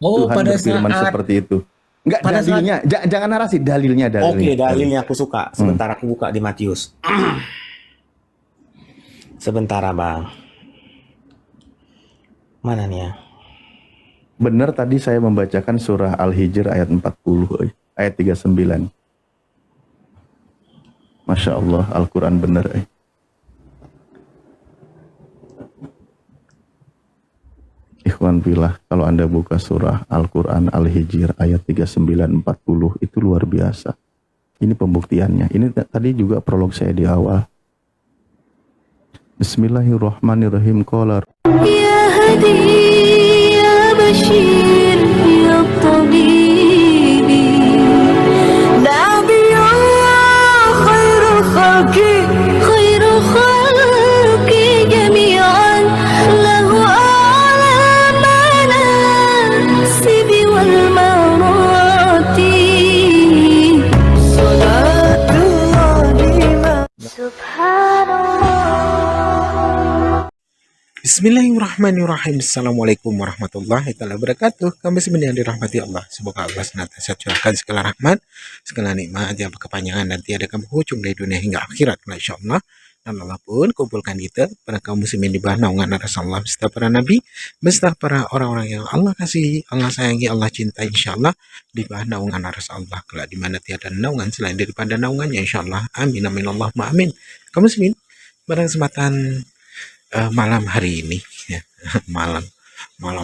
Oh, Tuhan pada berfirman saat seperti itu. Enggak, pada saat dalilnya, jangan narasi, dalilnya, Oke, dalilnya. dalilnya aku suka. Sebentar aku buka di Matius. Sebentar, Abang. Mana nih ya? Benar tadi saya membacakan surah Al-Hijr ayat 40, ayat 39. Masya Allah, Al-Quran benar. Ikhwan fillah, kalau Anda buka surah Al-Quran Al-Hijr ayat 39-40, itu luar biasa. Ini pembuktiannya. Ini tadi juga prolog saya di awal. Bismillahirrahmanirrahim. Qala يا هدي يا بشير يا الطبيب نبي الله خير خلق جميعا له أعلى المناصب والمراتب صلاة الله سبحان الله. Bismillahirrahmanirrahim. Assalamualaikum warahmatullahi wabarakatuh. Kami sebenarnya dirahmati Allah. Semoga Allah senantiasa curahkan segala rahmat, segala nikmat yang berkepanjangan dan tiada ujung dari dunia hingga akhirat. Insya Allah. Dan Allah pun kumpulkan kita pada kaum muslimin di bawah naungan Rasulullah beserta para nabi, beserta para orang-orang yang Allah kasihi, Allah sayangi, Allah cintai, insya Allah di bawah naungan Rasulullah. Kelak di mana tiada naungan selain daripada naungannya, insya Allah. Amin amin Allahumma amin. Kaum muslimin, pada kesempatan malam hari ini ya, malam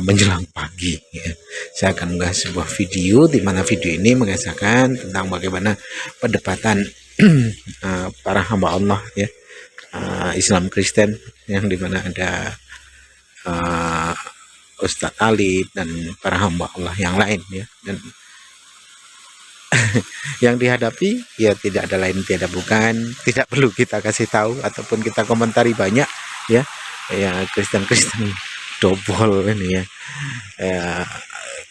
menjelang pagi ya, saya akan mengunggah sebuah video di mana video ini mengisahkan tentang bagaimana perdebatan para hamba Allah ya, Islam Kristen, yang dimana ada Ustadz Ali dan para hamba Allah yang lain ya, dan yang dihadapi ya tidak ada lain tiada bukan, tidak perlu kita kasih tahu ataupun kita komentari banyak ya, Kristen dobol ini ya,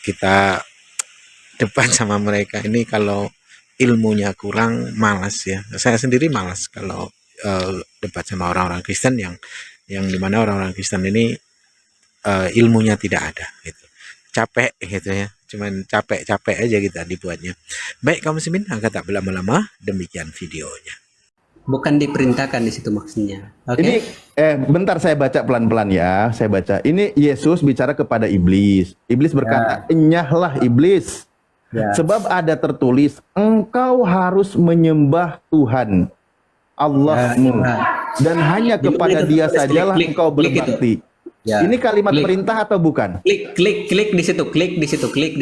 kita debat sama mereka ini kalau ilmunya kurang, malas ya. Saya sendiri malas kalau debat sama orang-orang Kristen yang dimana orang-orang Kristen ini ilmunya tidak ada gitu. Capek gitu ya, cuman capek aja kita dibuatnya. Baik kaum muslimin, angkat tak berlama-lama, demikian videonya. Bukan diperintahkan di situ maksudnya. Oke. Ini bentar saya baca pelan-pelan ya. Saya baca. Ini Yesus bicara kepada iblis. Iblis berkata, "Enyahlah iblis. Ya. Sebab ada tertulis, engkau harus menyembah Tuhan Allahmu. Dan hanya kepada Dia sajalah engkau berbakti." Ya. Ini kalimat perintah atau bukan? Klik di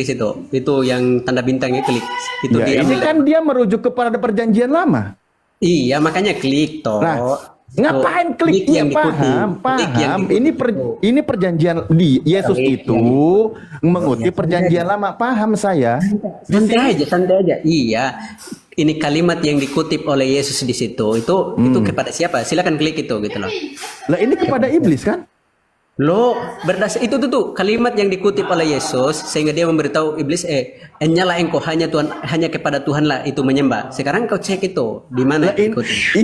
situ. Itu yang tanda bintangnya klik. Itu Ya, ini kan dia merujuk kepada perjanjian lama. Iya, makanya klik toh. Nah, ngapain klik? Iya, paham. Ini perjanjian di Yesus itu mengutip perjanjian lama. Paham saya. Santai aja. Iya. Ini kalimat yang dikutip oleh Yesus di situ. Itu kepada siapa? Silakan klik itu gitu loh. Lah ini kepada iblis kan? Lo berdasar itu tuh kalimat yang dikutip oleh Yesus sehingga dia memberitahu iblis hanyalah engkau hanya kepada Tuhan lah itu menyembah. Sekarang kau cek itu di mana dikutip.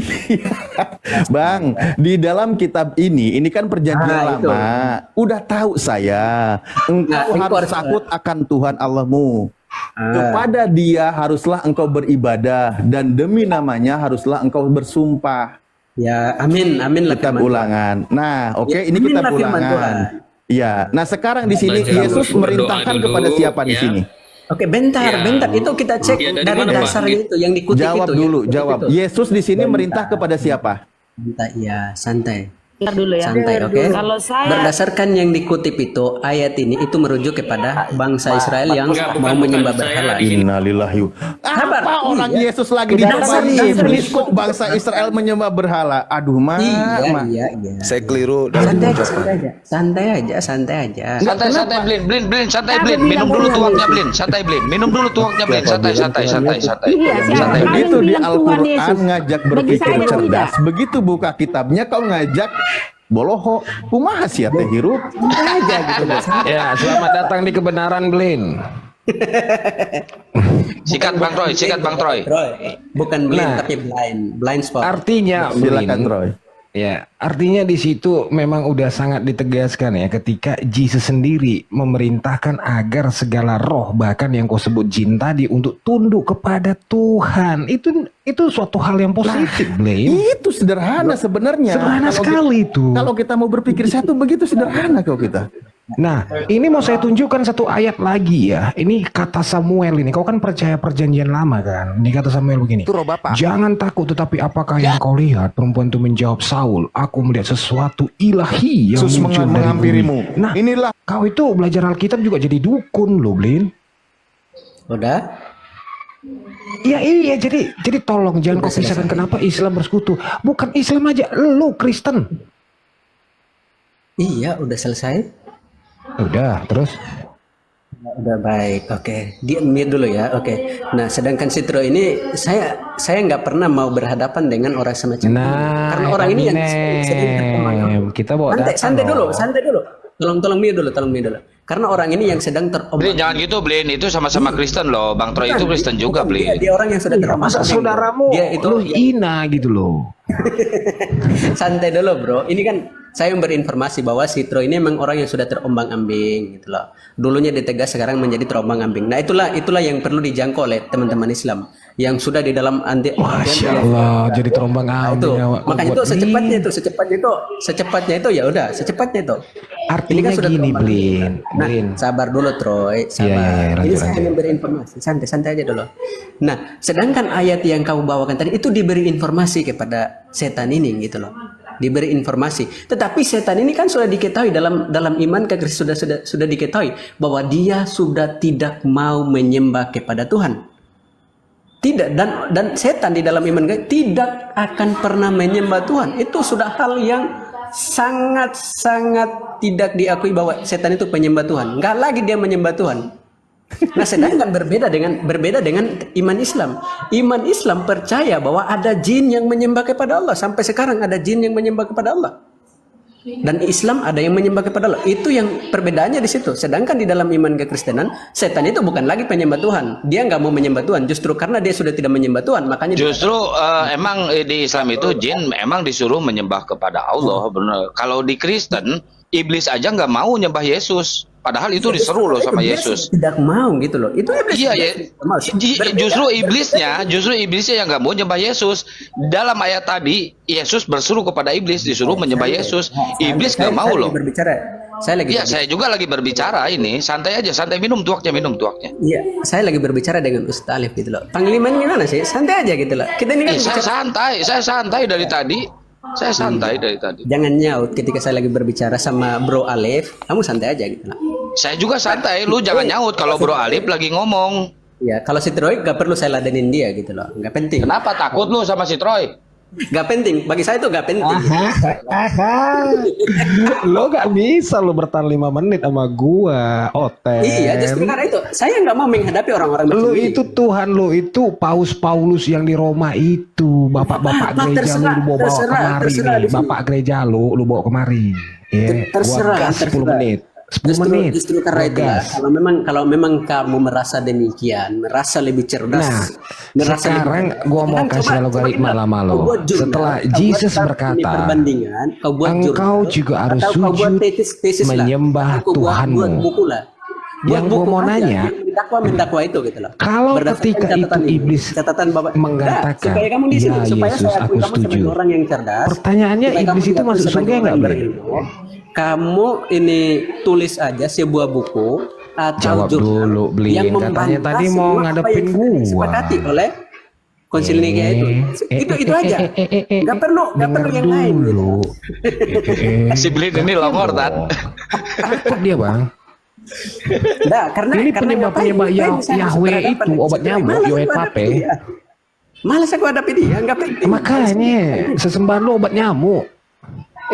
Bang, di dalam kitab ini kan perjanjian lama. Udah tahu saya, engkau harus takut akan Tuhan Allahmu. Kepada Dia haruslah engkau beribadah dan demi namanya haruslah engkau bersumpah. Ya, amin lah kitab ulangan. Nah, oke, ini amin kitab lah firman ulangan. Iya. Nah, sekarang di sini Yesus merintahkan kepada siapa di sini? Oke, bentar. Itu kita cek dari dasarnya itu yang dikutip jawab itu. Dulu. Yesus di sini merintah kepada siapa? Santai. Bentar dulu ya. Santai, oke. Kalau saya Berdasarkan yang dikutip itu, ayat ini itu merujuk kepada bangsa Israel yang mau menyembah berhala. Innalillahi. Apa orang Yesus lagi di depan iblis kok bangsa Israel menyembah berhala? Aduh, Iya. Saya keliru dalam mengucapkan. Santai aja. Santai, Blin, santai, Blin. Minum dulu tuangnya, Blin. Santai, Blin. Minum dulu tuangnya, Blin. Santai. Begitu di Al-Quran ngajak berpikir cerdas, begitu buka kitabnya kau ngajak boloho, kumaha sih teh hirup aja gitu. Ya, selamat datang di kebenaran, Blin. Sikat Bang Troy. Bukan blind tapi blind spot. Artinya, Silakan Blin, Troy. Ya, artinya di situ memang udah sangat ditegaskan ya ketika Jesus sendiri memerintahkan agar segala roh bahkan yang kau sebut jin tadi untuk tunduk kepada Tuhan. Itu suatu hal yang positif, Blaine. Itu sederhana sebenarnya. Sederhana Kalau sekali itu. Kalau kita mau berpikir satu begitu sederhana kok kita. Nah, ini mau saya tunjukkan satu ayat lagi ya. Ini kata Samuel ini. Kau kan percaya perjanjian lama kan? Ini kata Samuel begini. Itu roh Bapak. Jangan takut, tetapi apakah yang kau lihat? Perempuan itu menjawab, Saul, aku melihat sesuatu ilahi yang Yesus muncul dari menghampirimu. bumi. Nah, Inilah kau itu belajar Alkitab juga jadi dukun loh, Blin. Udah? Iya, jadi tolong jangan kau pisahkan kenapa Islam bersekutu. Bukan Islam aja, lu Kristen. Iya, udah selesai. Udah, terus? Udah baik, oke. Di-mute dulu ya, oke. Nah, sedangkan Citro ini saya nggak pernah mau berhadapan dengan orang semacam ini. Karena orang ini yang sering terpemaham. Kita bawa Santai dulu. Tolong mute dulu. Karena orang ini yang sedang terombang. Blin, jangan gitu, Blin. Itu sama-sama Kristen loh. Bang Troy itu Kristen juga, Blin. Dia orang yang sudah terombang. Masa saudaramu Dia itu lu hina gitu loh. santai dulu, bro. Ini kan saya berinformasi bahwa Citro ini memang orang yang sudah terombang-ambing gitu loh. Dulunya ditegas, sekarang menjadi terombang-ambing. Nah, itulah yang perlu dijangkau oleh teman-teman Islam yang sudah di dalam Masya Allah, jadi terombang-ambing. itu. ya, Makanya itu secepatnya itu ya udah, secepatnya itu. Artinya sudah gini, terombang-ambing. Blin. Nah, sabar dulu, Troy. Sabar. Iya, Ini lanjut. saya memberi informasi. Santai aja dulu. Nah, sedangkan ayat yang kamu bawakan tadi itu diberi informasi kepada setan ini gitu loh. Diberi informasi. Tetapi setan ini kan sudah diketahui dalam iman ke Kristus sudah diketahui bahwa dia sudah tidak mau menyembah kepada Tuhan. Tidak, dan setan di dalam iman tidak akan pernah menyembah Tuhan. Itu sudah hal yang sangat tidak diakui bahwa setan itu penyembah Tuhan. Enggak lagi dia menyembah Tuhan. Nah, sedangkan berbeda dengan iman Islam. Iman Islam percaya bahwa ada jin yang menyembah kepada Allah. Sampai sekarang ada jin yang menyembah kepada Allah. Dan Islam ada yang menyembah kepada Allah. Itu yang perbedaannya di situ. Sedangkan di dalam iman kekristenan, setan itu bukan lagi penyembah Tuhan. Dia nggak mau menyembah Tuhan. Justru karena dia sudah tidak menyembah Tuhan, makanya Justru emang di Islam itu jin emang disuruh menyembah kepada Allah. Benar. Kalau di Kristen, iblis aja nggak mau nyembah Yesus. Padahal itu diseru loh sama Yesus. Tidak mau gitu loh. Itu iblis. Iya ya. Justru iblisnya yang nggak mau nyembah Yesus. Dalam ayat tadi Yesus bersuruh kepada iblis disuruh menyembah Yesus. Iblis nggak mau loh. Iya, saya juga lagi berbicara ini. Santai aja, santai minum tuaknya. Iya, saya lagi berbicara dengan Ustaz Alif gitu loh. Panglimanya gimana sih? Santai aja gitu loh. Kita ini kan saya santai dari tadi. Jangan nyaut ketika saya lagi berbicara sama Bro Alif. Kamu santai aja gitu loh. Saya juga santai, lu jangan nyaut kalau Bro Alif lagi ngomong. Ya, kalau si Troy gak perlu saya ladenin dia gitu loh. Gak penting. Kenapa takut lu sama si Troy? Gak penting. Bagi saya itu gak penting. Lo gak bisa lo bertahan 5 menit sama gua, Oten. Iya, justru karena itu saya nggak mau menghadapi orang-orang Lu macam ini. itu Tuhan lo itu Paus Paulus yang di Roma itu, bapak-bapak gereja lu bawa kemari nih. Bapak gereja lu bawa kemari. Ya, Terserah, gua gas 10 menit. 10 menit. Justru karena itu lah. Kalau memang kamu merasa demikian, merasa lebih cerdas. Nah, sekarang gua mau kasih logaritma lama lo. Setelah Jesus berkata, engkau juga harus sujud menyembah Tuhanmu. Yang gua mau nanya, mendakwa itu gitu loh. Kalau ketika itu iblis mengatakan, supaya kamu di situ, ya supaya Yesus, saya aku akui kamu sebagai setuju. orang yang cerdas. Pertanyaannya, supaya iblis kamu itu diakui masuk sebagai surga orang nggak, Bli? berilmu. Kamu ini tulis aja sebuah buku atau Jawab jurnal dulu, Blin. yang Katanya membantah tadi mau semua apa ngadepin yang gua. disepakati oleh Konsil Nikea itu. Itu aja. Nggak perlu yang lain. Gitu. Si Blin ini longor tan. Takut dia, Bang. Nah, karena Ini penyembah-penyembah Yahweh itu obat nyamuk, Yoet Pape. Malas aku hadapi dia, nggak penting. Makanya sesembahan lo obat nyamuk.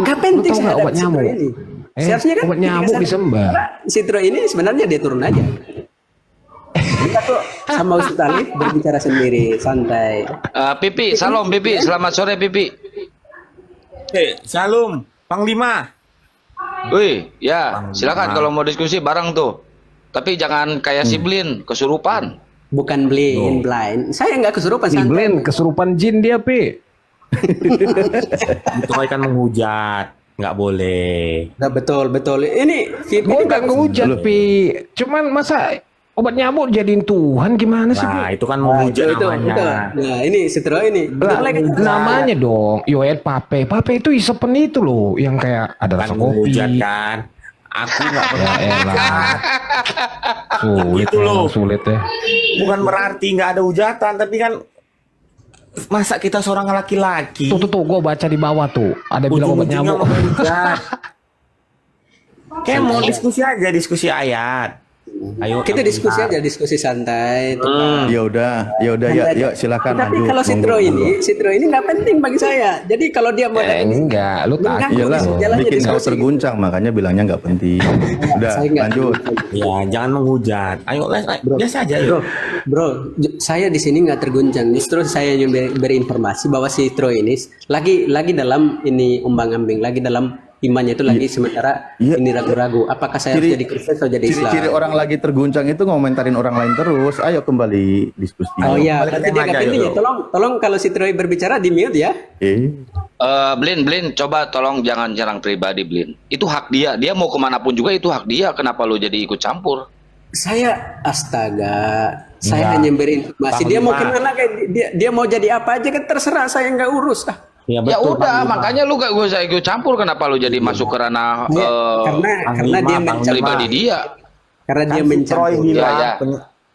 Nggak penting. Lu tahu nggak obat nyamuk? Seharusnya kan obat nyamuk disembah. Citro ini sebenarnya dia turun aja. Kita tuh sama Ustaz Alif berbicara sendiri, santai. Pipi, salam Pipi. Selamat sore Pipi. Salam, Panglima. Wih, ya silakan kalau mau diskusi bareng tuh. Tapi jangan kayak si Blin, kesurupan. Bukan blind. Saya nggak kesurupan. Si Blin kesurupan jin dia, Pi. Itu kan menghujat, nggak boleh. Nah, betul. Ini Gue nggak ngehujat, Pi. Cuman masa obat nyamuk jadiin Tuhan gimana sih, Nah, Pi? itu kan menghujat itu. namanya. Nah, ini Sitro ini. Lah, Betul lagi. namanya dong, Yoet Pape. Pape itu isepen itu loh, yang kayak ada rasa Kan kopi. menghujat kan. Aku nggak Ya pernah elah. Sulit Gitu loh. sulit ya. Bukan berarti nggak ada hujatan, tapi kan masa kita seorang laki-laki Tuh, gue baca di bawah tuh. Ada bilang obat ujung-ujungnya nyamuk. menghujat. Kayak mau diskusi aja, diskusi ayat. Ayo Kita diskusi aja, diskusi santai. Ya udah, yuk silakan Tapi maju. kalau Monggo. Sitro ini nggak penting bagi saya. Jadi kalau dia mau Enggak, lu Enggak, takut. Iyalah, jalannya bikin kau diskusi. terguncang, makanya bilangnya nggak penting. Udah, saya nggak- lanjut. Ya, jangan menghujat. Ayo, biasa aja yuk. Bro, saya di sini nggak terguncang. Justru saya yang berinformasi bahwa si Tro ini lagi dalam ini umbang-ambing, lagi dalam imannya itu lagi sementara Iya. ini ragu-ragu. Apakah saya harus Ciri- jadi Kristen atau jadi Islam? Ciri-ciri orang lagi terguncang itu ngomentarin orang lain terus. Ayo kembali diskusi. Oh iya, Balik berarti ke dia tema nggak aja, penting ya. yuk. Tolong kalau si Troy berbicara di mute ya. Blin, coba tolong jangan nyerang pribadi, Blin. Itu hak dia. Dia mau kemanapun juga itu hak dia. Kenapa lu jadi ikut campur? Saya astaga, saya Enggak. hanya berinformasi. Dia mau Panglima. kemana kayak dia mau jadi apa aja kan terserah, saya nggak urus. Ya betul, udah, Panglima. makanya lu gak gue ikut campur. Kenapa lu jadi masuk ke ranah Karena dia pribadi dia? karena dia Kan si Troy mencampuri. bilang, Ya.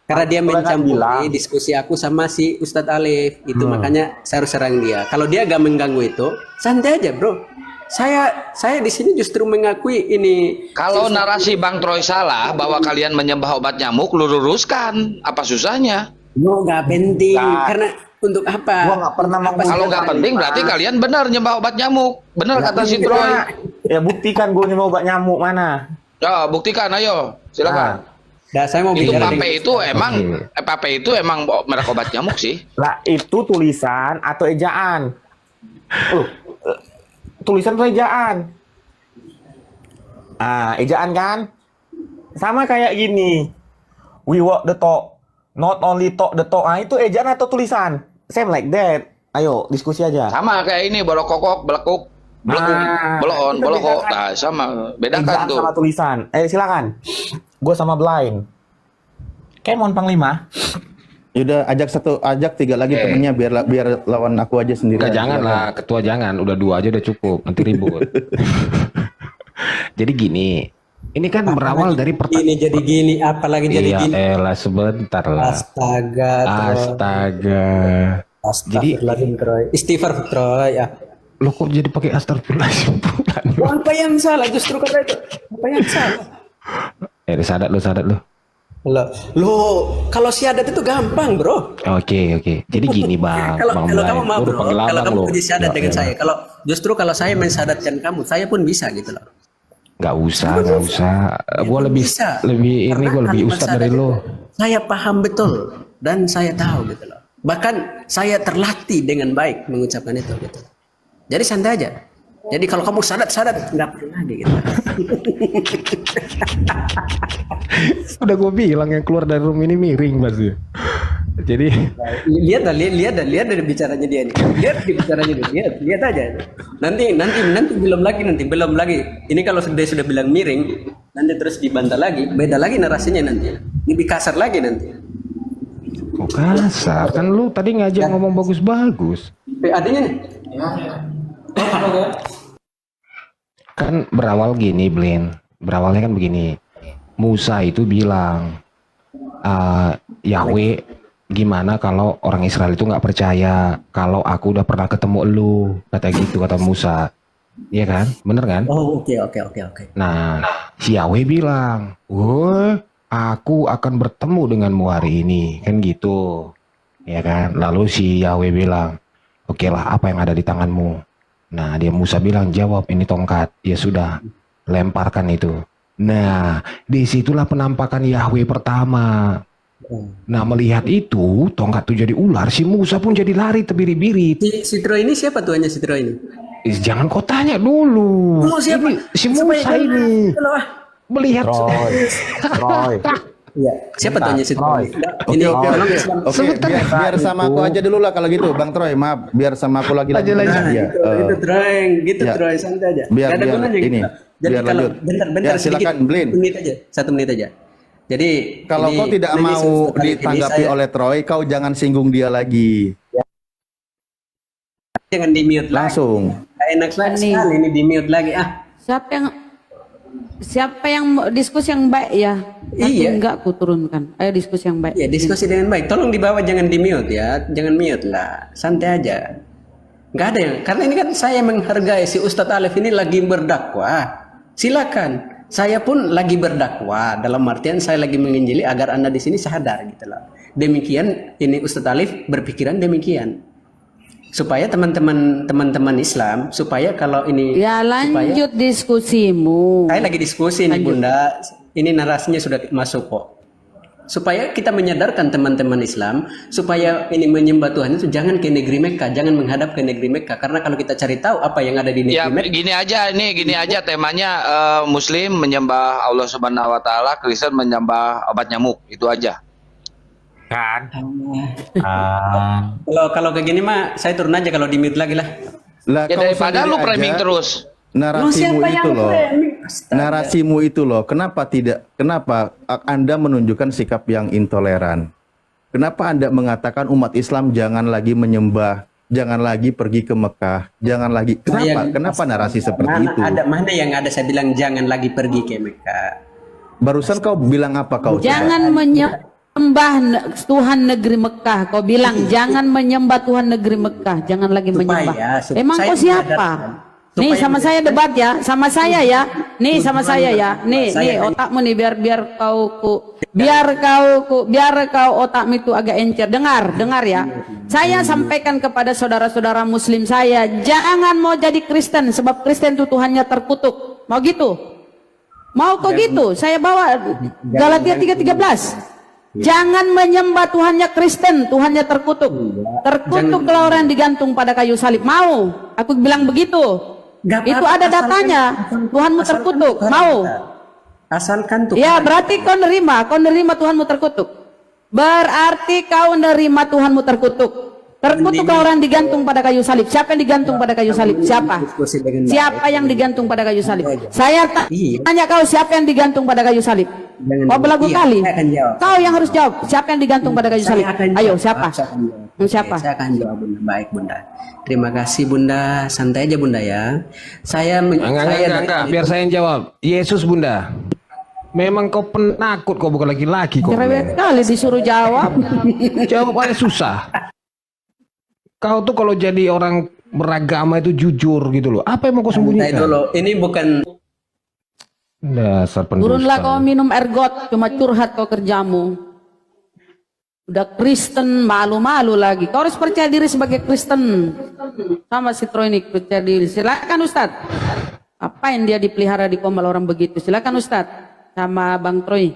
Karena dia Troy kan mencampuri bilang. diskusi aku sama si Ustadz Alif, itu makanya saya harus serang dia. Kalau dia gak mengganggu itu, santai aja, bro. Saya di sini justru mengakui ini. Kalau narasi Bang Troy salah bahwa kalian menyembah obat nyamuk, lu luruskan. Apa susahnya? No, nggak penting. Nggak. Karena untuk apa? Gua nggak pernah Apa sih? Kalau nggak penting berarti kalian benar nyembah obat nyamuk. Benar kata si Troy. Ya buktikan gue nyemot obat nyamuk mana. Ya, buktikan ayo. Silakan. Nah, saya mau Itu bicara Pape dengan- itu emang Pape itu emang merek obat nyamuk sih. Lah itu tulisan atau ejaan? Tulisan atau ejaan? Ejaan kan? Sama kayak gini. We walk the talk, not only talk the talk. Itu ejaan atau tulisan? Same like that. Ayo diskusi aja. Sama kayak ini bolokokok, belekuk, belekuk, belon, kita bolokok. bedakan. Nah, sama. Bedakan Ejaan tuh. sama tulisan. Silakan. Gue sama blind. Kemon Panglima. Yaudah, ajak tiga lagi temennya biar lawan aku aja sendiri. Enggak, jangan lah, ketua jangan. Udah 2 aja udah cukup. Nanti ribut. Jadi gini, ini kan berawal dari Ini jadi gini, apalagi jadi Iya, gini. elah sebentar lah. Astaga, Troy. Astaga. Astagfirullahaladzim, Troy. Istighfar, Troy. Ya. Lo kok jadi pakai astagfirullahaladzim? Apa yang salah? Justru kata itu. Apa yang salah? Sadat lo. Loh, kalau syahadat itu gampang, bro. Oke. Jadi gini, Bang. Kalau Bang kamu Blay. mau, Lu udah bro, panggil kalau abang kamu lo. punya syahadat Ya dengan elah. saya, kalau saya mensyahadatkan kamu, saya pun bisa gitu loh. Nggak usah. Gue lebih Bisa. ini Karena gue lebih kalimat ustad syahadat dari itu lo. Saya paham betul dan saya tahu gitu loh. Bahkan saya terlatih dengan baik mengucapkan itu gitu. Jadi santai aja. Jadi kalau kamu syahadat nggak perlu lagi gitu. Udah gue bilang yang keluar dari room ini miring pasti. Jadi lihat dari bicaranya dia nih. Lihat aja. Nanti belum lagi. Ini kalau sudah bilang miring, nanti terus dibantah lagi, beda lagi narasinya nanti. Lebih kasar lagi nanti. kok kasar? Kan lu tadi ngajak ngomong bagus-bagus. Adanya nih. Kan berawal gini, Blin. Berawalnya kan begini. Musa itu bilang, Yahweh, gimana kalau orang Israel itu nggak percaya kalau aku udah pernah ketemu elu, kata gitu, kata Musa. Iya kan? Bener kan? Oh, oke. Nah, si Yahweh bilang, wah, aku akan bertemu denganmu hari ini, kan gitu. Ya kan? Lalu si Yahweh bilang, oke lah, apa yang ada di tanganmu? Nah, dia Musa bilang, jawab, ini tongkat. Ya sudah, lemparkan itu. Nah, disitulah penampakan Yahweh pertama. Nah, melihat itu, tongkat itu jadi ular, si Musa pun jadi lari tebiri-biri. Si Tro ini siapa tuannya si Tro ini? Jangan kau tanya dulu. Oh, siapa? Ini si Musa ini. Halo, Melihat Troy. Iya. Siapa tanya situ? Troy. Ini Oke, tolong oke. Islam. Oke, biar sama aku aja dulu lah kalau gitu, Bang Troy. Maaf, biar sama aku lagi. Nah, Ya, itu Troy, gitu ya. Troy, santai aja. Biar- Nggak ada biar gunanya ini, gitu. Jadi biar kalau lanjut. bentar Ya, sedikit, silakan, Blin. 1 menit aja, 1 menit aja. Jadi kalau ini- kau tidak ini mau Ustaz Alif ini ditanggapi saya- oleh Troy, kau jangan singgung dia lagi. jangan di mute Langsung. Enak sekali ini di mute lagi Siapa yang mau diskusi yang baik ya? Nanti Iya. enggak ku turunkan. Ayo diskusi yang baik. Ya diskusi dengan baik. Tolong dibawa, jangan di mute ya, jangan mute lah, santai aja. Nggak ada yang, karena ini kan saya menghargai si Ustadz Alif ini lagi berdakwah. Silakan. Saya pun lagi berdakwah, dalam artian saya lagi menginjili agar Anda di sini sadar gitu loh. Demikian ini Ustadz Alif berpikiran demikian. Supaya teman-teman Islam, supaya kalau ini Ya lanjut diskusimu. saya lagi diskusi nih Bunda, ini narasinya sudah masuk kok. Supaya kita menyadarkan teman-teman Islam, supaya ini menyembah Tuhan itu jangan ke negeri Mekah, jangan menghadap ke negeri Mekah. Karena kalau kita cari tahu apa yang ada di negeri Ya Mekah, gini aja temanya, Muslim menyembah Allah Subhanahu Wa Taala, Kristen menyembah obat nyamuk, itu aja. Kan? kalau kayak gini mah saya turun aja, kalau di mute lagi lah. Lah, Ya kau daripada sendiri lu aja, framing terus. narasimu itu loh. Narasimu itu loh. Kenapa Anda menunjukkan sikap yang intoleran? Kenapa Anda mengatakan umat Islam jangan lagi menyembah, jangan lagi pergi ke Mekah, jangan lagi. Kenapa narasi seperti itu? Mana yang ada saya bilang jangan lagi pergi ke Mekah. Barusan kau bilang apa kau? Jangan menyembah Tuhan negeri Mekah. Kau bilang jangan menyembah Tuhan negeri Mekah. Jangan lagi menyembah. Emang saya kau siapa? menyadarkan. Nih Supaya sama saya debat ya, sama saya ya. Nih sama Tujuan saya ya. pertama, Nih saya hanya- otakmu nih biar kau otakmu itu agak encer. Dengar ya. Saya sampaikan kepada saudara-saudara Muslim saya, jangan mau jadi Kristen sebab Kristen itu Tuhannya terkutuk. Mau gitu? Mau kok gitu? Saya bawa Galatia 3:13. Jangan menyembah Tuhannya Kristen, Tuhannya terkutuk. Terkutuk kalau orang digantung pada kayu salib. Mau? Aku bilang begitu. Nggak Itu apa-apa, ada datanya. Tuhanmu asalkan terkutuk. Tuhan Mau? kita. Asalkan Tuhan. Ya, berarti kau nerima Tuhanmu terkutuk. Berarti kau nerima Tuhanmu terkutuk. Terkutuk kalau orang digantung pada kayu salib. Siapa yang digantung pada kayu salib? Siapa? Diskusi dengan baik. Siapa yang digantung pada kayu salib? Saya Iya. tanya kau, siapa yang digantung pada kayu salib? Jangan Kau belagu iya, kali. saya akan jawab. Kau yang harus jawab. Siapa yang digantung pada kayu Saya salib? akan Ayo, jawab. siapa? Saya akan jawab. Siapa? Saya akan jawab Bunda. Baik Bunda. Terima kasih Bunda. Santai aja Bunda ya. Saya Enggak. Biar saya yang jawab. Yesus, Bunda. Memang kau penakut, kau bukan laki-laki kau. Cerewet kali disuruh jawab. Jawab aja susah. Kau tuh kalau jadi orang beragama itu jujur gitu loh. Apa yang mau kau santai sembunyikan? dulu. Ini bukan Dasar Turunlah kau pendusta. minum ergot, cuma curhat kau kerjamu. Udah Kristen, malu-malu lagi. Kau harus percaya diri sebagai Kristen. Sama si Troy ini percaya diri. Silakan Ustadz. Apain dia dipelihara di komal orang begitu? Silakan Ustadz. Sama Bang Troy.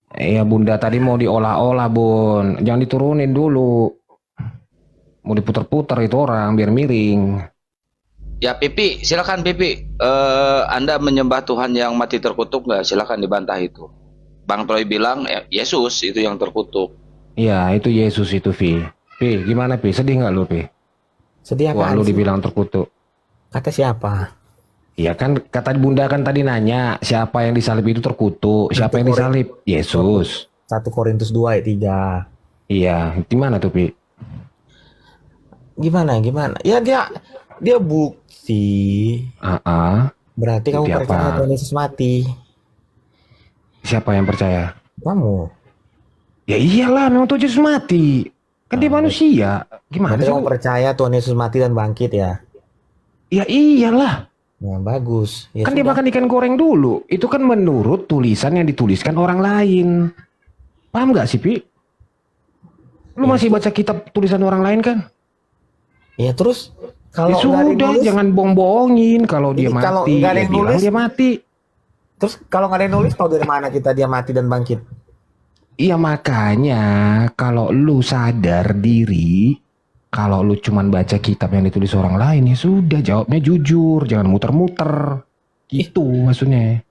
Iya Bunda, tadi mau diolah-olah Bun. Jangan diturunin dulu. Mau diputer-puter itu orang biar miring. Ya Pipi, silakan Pipi. Anda menyembah Tuhan yang mati terkutuk nggak? Silakan dibantah itu. Bang Troy bilang Yesus itu yang terkutuk. Iya, itu Yesus itu, Vi. Vi, gimana Vi? Sedih nggak lu, Vi? Sedih Wah, apaan lu sih? dibilang terkutuk. Kata siapa? Iya kan, kata Bunda kan tadi nanya, siapa yang disalib itu terkutuk? Siapa yang disalib? Yesus. 1 Korintus 2 ayat 3. Iya, di mana tuh, Vi? Gimana? Ya dia bukti. Berarti kamu Bukti apa? percaya Tuhan Yesus mati. Siapa yang percaya? Kamu. Ya iyalah, memang tuh Yesus mati. Kan dia manusia. Gimana Berarti sih? kamu percaya Tuhan Yesus mati dan bangkit ya? Ya iyalah. Ya bagus. Ya Kan dia sudah. makan ikan goreng dulu. Itu kan menurut tulisan yang dituliskan orang lain. Paham nggak sih, Pi? Lu masih baca kitab tulisan orang lain kan? Ya terus Ya kalau nggak ada yang sudah, nulis, jangan bohong-bohongin kalau dia Ini kalau mati. nggak ada Ya yang bilang nulis, dia mati. terus kalau nggak ada yang nulis, tahu dari mana kita dia mati dan bangkit? Iya makanya kalau lu sadar diri, kalau lu cuman baca kitab yang ditulis orang lain, ya sudah jawabnya jujur, jangan muter-muter. Gitu maksudnya.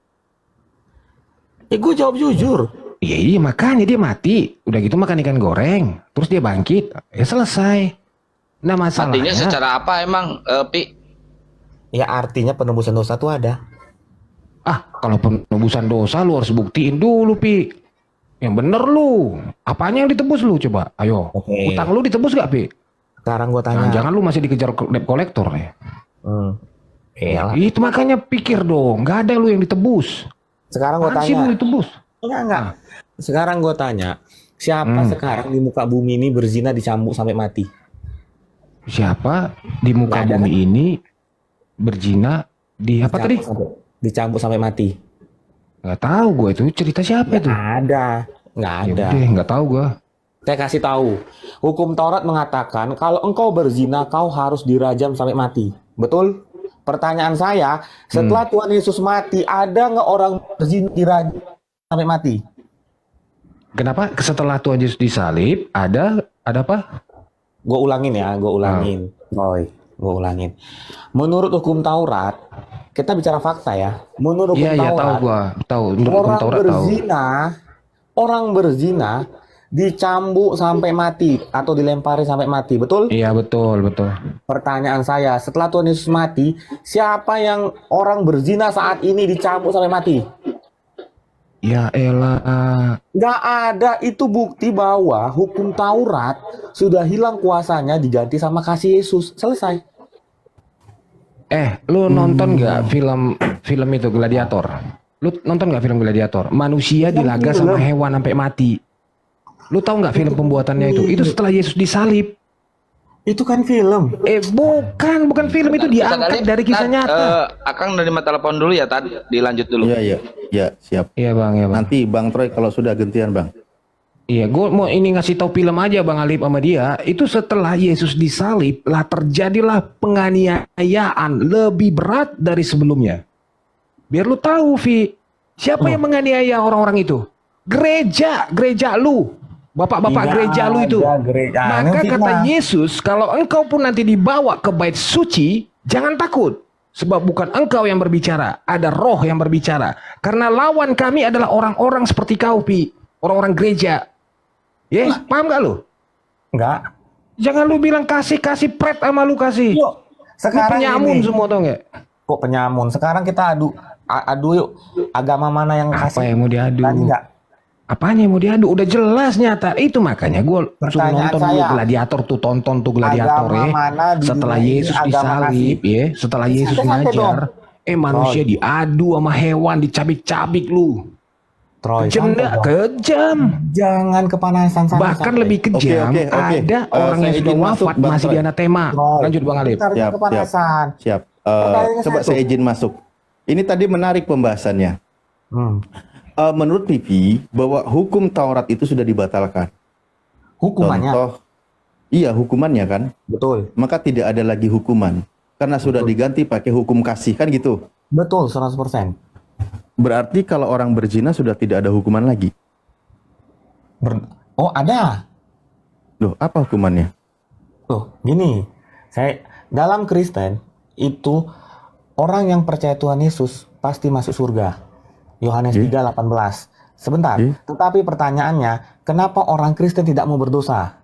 Ya gue jawab jujur. Iya, makanya dia mati. Udah gitu makan ikan goreng, terus dia bangkit. Ya selesai. Nah Matinya masalahnya, secara apa emang, Pi? Ya artinya penebusan dosa tuh ada. kalau penebusan dosa lu harus buktiin dulu, Pi. Yang bener lu. Apanya yang ditebus lu coba? Ayo. Oke. Utang lu ditebus gak, Pi? Sekarang gue tanya. Jangan lu masih dikejar debt collector ya. Iyalah. Itu makanya pikir dong, nggak ada lu yang ditebus. Sekarang gue Apaan sih tanya. lu ditebus? Enggak. Sekarang gue tanya. Siapa sekarang di muka bumi ini berzina dicambuk sampai mati? Siapa di muka Nggak ada, bumi ini berzina di apa tadi? Dicambuk sampai mati. Nggak tahu gue itu cerita siapa itu. Ada. Nggak Ya ada. udah, nggak tahu gue. Saya kasih tahu. Hukum Taurat mengatakan kalau engkau berzina kau harus dirajam sampai mati. Betul? Pertanyaan saya, setelah Tuhan Yesus mati, ada nggak orang berzina dirajam sampai mati? Kenapa setelah Tuhan Yesus disalib ada apa? Gue ulangin ya, gue ulangin. Roy, gue ulangin. Menurut hukum Taurat, kita bicara fakta ya. Menurut hukum Iya tahu Taurat, gue, tahu. Menurut hukum orang Taurat tahu. orang berzina dicambuk sampai mati atau dilempari sampai mati, betul? Iya betul. Pertanyaan saya, setelah Tuhan Yesus mati, siapa yang orang berzina saat ini dicambuk sampai mati? Ya elah. Nggak ada, itu bukti bahwa hukum Taurat sudah hilang kuasanya diganti sama kasih Yesus. Selesai. Lu nonton nggak film itu Gladiator? Lu nonton nggak film Gladiator? Manusia dilaga sama hewan sampai mati. Lu tahu nggak film pembuatannya itu? Itu setelah Yesus disalib. Itu kan film. Bukan film, itu diangkat dari kisah nyata. Akang dari telepon dulu ya, Tad. Dilanjut dulu. Iya, siap. Iya bang. Nanti Bang Troy kalau sudah gantian, Bang. Iya, gue mau ini ngasih tahu film aja Bang Alip sama dia. Itu setelah Yesus disalib, lah terjadilah penganiayaan lebih berat dari sebelumnya. Biar lu tahu, Vi. Siapa yang menganiaya orang-orang itu? Gereja lu. Bapak-bapak Tidak gereja lu itu. ada gereja. Maka Ini kata fitnah. Yesus, kalau engkau pun nanti dibawa ke bait suci, jangan takut. Sebab bukan engkau yang berbicara, ada roh yang berbicara. Karena lawan kami adalah orang-orang seperti kau, Pi. Orang-orang gereja. Paham gak lu? Enggak. Jangan lu bilang kasih pret sama lu kasih. Yuk, Lu sekarang penyamun ini. semua tau gak? Kok penyamun? Sekarang kita adu yuk. Agama mana yang Apa kasih? yang mau diadu? Tadi enggak? Apanya yang mau diadu? Udah jelas nyata. Itu makanya gue suruh Pertanyaan nonton dulu saya, Gladiator tuh, tonton tuh Gladiator agama mana di Setelah dunia ini Yesus agama disalib setelah Yesus Santai-santai ngajar, dong. manusia diadu sama hewan, dicabik-cabik lu. Troy, Kejam, kejam. jangan kepanasan sampai. Bahkan lebih kejam, Oke. ada orang Saya yang sudah izin masuk, wafat Bang masih Troy. di anatema. Lanjut Bang Alip. Siap. Kepanasan. Siap. Pertanyaannya Coba satu. saya izin masuk. Ini tadi menarik pembahasannya. Menurut Pipi bahwa hukum Taurat itu sudah dibatalkan. Hukumannya. Contoh, iya hukumannya kan. Betul. Maka tidak ada lagi hukuman karena sudah diganti pakai hukum kasih kan gitu. Betul, 100%. Berarti kalau orang berzina sudah tidak ada hukuman lagi. Oh, ada. Loh, apa hukumannya? Tuh, gini. Dalam Kristen itu orang yang percaya Tuhan Yesus pasti masuk surga. Yohanes 3:18. Sebentar. Tetapi pertanyaannya, kenapa orang Kristen tidak mau berdosa?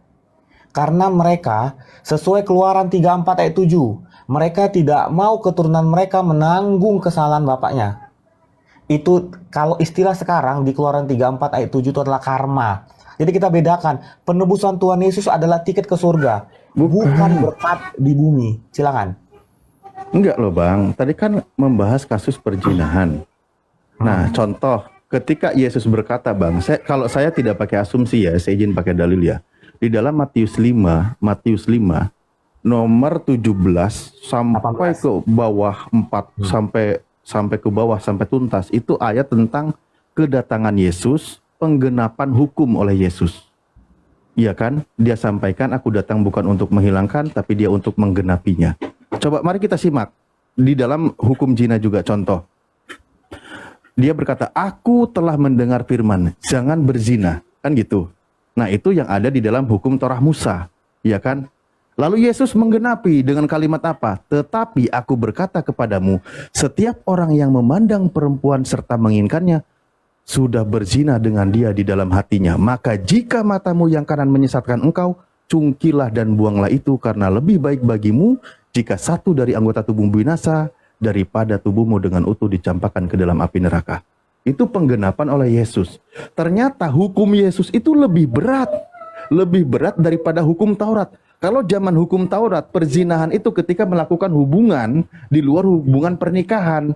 Karena mereka sesuai Keluaran 34 ayat 7, mereka tidak mau keturunan mereka menanggung kesalahan bapaknya. Itu kalau istilah sekarang di Keluaran 34 ayat 7 itu adalah karma. Jadi kita bedakan, penebusan Tuhan Yesus adalah tiket ke surga, bukan berkat di bumi. Silakan. Enggak loh Bang, tadi kan membahas kasus perzinahan. Nah, contoh ketika Yesus berkata Bang, kalau saya tidak pakai asumsi ya, saya izin pakai dalil ya. Di dalam Matius 5 nomor 17 sampai ke bawah 4 sampai ke bawah sampai tuntas itu ayat tentang kedatangan Yesus, penggenapan hukum oleh Yesus. Iya kan? Dia sampaikan aku datang bukan untuk menghilangkan tapi dia untuk menggenapinya. Coba mari kita simak. Di dalam hukum zina juga contoh. Dia berkata, aku telah mendengar firman, jangan berzina. Kan gitu. Nah itu yang ada di dalam hukum Torah Musa. Ya kan? Lalu Yesus menggenapi dengan kalimat apa? Tetapi aku berkata kepadamu, setiap orang yang memandang perempuan serta menginginkannya, sudah berzina dengan dia di dalam hatinya. Maka jika matamu yang kanan menyesatkan engkau, cungkilah dan buanglah itu, karena lebih baik bagimu jika satu dari anggota tubuhmu binasa daripada tubuhmu dengan utuh dicampakkan ke dalam api neraka. Itu penggenapan oleh Yesus. Ternyata hukum Yesus itu lebih berat daripada hukum Taurat. Kalau zaman hukum Taurat, perzinahan itu ketika melakukan hubungan di luar hubungan pernikahan,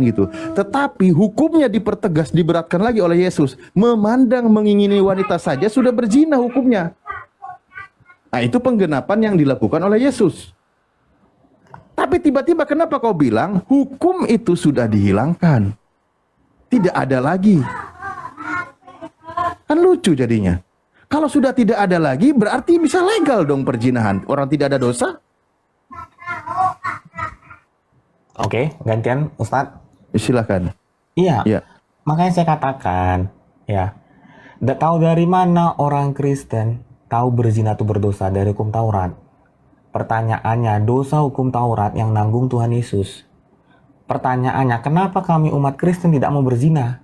gitu. Tetapi hukumnya dipertegas, diberatkan lagi oleh Yesus. Memandang mengingini wanita saja sudah berzina hukumnya. Nah, itu penggenapan yang dilakukan oleh Yesus. Tapi tiba-tiba kenapa kau bilang hukum itu sudah dihilangkan? Tidak ada lagi. Kan lucu jadinya. Kalau sudah tidak ada lagi, berarti bisa legal dong perzinahan. Orang tidak ada dosa. Oke, gantian Ustadz. Silakan. Iya. Ya. Makanya saya katakan, ya. Tahu dari mana orang Kristen tahu berzina itu berdosa? Dari hukum Taurat. Pertanyaannya, dosa hukum Taurat yang nanggung Tuhan Yesus. Pertanyaannya, kenapa kami umat Kristen tidak mau berzina?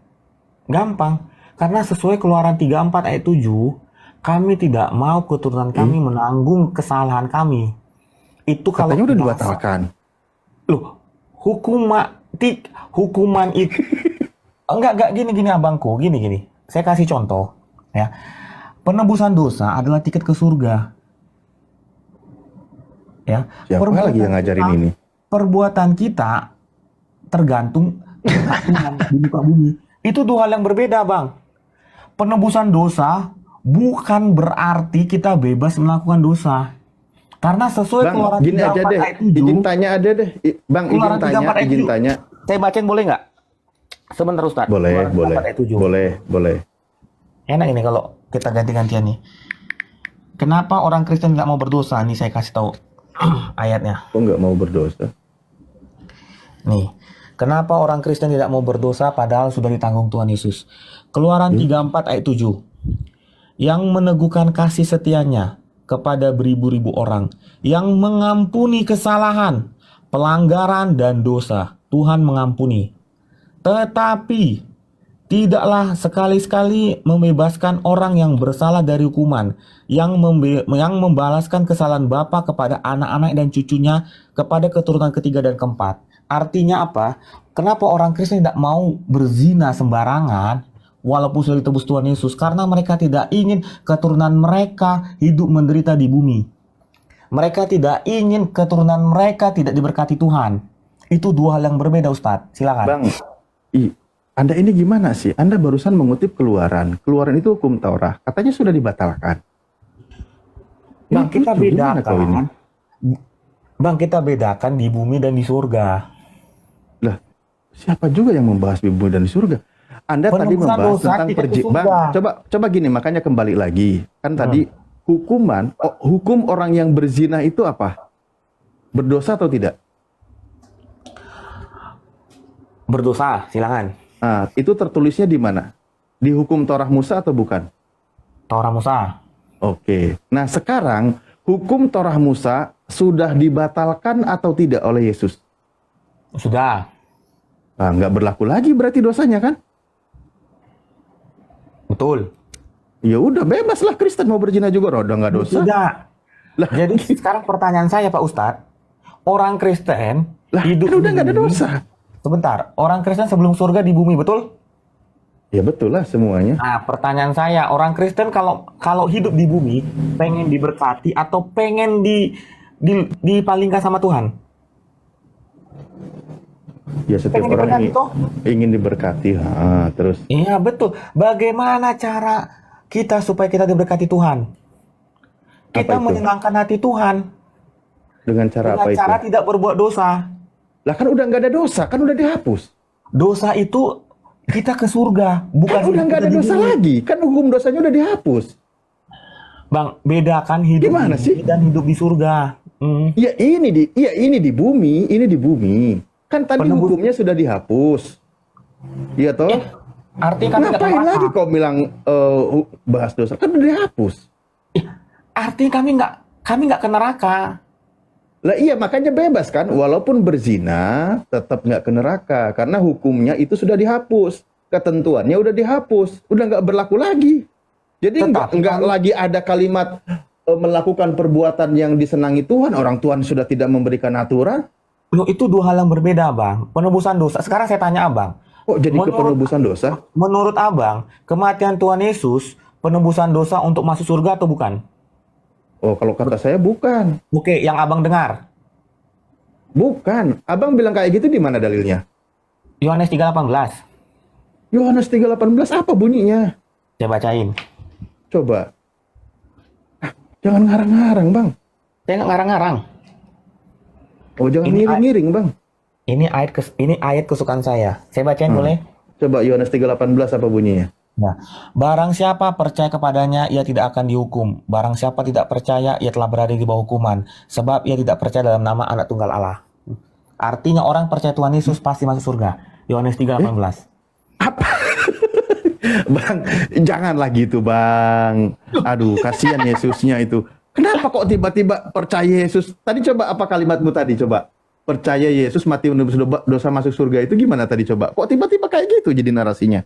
Gampang. Karena sesuai Keluaran 34 ayat 7, kami tidak mau keturunan kami menanggung kesalahan kami. Itu kalau katanya udah dibatalkan. Loh, hukuman itu enggak gini abangku, gini. Saya kasih contoh, ya. Penebusan dosa adalah tiket ke surga. Ya. Siapa lagi yang ngajarin ini? Perbuatan kita tergantung Tuhan di muka bumi. Itu dua hal yang berbeda, Bang. Penebusan dosa bukan berarti kita bebas melakukan dosa. Karena sesuai Keluaran 34 ayat 7. Izin tanya ada deh. Bang, izin tanya. Saya bacain boleh nggak? Sebentar Ustaz. Boleh. Enak ini kalau kita ganti-gantian nih. Kenapa orang Kristen nggak mau berdosa? Nih saya kasih tahu ayatnya. Kok nggak mau berdosa? Nih. Kenapa orang Kristen tidak mau berdosa padahal sudah ditanggung Tuhan Yesus? Keluaran 34 ayat 7. Yang meneguhkan kasih setianya kepada beribu-ribu orang, yang mengampuni kesalahan, pelanggaran, dan dosa. Tuhan mengampuni. Tetapi tidaklah sekali-sekali membebaskan orang yang bersalah dari hukuman, yang membalaskan kesalahan bapa kepada anak-anak dan cucunya, kepada keturunan ketiga dan keempat. Artinya apa? Kenapa orang Kristen tidak mau berzina sembarangan walaupun sudah ditebus Tuhan Yesus? Karena mereka tidak ingin keturunan mereka hidup menderita di bumi. Mereka tidak ingin keturunan mereka tidak diberkati Tuhan. Itu dua hal yang berbeda, Ustadz. Silakan. Bang, Anda ini gimana sih? Anda barusan mengutip Keluaran. Keluaran itu hukum Taurat. Katanya sudah dibatalkan. Bang, kita bedakan. Bang, kita bedakan di bumi dan di surga. Lah, siapa juga yang membahas di bumi dan di surga? Anda tadi membahas tentang Bang, coba gini, makanya kembali lagi. Kan tadi hukum orang yang berzina itu apa? Berdosa atau tidak? Berdosa, silakan. Nah, itu tertulisnya di mana? Di hukum Torah Musa atau bukan? Torah Musa. Oke. Nah, sekarang hukum Torah Musa sudah dibatalkan atau tidak oleh Yesus? Sudah. Nah, nggak berlaku lagi berarti dosanya kan? Betul. Ya udah, bebas lah Kristen mau berzina juga, udah nggak dosa. Sudah. Lah, jadi sekarang pertanyaan saya Pak Ustadz, orang Kristen hidup kan udah nggak ada dosa. Sebentar, orang Kristen sebelum surga di bumi, betul? Ya betul lah semuanya. Nah, pertanyaan saya, orang Kristen kalau hidup di bumi pengen diberkati atau pengen dipalingkan sama Tuhan? Ya setiap orang ingin diberkati. Terus. Iya betul. Bagaimana cara kita supaya kita diberkati Tuhan? Kita menyenangkan hati Tuhan. Dengan cara apa itu? Dengan cara tidak berbuat dosa. Lah kan udah nggak ada dosa, kan udah dihapus. Dosa itu kita ke surga, bukan kan udah nggak ada dosa lagi, kan hukum dosanya udah dihapus. Bang, bedakan hidup gimana sih? Dan hidup di surga. Ya ini di bumi, ini di bumi. Kan tadi hukumnya sudah dihapus. Iya toh? Artinya kami ngapain lagi kau bilang bahas dosa? Kan udah dihapus. Artinya kami nggak ke neraka. Lah iya, makanya bebas kan, walaupun berzina tetap nggak ke neraka karena hukumnya itu sudah dihapus, ketentuannya udah dihapus, udah nggak berlaku lagi. Jadi nggak lagi ada kalimat melakukan perbuatan yang disenangi Tuhan, orang Tuhan sudah tidak memberikan aturan. Loh, itu dua hal yang berbeda, Bang. Penebusan dosa. Sekarang saya tanya Abang. Kok jadi ke penebusan dosa? Menurut Abang, kematian Tuhan Yesus penebusan dosa untuk masuk surga atau bukan? Oh, kalau kata saya bukan. Oke, yang Abang dengar. Bukan. Abang bilang kayak gitu di mana dalilnya? Yohanes 3:18. Yohanes 3:18 apa bunyinya? Saya bacain. Coba. Jangan ngarang-ngarang, Bang. Saya nggak ngarang-ngarang. Oh, jangan ngiring-ngiring, Bang. Ini ayat kesukaan saya. Saya bacain boleh? Coba Yohanes 3:18 apa bunyinya? Nah, barang siapa percaya kepadanya, ia tidak akan dihukum. Barang siapa tidak percaya, ia telah berada di bawah hukuman. Sebab ia tidak percaya dalam nama Anak Tunggal Allah. Artinya orang percaya Tuhan Yesus pasti masuk surga. Yohanes 3:18. Apa? Bang, janganlah gitu, Bang. Aduh, kasihan Yesusnya itu. Kenapa kok tiba-tiba percaya Yesus? Tadi coba apa kalimatmu tadi, coba? Percaya Yesus mati menebus dosa masuk surga itu gimana tadi, coba? Kok tiba-tiba kayak gitu jadi narasinya?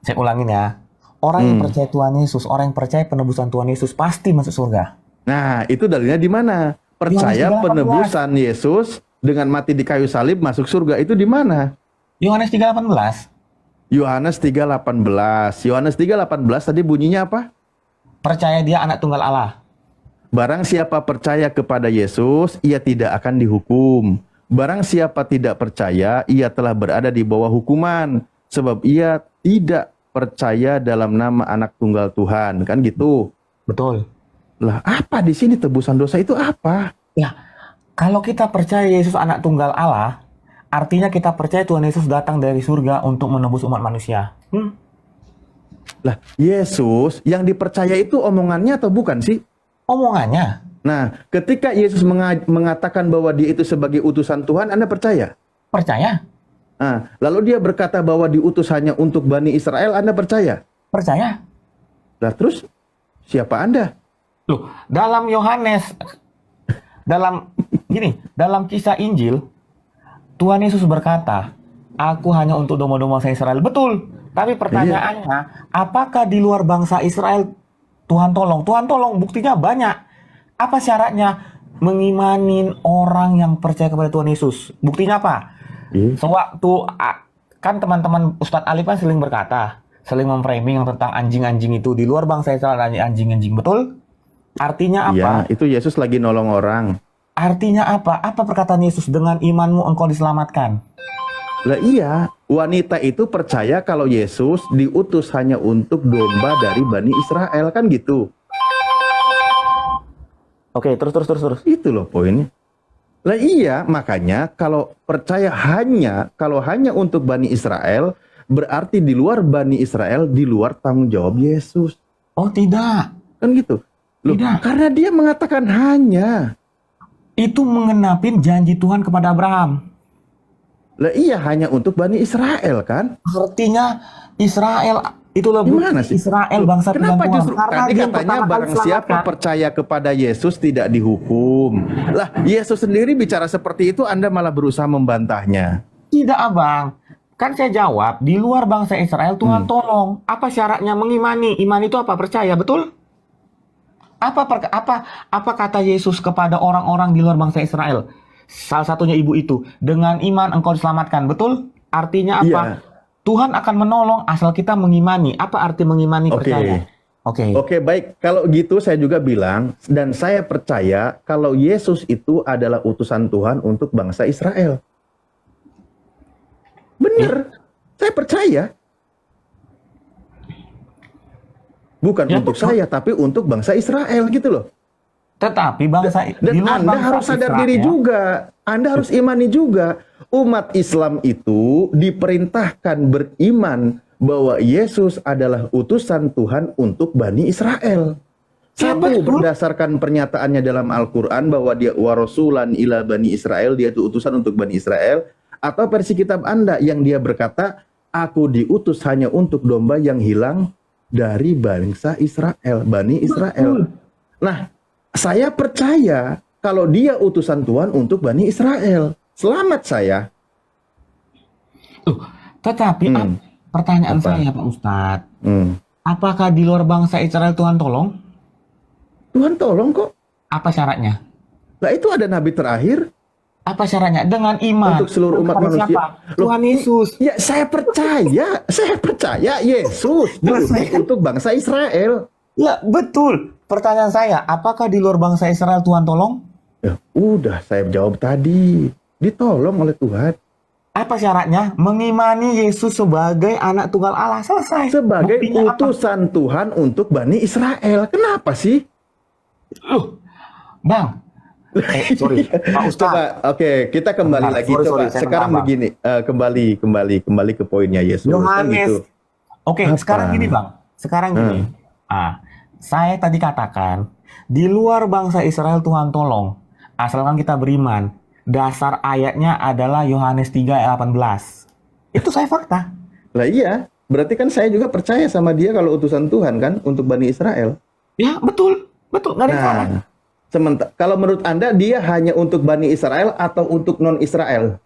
Saya ulangin ya. Orang yang percaya Tuhan Yesus, orang yang percaya penebusan Tuhan Yesus pasti masuk surga. Nah, itu dalilnya di mana? Percaya penebusan Yesus dengan mati di kayu salib masuk surga itu di mana? Yohanes 3:18. Yohanes 3:18. Yohanes 3:18 tadi bunyinya apa? Percaya dia Anak Tunggal Allah. Barang siapa percaya kepada Yesus, ia tidak akan dihukum. Barang siapa tidak percaya, ia telah berada di bawah hukuman. Sebab ia tidak percaya dalam nama Anak Tunggal Tuhan. Kan gitu? Betul. Lah, apa di sini tebusan dosa itu apa? Ya, kalau kita percaya Yesus Anak Tunggal Allah, artinya kita percaya Tuhan Yesus datang dari surga untuk menebus umat manusia. Lah, Yesus yang dipercaya itu omongannya atau bukan sih? Omongannya. Nah, ketika Yesus mengatakan bahwa dia itu sebagai utusan Tuhan, Anda percaya? Percaya? Nah, lalu dia berkata bahwa diutus hanya untuk Bani Israel, Anda percaya? Percaya. Lah terus, siapa Anda? Loh, dalam Yohanes, dalam kisah Injil, Tuhan Yesus berkata, aku hanya untuk domba-domba bangsa Israel. Betul. Tapi pertanyaannya, apakah di luar bangsa Israel Tuhan tolong? Tuhan tolong, buktinya banyak. Apa syaratnya mengimanin orang yang percaya kepada Tuhan Yesus? Buktinya apa? Sewaktu kan teman-teman Ustadz Ali kan sering berkata, sering memframing yang tentang anjing-anjing itu di luar bangsa Israel anjing-anjing, betul? Artinya apa? Iya, itu Yesus lagi nolong orang. Artinya apa? Apa perkataan Yesus? Dengan imanmu engkau diselamatkan. Lah iya, wanita itu percaya kalau Yesus diutus hanya untuk domba dari Bani Israel, kan gitu. Oke, terus. Itu loh poinnya. Lah iya, makanya kalau percaya kalau hanya untuk Bani Israel, berarti di luar Bani Israel, di luar tanggung jawab Yesus. Oh tidak. Kan gitu. Loh, Tidak. karena dia mengatakan hanya. Itu mengenapin janji Tuhan kepada Abraham. Lah iya, hanya untuk Bani Israel kan? Artinya Israel itu lebih Gimana sih? Israel bangsa pilihan Kenapa Tuhan. justru Karena tadi dia yang katanya pertama kali barang siapa diselamatkan. percaya kepada Yesus tidak dihukum. Lah, Yesus sendiri bicara seperti itu, Anda malah berusaha membantahnya. Tidak, Abang. Kan saya jawab, di luar bangsa Israel Tuhan tolong. Apa syaratnya mengimani? Iman itu apa? Percaya, betul? Apa kata Yesus kepada orang-orang di luar bangsa Israel? Salah satunya ibu itu, dengan iman engkau diselamatkan, betul? Artinya apa? Iya. Tuhan akan menolong asal kita mengimani. Apa arti mengimani? Percaya. Oke. Baik. Kalau gitu saya juga bilang, dan saya percaya kalau Yesus itu adalah utusan Tuhan untuk bangsa Israel. Benar. Saya percaya. Bukan untuk saya, tapi untuk bangsa Israel gitu loh. Tetapi bangsa Dan di luar Anda bangsa harus sadar Israel, diri juga. Anda harus imani juga. Umat Islam itu diperintahkan beriman bahwa Yesus adalah utusan Tuhan untuk Bani Israel. Satu, berdasarkan pernyataannya dalam Al-Quran bahwa dia warasulan ila Bani Israel, dia itu utusan untuk Bani Israel. Atau versi kitab Anda yang dia berkata, aku diutus hanya untuk domba yang hilang dari bangsa Israel, Bani Israel. Nah, saya percaya kalau dia utusan Tuhan untuk Bani Israel. Selamat saya. Tetapi pertanyaan Apa? saya Pak Ustadz, apakah di luar bangsa Israel Tuhan tolong? Tuhan tolong kok. Apa syaratnya? Lah itu ada nabi terakhir Apa syaratnya? Dengan iman untuk seluruh umat kepada manusia. siapa? Loh, Tuhan Yesus. Ya, saya percaya Yesus diutus untuk bangsa Israel. Ya betul. Pertanyaan saya, apakah di luar bangsa Israel Tuhan tolong? Ya, udah saya jawab tadi. Ditolong oleh Tuhan. Apa syaratnya? Mengimani Yesus sebagai anak tunggal Allah. Selesai. Sebagai Buktinya apa? utusan Tuhan untuk Bani Israel. Kenapa sih? Bang. Sorry. Pak Ustadz. Coba, oke, kita kembali Bentar, lagi. sorry, Coba, saya sekarang menambah. begini. Kembali ke poinnya Yesus. Kan Yohanes. gitu. Oke, Apa? sekarang gini Bang. Sekarang gini. Saya tadi katakan, di luar bangsa Israel Tuhan tolong. Asalkan kita beriman. Dasar ayatnya adalah Yohanes 3 ayat 18. Itu saya fakta. Lah iya, berarti kan saya juga percaya sama dia kalau utusan Tuhan kan untuk Bani Israel. Ya, betul. Betul, nggak ada yang salah. Nah, sementara kalau menurut Anda dia hanya untuk Bani Israel atau untuk non-Israel?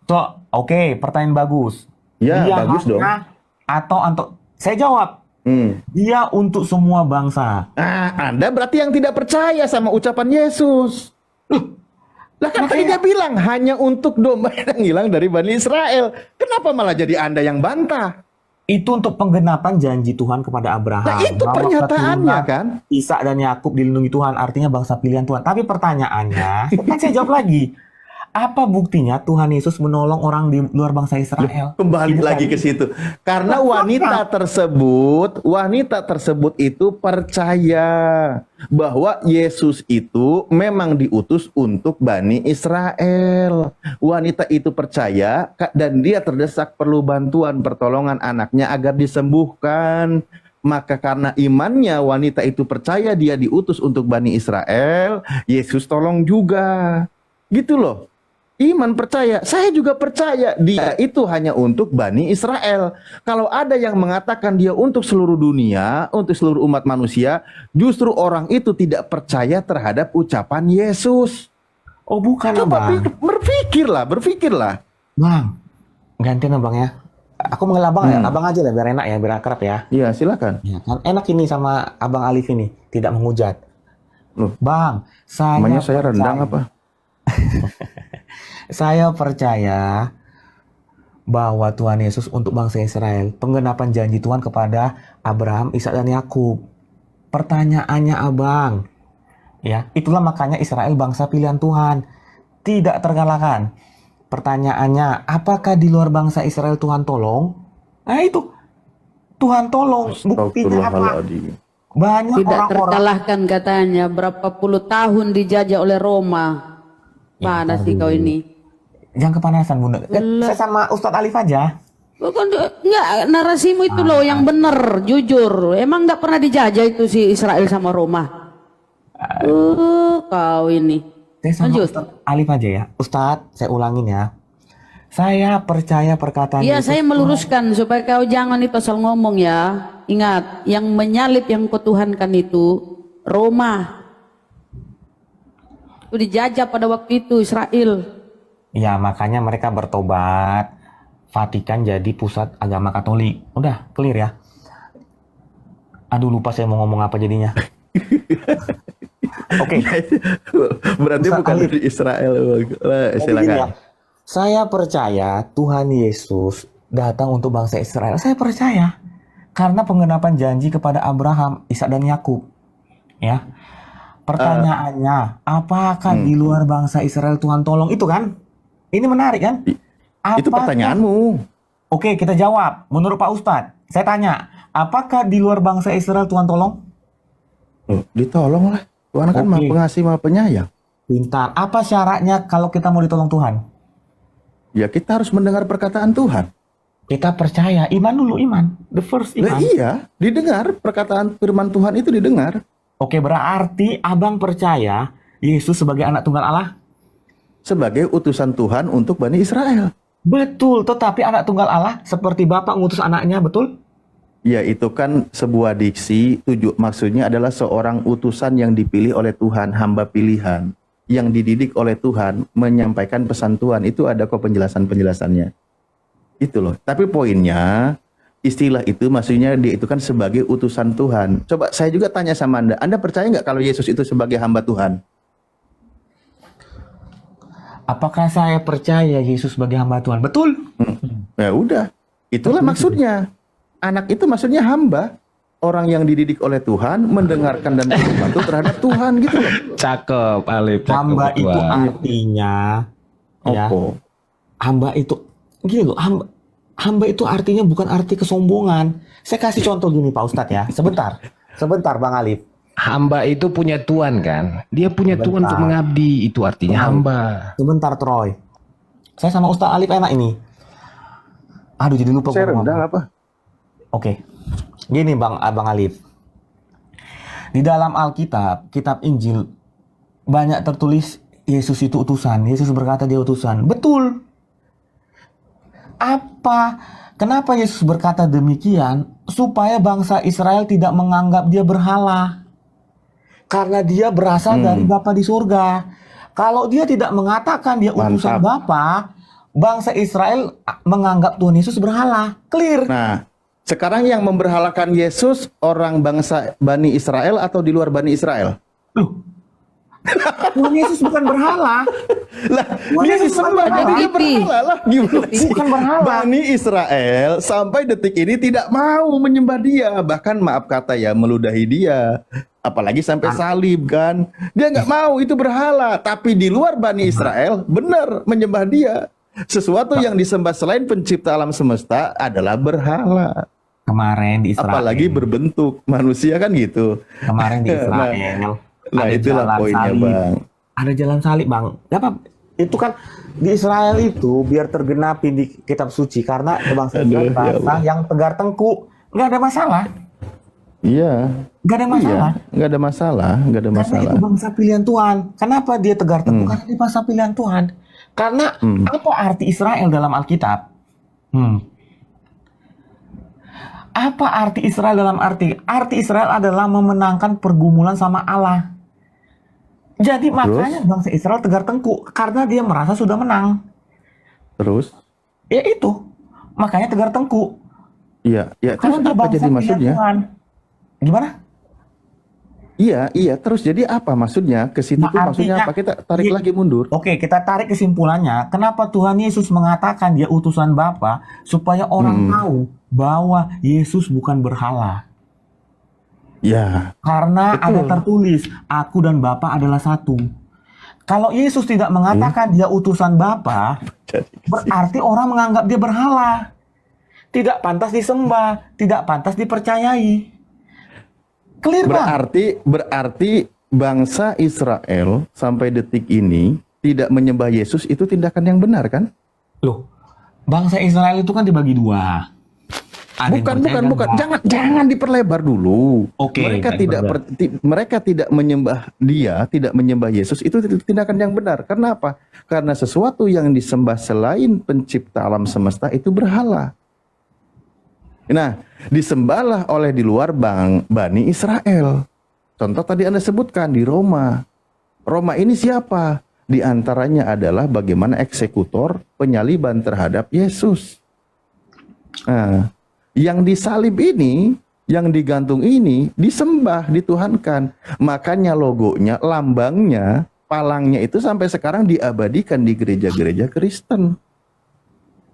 So, oke, pertanyaan bagus. Ya, Dia bagus dong. hanya atau untuk saya jawab. Dia untuk semua bangsa. Anda berarti yang tidak percaya sama ucapan Yesus. Lah kan tadi dia bilang hanya untuk domba yang hilang dari Bani Israel. Kenapa malah jadi Anda yang bantah? Itu untuk penggenapan janji Tuhan kepada Abraham. Nah itu bahwa pernyataannya keturunan kan. Ishak dan Yakub dilindungi Tuhan, artinya bangsa pilihan Tuhan. Tapi pertanyaannya, kan saya jawab lagi. Apa buktinya Tuhan Yesus menolong orang di luar bangsa Israel? Kembali Itu lagi tadi. ke situ. Karena wanita tersebut itu percaya bahwa Yesus itu memang diutus untuk Bani Israel. Wanita itu percaya dan dia terdesak perlu bantuan pertolongan anaknya agar disembuhkan. Maka karena imannya wanita itu percaya dia diutus untuk Bani Israel, Yesus tolong juga. Gitu loh. Iman percaya, saya juga percaya dia itu hanya untuk Bani Israel. Kalau ada yang mengatakan dia untuk seluruh dunia, untuk seluruh umat manusia, justru orang itu tidak percaya terhadap ucapan Yesus. Oh bukan Coba Bang. berpikirlah. Bang, gantian Bang ya. Aku mengenal Abang ya, Abang aja lah biar enak ya, biar akrab ya. Iya silakan. Ya, kan enak ini sama Abang Alif ini, tidak menghujat. Loh, Bang, namanya saya rendang apa? Saya percaya bahwa Tuhan Yesus untuk bangsa Israel, penggenapan janji Tuhan kepada Abraham, Ishak dan Yakub. Pertanyaannya Abang, ya, itulah makanya Israel bangsa pilihan Tuhan, tidak terkalahkan. Pertanyaannya, apakah di luar bangsa Israel Tuhan tolong? Nah itu, Tuhan tolong. Buktinya apa? Banyak Tidak orang-orang. terkalahkan katanya. Berapa puluh tahun dijajah oleh Roma. Mana sih kau ini? Jangan kepanasan Bunda. Saya sama Ustadz Alif aja. Bukan, enggak, narasimu itu loh yang benar, jujur. Emang enggak pernah dijajah itu si Israel sama Roma? Kau ini. Saya sama Lanjut. Ustadz Alif aja ya. Ustadz, saya ulangin ya. Saya percaya perkataan Iya, Yesus saya meluruskan supaya kau jangan itu asal ngomong ya. Ingat, yang menyalib yang kau tuhankan itu Roma. Itu dijajah pada waktu itu Israel. Ya, makanya mereka bertobat. Vatikan jadi pusat agama Katolik. Udah, clear ya. Aduh, lupa saya mau ngomong apa jadinya. Oke. Berarti Ustaz bukan Alif. dari Israel. Jadi Silakan. gini ya, saya percaya Tuhan Yesus datang untuk bangsa Israel. Saya percaya. Karena penggenapan janji kepada Abraham, Ishak dan Yakub. Ya. Pertanyaannya, apakah di luar bangsa Israel Tuhan tolong? Itu kan? Ini menarik kan? Itu Apakah- pertanyaanmu. Oke, kita jawab. Menurut Pak Ustadz, saya tanya, apakah di luar bangsa Israel Tuhan tolong? Ditolong lah. Tuhan kan Oke. maha pengasih, maha penyayang. Pintar. Apa syaratnya kalau kita mau ditolong Tuhan? Ya kita harus mendengar perkataan Tuhan. Kita percaya. Iman dulu, iman. The first Lah iman. iya, didengar perkataan firman Tuhan itu didengar. Oke, berarti abang percaya Yesus sebagai anak tunggal Allah? Sebagai utusan Tuhan untuk Bani Israel. Betul, tetapi anak tunggal Allah seperti Bapak ngutus anaknya, betul? Ya itu kan sebuah diksi, maksudnya adalah seorang utusan yang dipilih oleh Tuhan, hamba pilihan. yang dididik oleh Tuhan menyampaikan pesan Tuhan, itu ada kok penjelasan-penjelasannya. Itu loh. Tapi poinnya, istilah itu maksudnya dia itu kan sebagai utusan Tuhan. Coba saya juga tanya sama Anda percaya nggak kalau Yesus itu sebagai hamba Tuhan? Apakah saya percaya Yesus sebagai hamba Tuhan? Betul. Ya udah, itulah maksudnya. Anak itu maksudnya hamba. Orang yang dididik oleh Tuhan, mendengarkan dan berbantu terhadap Tuhan gitu loh. Cakep, Alif. Cakep, Hamba itu Wah. artinya, ya, Opo. hamba itu, gini loh, hamba itu artinya bukan arti kesombongan. Saya kasih contoh gini Pak Ustadz ya, sebentar Bang Alif. Hamba itu punya Tuhan kan? Dia punya Tuhan untuk mengabdi, itu artinya hamba. Sebentar Troy, saya sama Ustadz Alif enak ini. Aduh jadi lupa. Saya gua ngomong. rendah apa? Oke, gini Bang Alif. Di dalam Alkitab, kitab Injil, banyak tertulis Yesus itu utusan. Yesus berkata dia utusan. Betul. Kenapa Yesus berkata demikian? Supaya bangsa Israel tidak menganggap dia berhala. Karena dia berasal dari Bapa di surga. Kalau dia tidak mengatakan dia utusan Bapa, bangsa Israel menganggap Tuhan Yesus berhala. Clear. Nah, sekarang yang memberhalakan Yesus orang bangsa Bani Israel atau di luar Bani Israel? Tuhan Yesus bukan berhala. Lah, dia disembah jadi dia berhala lah. Gimana sih? Bukan berhala. Bani Israel sampai detik ini tidak mau menyembah dia. Bahkan maaf kata ya, meludahi dia. Apalagi sampai salib kan. Dia nggak mau, itu berhala. Tapi di luar Bani Israel benar menyembah dia. Sesuatu yang disembah selain pencipta alam semesta adalah berhala. Kemarin di Israel. Apalagi berbentuk manusia kan gitu. Kemarin di Israel. Nah itulah poinnya salib. Bang. Ada jalan salib Bang. Apa? Itu kan di Israel itu biar tergenapi di kitab suci karena bangsa Israel bangsa yang tegar tengkuk. Nggak ada masalah. Iya. Nggak ada masalah. Nggak ada masalah. Nggak ada Karena masalah. itu bangsa pilihan Tuhan. Kenapa dia tegar tengkuk? Karena dia bangsa pilihan Tuhan. Karena apa arti Israel dalam Alkitab? Apa arti Israel dalam arti? Arti Israel adalah memenangkan pergumulan sama Allah. Jadi makanya bangsa Israel tegar tengkuk karena dia merasa sudah menang. Terus? Ya itu. Makanya tegar tengkuk. Iya, ya. Karena Terus dia apa bangsa jadi pilihan maksudnya? Tuhan. Gimana? Iya. Terus jadi apa maksudnya? Ke situ Nah, tuh maksudnya artinya- apa? Kita tarik lagi mundur. Oke, kita tarik kesimpulannya. Kenapa Tuhan Yesus mengatakan dia utusan Bapa supaya orang tahu bahwa Yesus bukan berhala. Ya. Karena ada tertulis, aku dan Bapa adalah satu. Kalau Yesus tidak mengatakan dia utusan Bapa, berarti orang menganggap dia berhala. Tidak pantas disembah, tidak pantas dipercayai. Clear, Bang? Berarti bangsa Israel sampai detik ini tidak menyembah Yesus, itu tindakan yang benar kan? Loh, bangsa Israel itu kan dibagi dua. Ada yang percaya dan Bukan. enggak. Jangan diperlebar dulu. Oke, Mereka tidak menyembah dia, tidak menyembah Yesus, itu tindakan yang benar. Karena apa? Karena sesuatu yang disembah selain pencipta alam semesta itu berhala. Nah, disembahlah oleh di luar Bani Israel. Contoh tadi Anda sebutkan di Roma. Roma ini siapa? Di antaranya adalah bagaimana eksekutor penyaliban terhadap Yesus. Nah, yang disalib ini, yang digantung ini, disembah, dituhankan. Makanya logonya, lambangnya, palangnya itu sampai sekarang diabadikan di gereja-gereja Kristen.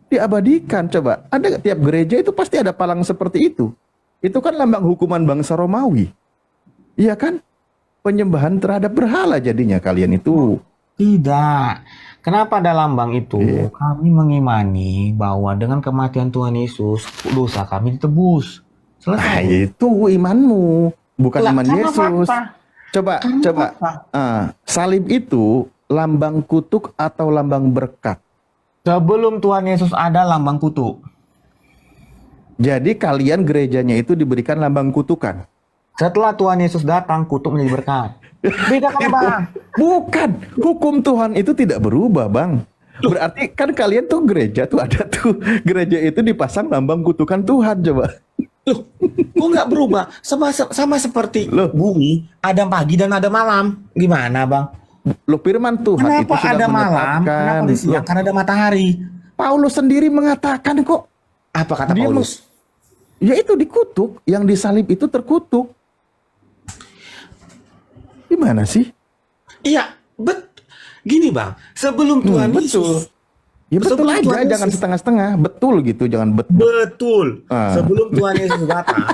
Diabadikan, coba. Ada tiap gereja itu pasti ada palang seperti itu. Itu kan lambang hukuman bangsa Romawi. Iya kan? Penyembahan terhadap berhala jadinya kalian itu. Tidak. Kenapa ada lambang itu? Kami mengimani bahwa dengan kematian Tuhan Yesus, dosa kami ditebus. Nah, Selesai. itu imanmu, bukan Lah, iman karena Yesus. fakta. Coba. Salib itu lambang kutuk atau lambang berkat? Sebelum Tuhan Yesus ada lambang kutuk. Jadi kalian gerejanya itu diberikan lambang kutukan. Setelah Tuhan Yesus datang, kutuk menjadi berkat. Beda kan, Bang? Bukan. Hukum Tuhan itu tidak berubah, Bang. Berarti kan kalian tuh gereja tuh ada tuh. Gereja itu dipasang lambang kutukan Tuhan, coba. Loh, kok nggak berubah? Sama seperti Loh. bumi, ada pagi dan ada malam. Gimana, Bang? Loh, firman Tuhan itu Kenapa sudah ada malam? menetapkan. Kenapa di siang? Loh, Karena ada matahari. Paulus sendiri mengatakan kok. Apa kata Dia Paulus? Ya itu dikutuk, yang disalib itu terkutuk. Gimana sih? Iya, gini Bang, sebelum Tuhan betul. Yesus, Ya betul sebelum aja, Tuhan jangan Yesus- setengah-setengah. Betul gitu, jangan betul. betul. Ah. Sebelum Tuhan Yesus datang,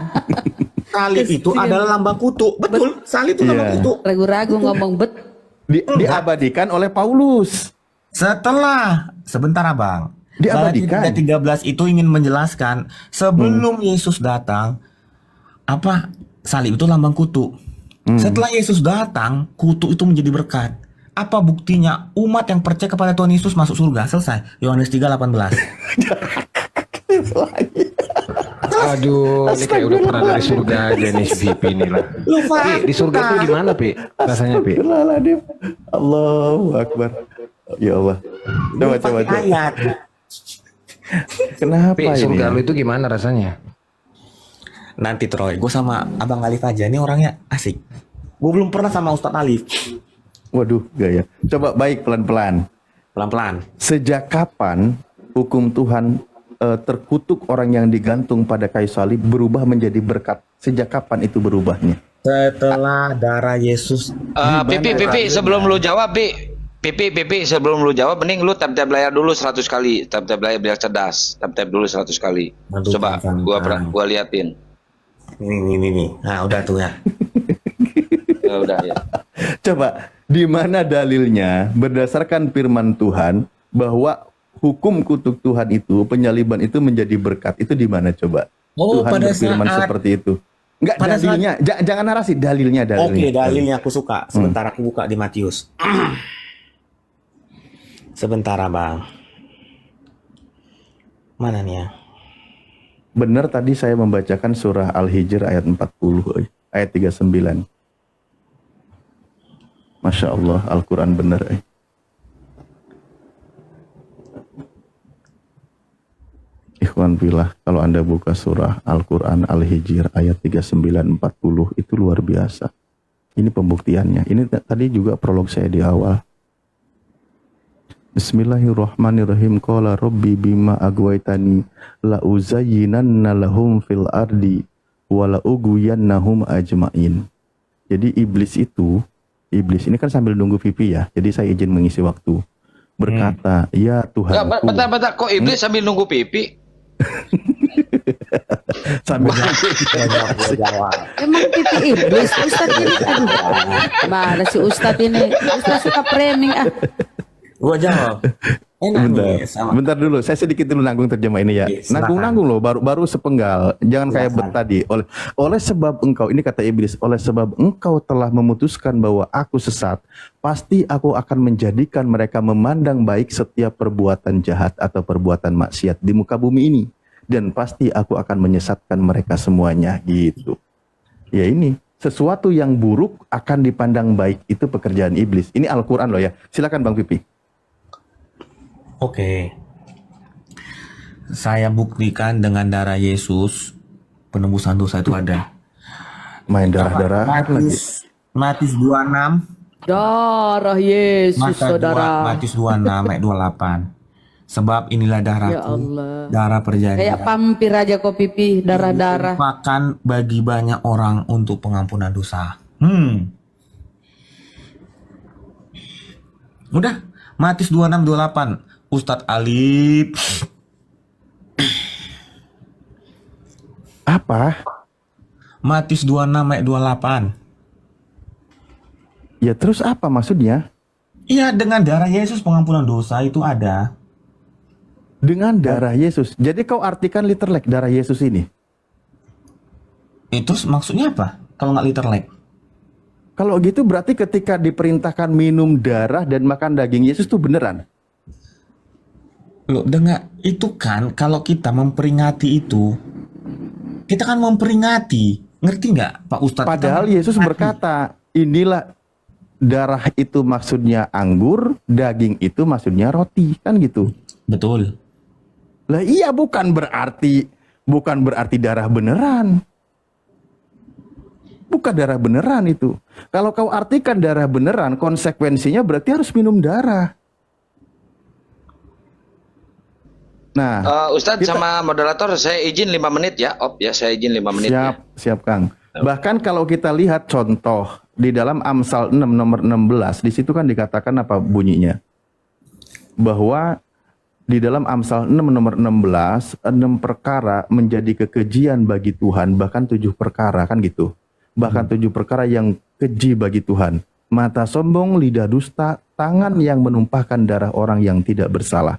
salib itu adalah lambang kutuk. Betul, salib itu lambang Iya. kutuk. Ragu-ragu ngomong Diabadikan oleh Paulus. Sebentar Abang. Diabadikan. Galatia 3:13 itu ingin menjelaskan sebelum Yesus datang, apa salib itu lambang kutuk. Setelah Yesus datang, kutuk itu menjadi berkat. Apa buktinya? Umat yang percaya kepada Tuhan Yesus masuk surga. Selesai. Yohanes 3:18. Aduh, ini kayak udah pernah dari surga aja nih si Pipi ini lah. Pi, di surga tuh gimana Pi? Rasanya Pi? Astagfirullahaladzim. Allahu Akbar. Ya Allah. Coba. Ayat. Kenapa Pi, ini? surga lu itu gimana rasanya? Nanti Troy, gue sama Abang Alif aja. Ini orangnya asik. Gue belum pernah sama Ustadz Alif. Waduh, gaya. Coba baik pelan-pelan. Pelan-pelan. Sejak kapan hukum Tuhan terkutuk orang yang digantung pada kayu salib berubah menjadi berkat? Sejak kapan itu berubahnya? Setelah darah Yesus. Pipi, sebelum lu jawab, Pipi, sebelum lu jawab, mending lu tap-tap layar dulu 100 kali. Tap-tap layar biar cerdas. Tap-tap dulu 100 kali. Aduh, Coba, kan. gua liatin. Ini. Nah, udah tuh ya. Ya udah ya. Coba, di mana dalilnya berdasarkan firman Tuhan bahwa hukum kutuk Tuhan itu, penyaliban itu menjadi berkat? Itu di mana coba? Oh, Tuhan pada berfirman saat- seperti itu. Enggak, pada dalilnya. Jangan narasi, dalilnya. Oke, dalilnya aku suka. Sebentar aku buka di Matius. Sebentar, Abang. Mana nih ya? Benar tadi saya membacakan surah Al-Hijr ayat 40, ayat 39. Masya Allah, Al-Quran benar. Ikhwan fillah, kalau Anda buka surah Al-Quran Al-Hijr ayat 39-40, itu luar biasa. Ini pembuktiannya. Ini tadi juga prolog saya di awal. Bismillahirrahmanirrahim. Qala rabbi bima agwaitani la uzayyinanna lahum fil ardi wa la ugwiyannahum ajmain. Jadi iblis ini kan sambil nunggu pipi ya. Jadi saya izin mengisi waktu. Berkata, "Ya Tuhan." Bentar, kok iblis sambil nunggu pipi? Sambil Emang titik iblis Ustadz ini. Aduh, mana si Ustadz ini? Ustadz suka framing ah. Gua jawab. Enak nih, sama. Bentar dulu, saya sedikit dulu nanggung terjemah ini ya. Silakan. Nanggung loh, baru sepenggal. Jangan kayak bet tadi. Oleh sebab engkau, ini kata iblis, oleh sebab engkau telah memutuskan bahwa aku sesat, pasti aku akan menjadikan mereka memandang baik setiap perbuatan jahat atau perbuatan maksiat di muka bumi ini. Dan pasti aku akan menyesatkan mereka semuanya, gitu. Ya ini, sesuatu yang buruk akan dipandang baik, itu pekerjaan iblis. Ini Al-Quran loh ya. Silakan Bang Pipi. Oke. Saya buktikan dengan darah Yesus penembusan dosa itu ada. Main darah-darah lagi. Matius 26. Darah Yesus saudara. Matius 26 ayat 28. Sebab inilah darahku, Ya Allah. darah perjanjian. Kayak pampir aja kok pipi darah-darah. Makan bagi banyak orang untuk pengampunan dosa. Udah, Matius 26:28. Ustadz Alif. Apa? Matius 26 ayat 28. Ya terus apa maksudnya? Iya, dengan darah Yesus pengampunan dosa itu ada. Dengan darah Yesus. Jadi kau artikan literlek darah Yesus ini. Terus maksudnya apa? Kalau nggak literlek? Kalau gitu berarti ketika diperintahkan minum darah dan makan daging Yesus itu beneran? Loh, dengar, itu kan kalau kita memperingati itu, kita kan memperingati. Ngerti nggak Pak Ustadz? Padahal Yesus berkata, inilah darah itu maksudnya anggur, daging itu maksudnya roti. Kan gitu. Betul. Lah iya, bukan berarti darah beneran. Bukan darah beneran itu. Kalau kau artikan darah beneran, konsekuensinya berarti harus minum darah. Nah, Ustadz sama moderator, saya izin 5 menit ya, Op ya, saya izin 5 menit. siap Kang. Bahkan kalau kita lihat contoh di dalam Amsal 6 nomor 16, di situ kan dikatakan apa bunyinya? Bahwa di dalam Amsal 6 nomor 16, 6 perkara menjadi kekejian bagi Tuhan, bahkan 7 perkara kan gitu. Bahkan 7 perkara yang keji bagi Tuhan. Mata sombong, lidah dusta, tangan yang menumpahkan darah orang yang tidak bersalah.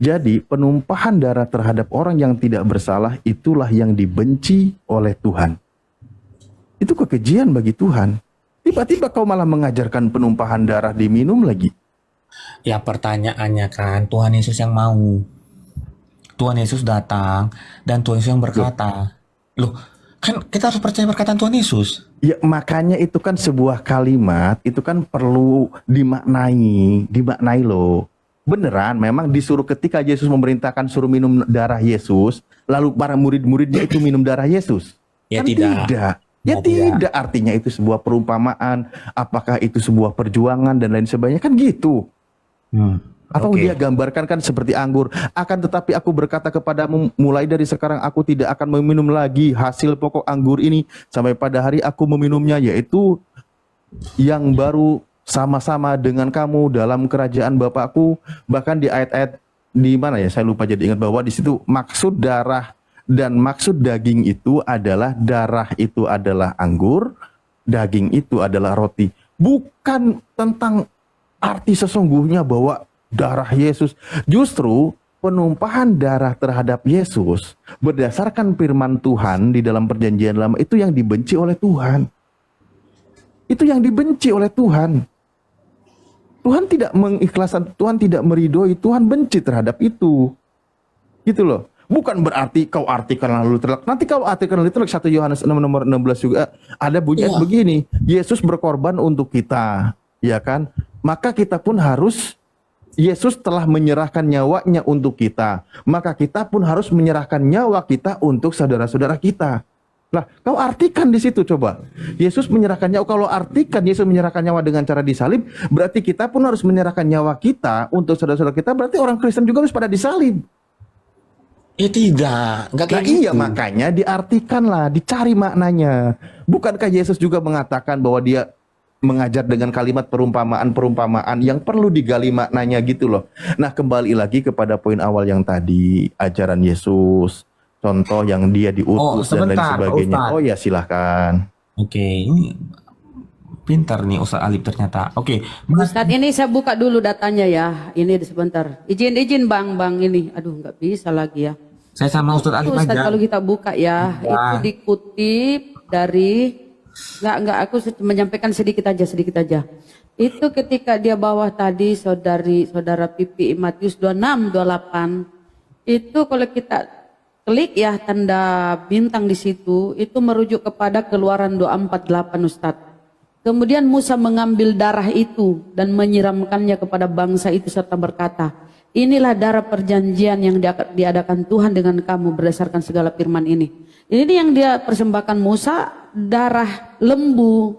Jadi penumpahan darah terhadap orang yang tidak bersalah itulah yang dibenci oleh Tuhan. Itu kekejian bagi Tuhan. Tiba-tiba kau malah mengajarkan penumpahan darah diminum lagi. Ya pertanyaannya kan, Tuhan Yesus yang mau. Tuhan Yesus datang dan Tuhan Yesus yang berkata. Loh, kan kita harus percaya perkataan Tuhan Yesus. Ya makanya itu kan sebuah kalimat, itu kan perlu dimaknai loh. Beneran, memang disuruh ketika Yesus memerintahkan suruh minum darah Yesus, lalu para murid-muridnya itu minum darah Yesus? Ya kan tidak. Ya tidak, artinya itu sebuah perumpamaan, apakah itu sebuah perjuangan dan lain sebagainya, kan gitu. Atau dia gambarkan kan seperti anggur, akan tetapi aku berkata kepadamu, mulai dari sekarang aku tidak akan meminum lagi hasil pokok anggur ini, sampai pada hari aku meminumnya, yaitu yang baru sama-sama dengan kamu dalam kerajaan Bapakku. Bahkan di ayat-ayat di mana ya, saya lupa jadi ingat, bahwa di situ maksud darah dan maksud daging itu adalah, darah itu adalah anggur, daging itu adalah roti. Bukan tentang arti sesungguhnya bahwa darah Yesus. Justru penumpahan darah terhadap Yesus berdasarkan firman Tuhan di dalam perjanjian lama itu yang dibenci oleh Tuhan. Itu yang dibenci oleh Tuhan. Tuhan tidak mengikhlaskan, Tuhan tidak meridhoi, Tuhan benci terhadap itu. Gitu loh. Bukan berarti kau artikan lalu terlak. Nanti kau artikan lalu terlak 1 Yohanes 6 nomor 16 juga ada bunyi begini. Yesus berkorban untuk kita, ya kan? Maka kita pun harus, Yesus telah menyerahkan nyawanya untuk kita. Maka kita pun harus menyerahkan nyawa kita untuk saudara-saudara kita. Lah, kau artikan di situ coba. Yesus menyerahkan nyawa. Kalau artikan Yesus menyerahkan nyawa dengan cara disalib, berarti kita pun harus menyerahkan nyawa kita untuk saudara-saudara kita. Berarti orang Kristen juga harus pada disalib. Ya tidak, nggak kayak gitu. Iya, makanya diartikanlah, dicari maknanya. Bukankah Yesus juga mengatakan bahwa dia mengajar dengan kalimat perumpamaan-perumpamaan yang perlu digali maknanya gitu loh. Nah, kembali lagi kepada poin awal yang tadi, ajaran Yesus, contoh yang dia diutus dan lain sebagainya. Ustaz. Oh ya, silahkan. Oke, ini pintar nih Ustaz Alif ternyata. Oke, Ustadz, ini saya buka dulu datanya ya. Ini sebentar. Izin bang ini. Aduh, nggak bisa lagi ya. Saya sama Ustaz Alif Ustadz, aja. kalau kita buka ya, itu dikutip dari Enggak, aku menyampaikan sedikit aja. Itu ketika dia bawah tadi saudara Pipi Matius 26, 28. Itu kalau kita klik ya tanda bintang di situ, itu merujuk kepada Keluaran 2:48 Ustadz. Kemudian Musa mengambil darah itu dan menyiramkannya kepada bangsa itu serta berkata, inilah darah perjanjian yang diadakan Tuhan dengan kamu berdasarkan segala firman ini. Ini yang dia persembahkan Musa, darah lembu.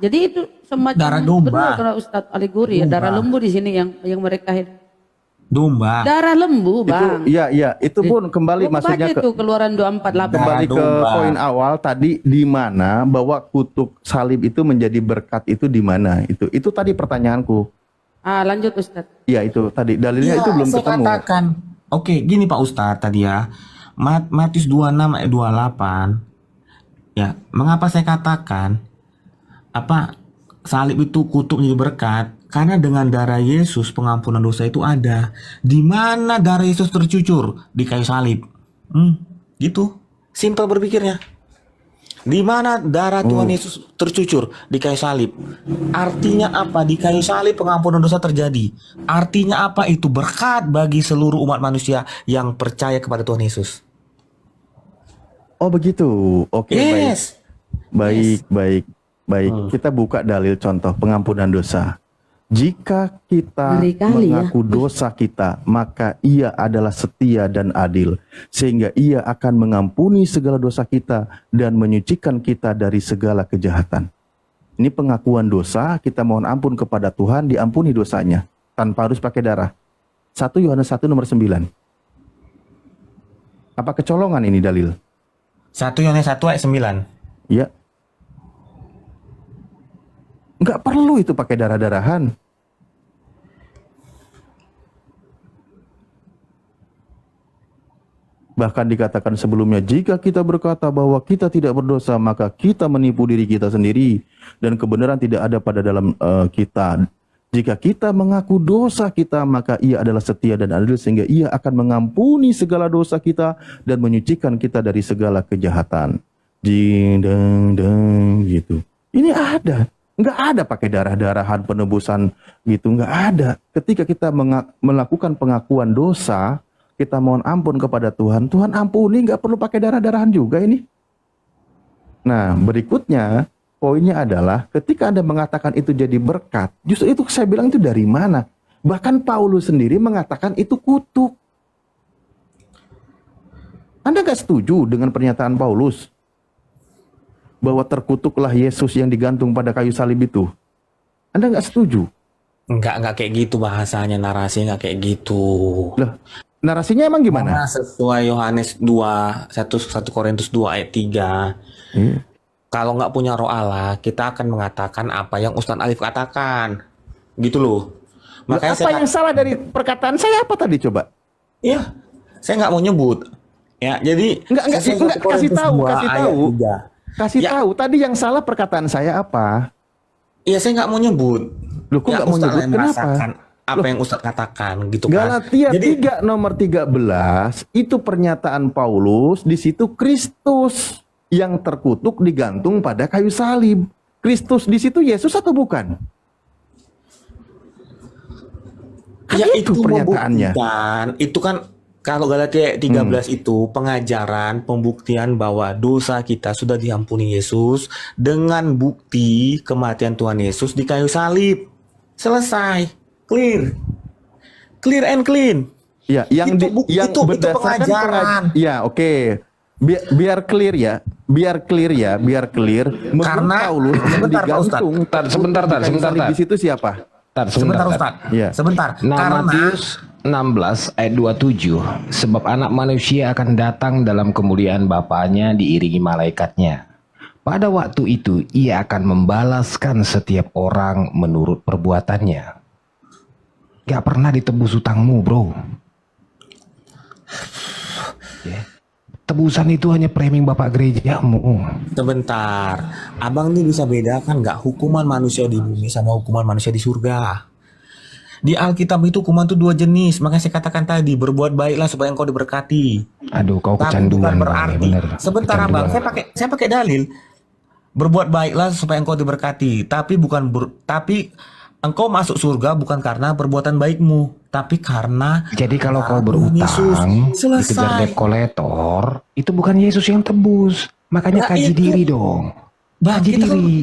Jadi itu semacam darah domba. Benar kalau Ustadz alegori ya, darah lembu di sini yang mereka domba. darah lembu, Bang. Itu pun kembali maksudnya itu Keluaran 2:48. Kembali ke poin awal tadi, di mana bahwa kutuk salib itu menjadi berkat itu di mana? Itu tadi pertanyaanku. Lanjut Ustadz. Iya, itu tadi dalilnya itu belum saya ketemu. katakan. Oke, gini Pak Ustadz tadi ya. Matius 26 ayat 28. Ya, mengapa saya katakan salib itu kutuk menjadi berkat? Karena dengan darah Yesus pengampunan dosa itu ada. Di mana darah Yesus tercucur? Di kayu salib. Gitu. Simpel berpikirnya. Di mana darah Tuhan Yesus tercucur? Di kayu salib. Artinya apa? Di kayu salib pengampunan dosa terjadi. Artinya apa? Itu berkat bagi seluruh umat manusia yang percaya kepada Tuhan Yesus. Oh begitu. Oke, Yes. baik. Kita buka dalil contoh pengampunan dosa. Jika kita Ngeri kali ya. mengaku dosa kita, maka Ia adalah setia dan adil, sehingga Ia akan mengampuni segala dosa kita dan menyucikan kita dari segala kejahatan. Ini pengakuan dosa, kita mohon ampun kepada Tuhan, diampuni dosanya, tanpa harus pakai darah. 1 Yohanes 1 nomor 9. Apa kecolongan ini dalil? 1 Yohanes 1 ayat 9. Ya. Nggak perlu itu pakai darah-darahan. Bahkan dikatakan sebelumnya, jika kita berkata bahwa kita tidak berdosa, maka kita menipu diri kita sendiri, dan kebenaran tidak ada pada dalam kita. Jika kita mengaku dosa kita, maka Ia adalah setia dan adil, sehingga Ia akan mengampuni segala dosa kita dan menyucikan kita dari segala kejahatan. Jing, deng, deng, gitu. Ini ada. Nggak ada pakai darah-darahan penebusan gitu. Nggak ada. Ketika kita melakukan pengakuan dosa, kita mohon ampun kepada Tuhan, Tuhan ampuni, nggak perlu pakai darah-darahan juga ini. Nah, berikutnya, poinnya adalah ketika Anda mengatakan itu jadi berkat, justru itu saya bilang itu dari mana? Bahkan Paulus sendiri mengatakan itu kutuk. Anda nggak setuju dengan pernyataan Paulus bahwa terkutuklah Yesus yang digantung pada kayu salib itu? Anda nggak setuju? Enggak kayak gitu bahasanya, narasinya nggak kayak gitu. Lah, narasinya emang gimana? Karena sesuai Yohanes 2, 1 Korintus 2 ayat 3. Kalau nggak punya roh Allah, kita akan mengatakan apa yang Ustadz Alif katakan. Gitu loh. Makanya apa yang salah dari perkataan saya apa tadi coba? Iya, saya nggak mau nyebut. Ya, jadi Enggak, kasih tahu. Kasih Ya. tahu, tadi yang salah perkataan saya apa? Iya, saya nggak mau nyebut. Loh, kok Ya, nggak mau Ustadz nyebut? yang Kenapa? merasakan apa yang Ustadz katakan, gitu kan. Galatia 3 nomor 13, itu pernyataan Paulus, di situ Kristus yang terkutuk digantung pada kayu salib. Kristus di situ Yesus atau bukan? Kan Ya, itu pernyataannya. membuktikan. Itu kan kalau Galatia 13 itu pengajaran, pembuktian bahwa dosa kita sudah diampuni Yesus dengan bukti kematian Tuhan Yesus di kayu salib. Selesai. Clear and clean. Ya, yang itu berdasarkan pengajaran. Ya, oke. Biar clear ya. Biar clear. Menurut Karena Paulus yang sebentar, Pak Ustadz. digantung Sebentar, kayu salib Tar. di situ siapa? Sebentar Ustaz. Iya. Sebentar. Nah, Karena Matius 16 ayat 27, sebab anak manusia akan datang dalam kemuliaan Bapaknya diiringi malaikatnya. Pada waktu itu ia akan membalaskan setiap orang menurut perbuatannya. Gak pernah ditebus utangmu, bro. Ya. Tebusan itu hanya framing bapak gerejamu. sebentar, abang nih bisa bedakan nggak hukuman manusia di bumi sama hukuman manusia di surga? Di Alkitab itu hukuman itu dua jenis, makanya saya katakan tadi, berbuat baiklah supaya engkau diberkati. Aduh, kau Tapi kecanduan. bukan Bang, berarti. bener. Sebentar abang, Kecanduan. saya pakai dalil. Berbuat baiklah supaya engkau diberkati, tapi tapi engkau masuk surga bukan karena perbuatan baikmu, tapi karena Jadi kalau kau Tuhan Yesus. berutang, dikejar Selesai. debt collector, itu bukan Yesus yang tebus. Makanya Nah, kaji itu. diri dong. Bang, Kaji kita kan, diri.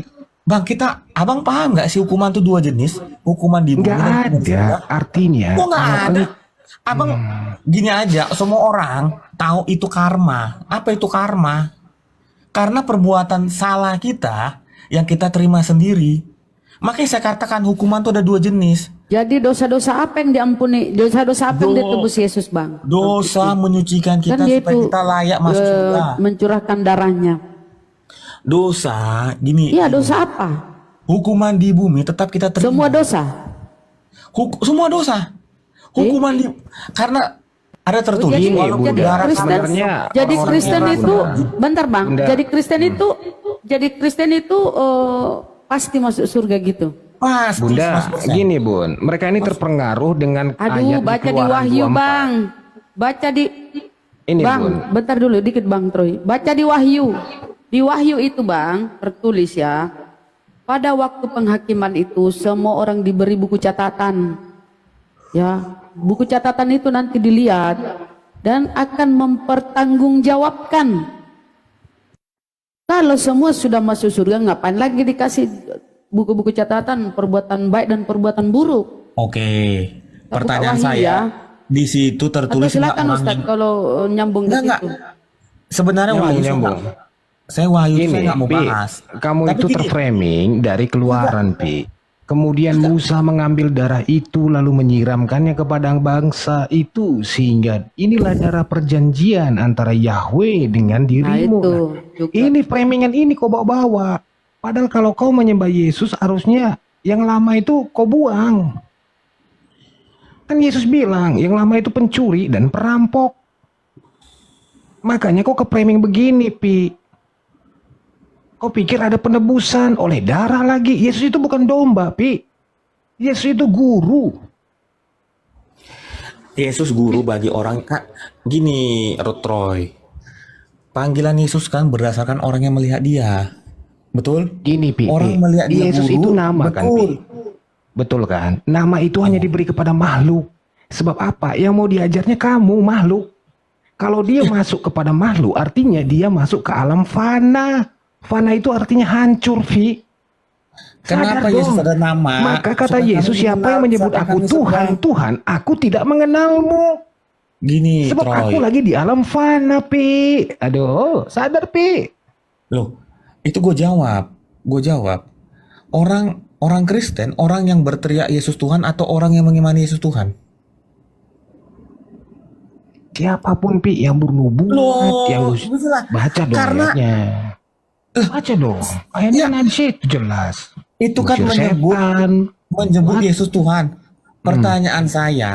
abang paham nggak sih hukuman itu dua jenis? Hukuman di bumi Nggak dan hukuman di surga? ada. Artinya, Kok nggak kalau ada? elit- Abang gini aja, semua orang tahu itu karma. Apa itu karma? Karena perbuatan salah kita yang kita terima sendiri. Makanya saya katakan hukuman itu ada dua jenis. Jadi dosa-dosa apa yang diampuni? Dosa-dosa apa yang ditebus Yesus, Bang? Dosa menyucikan kita Kan dia supaya itu, kita layak masuk surga. mencurahkan darahnya. Dosa, gini. Iya, dosa apa? Hukuman di bumi tetap kita terima. Semua dosa. Semua dosa. Hukuman di karena ada tertulis Jadi, walaupun jadi darah Kristen, sebenarnya jadi orang-orang Kristen yang itu, rasa- bentar Bang. Bunda. Jadi Kristen itu pasti masuk surga gitu. pasti Bunda, 100%. gini Bun, mereka ini terpengaruh dengan Aduh, ayat baca di Keluaran Wahyu 24. Bang. Baca di Ini Bang, Bun, bentar dulu dikit Bang Troy. Baca di Wahyu. Di Wahyu itu Bang, tertulis ya. Pada waktu penghakiman itu semua orang diberi buku catatan. Ya, buku catatan itu nanti dilihat dan akan mempertanggungjawabkan. Kalau semua sudah masuk surga, ngapain lagi dikasih buku-buku catatan perbuatan baik dan perbuatan buruk. Oke. Buka Pertanyaan Wahyu saya, ya. di situ Atau tertulis nggak silakan orang Ustaz yang kalau nyambung ke enggak. situ. Sebenarnya Wahyu Nyambung. saya Wahyu itu Gini, saya nggak mau Pi, bahas. kamu Tapi itu gini, terframing dari keluaran, Pi. Kemudian Musa mengambil darah itu lalu menyiramkannya kepada bangsa itu sehingga inilah darah perjanjian antara Yahweh dengan Nah dirimu. itu Nah, juga. ini framingan ini kau bawa-bawa. Padahal kalau kau menyembah Yesus harusnya yang lama itu kau buang. Kan Yesus bilang yang lama itu pencuri dan perampok. Makanya kau ke framing begini, Pi. Kau pikir ada penebusan oleh darah lagi. Yesus itu bukan domba, Pi. Yesus itu guru. Yesus guru bagi orang Kak. Gini, Rotroy. Panggilan Yesus kan berdasarkan orang yang melihat dia. Betul? Gini, Pi. Orang Pi. melihat dia Yesus guru, itu nama kan, betul. Pi. Betul kan? Nama itu hanya diberi kepada makhluk. Sebab apa? Yang mau diajarnya kamu, makhluk. Kalau dia masuk kepada makhluk, artinya dia masuk ke alam fana. Fana itu artinya hancur, Vi. Kenapa Sadar Yesus dong. ada nama? Maka kata Supaya Yesus, kami siapa mengenal, yang menyebut siapa aku kami Tuhan, sebelah. Tuhan, aku tidak mengenalmu. Gini, Sebab Troy. aku lagi di alam fana, Pi. Aduh, sadar, Pi. Loh, itu gue jawab. Orang Kristen, orang yang berteriak Yesus Tuhan atau orang yang mengimani Yesus Tuhan? Siapapun, Pi, yang bernubuat, Loh, yang bisa. baca dong Karena- ayatnya. Baca dong. Ayatnya Ya. ada di situ jelas. Itu kan Usir setan. menyebut What? Yesus Tuhan. Pertanyaan saya,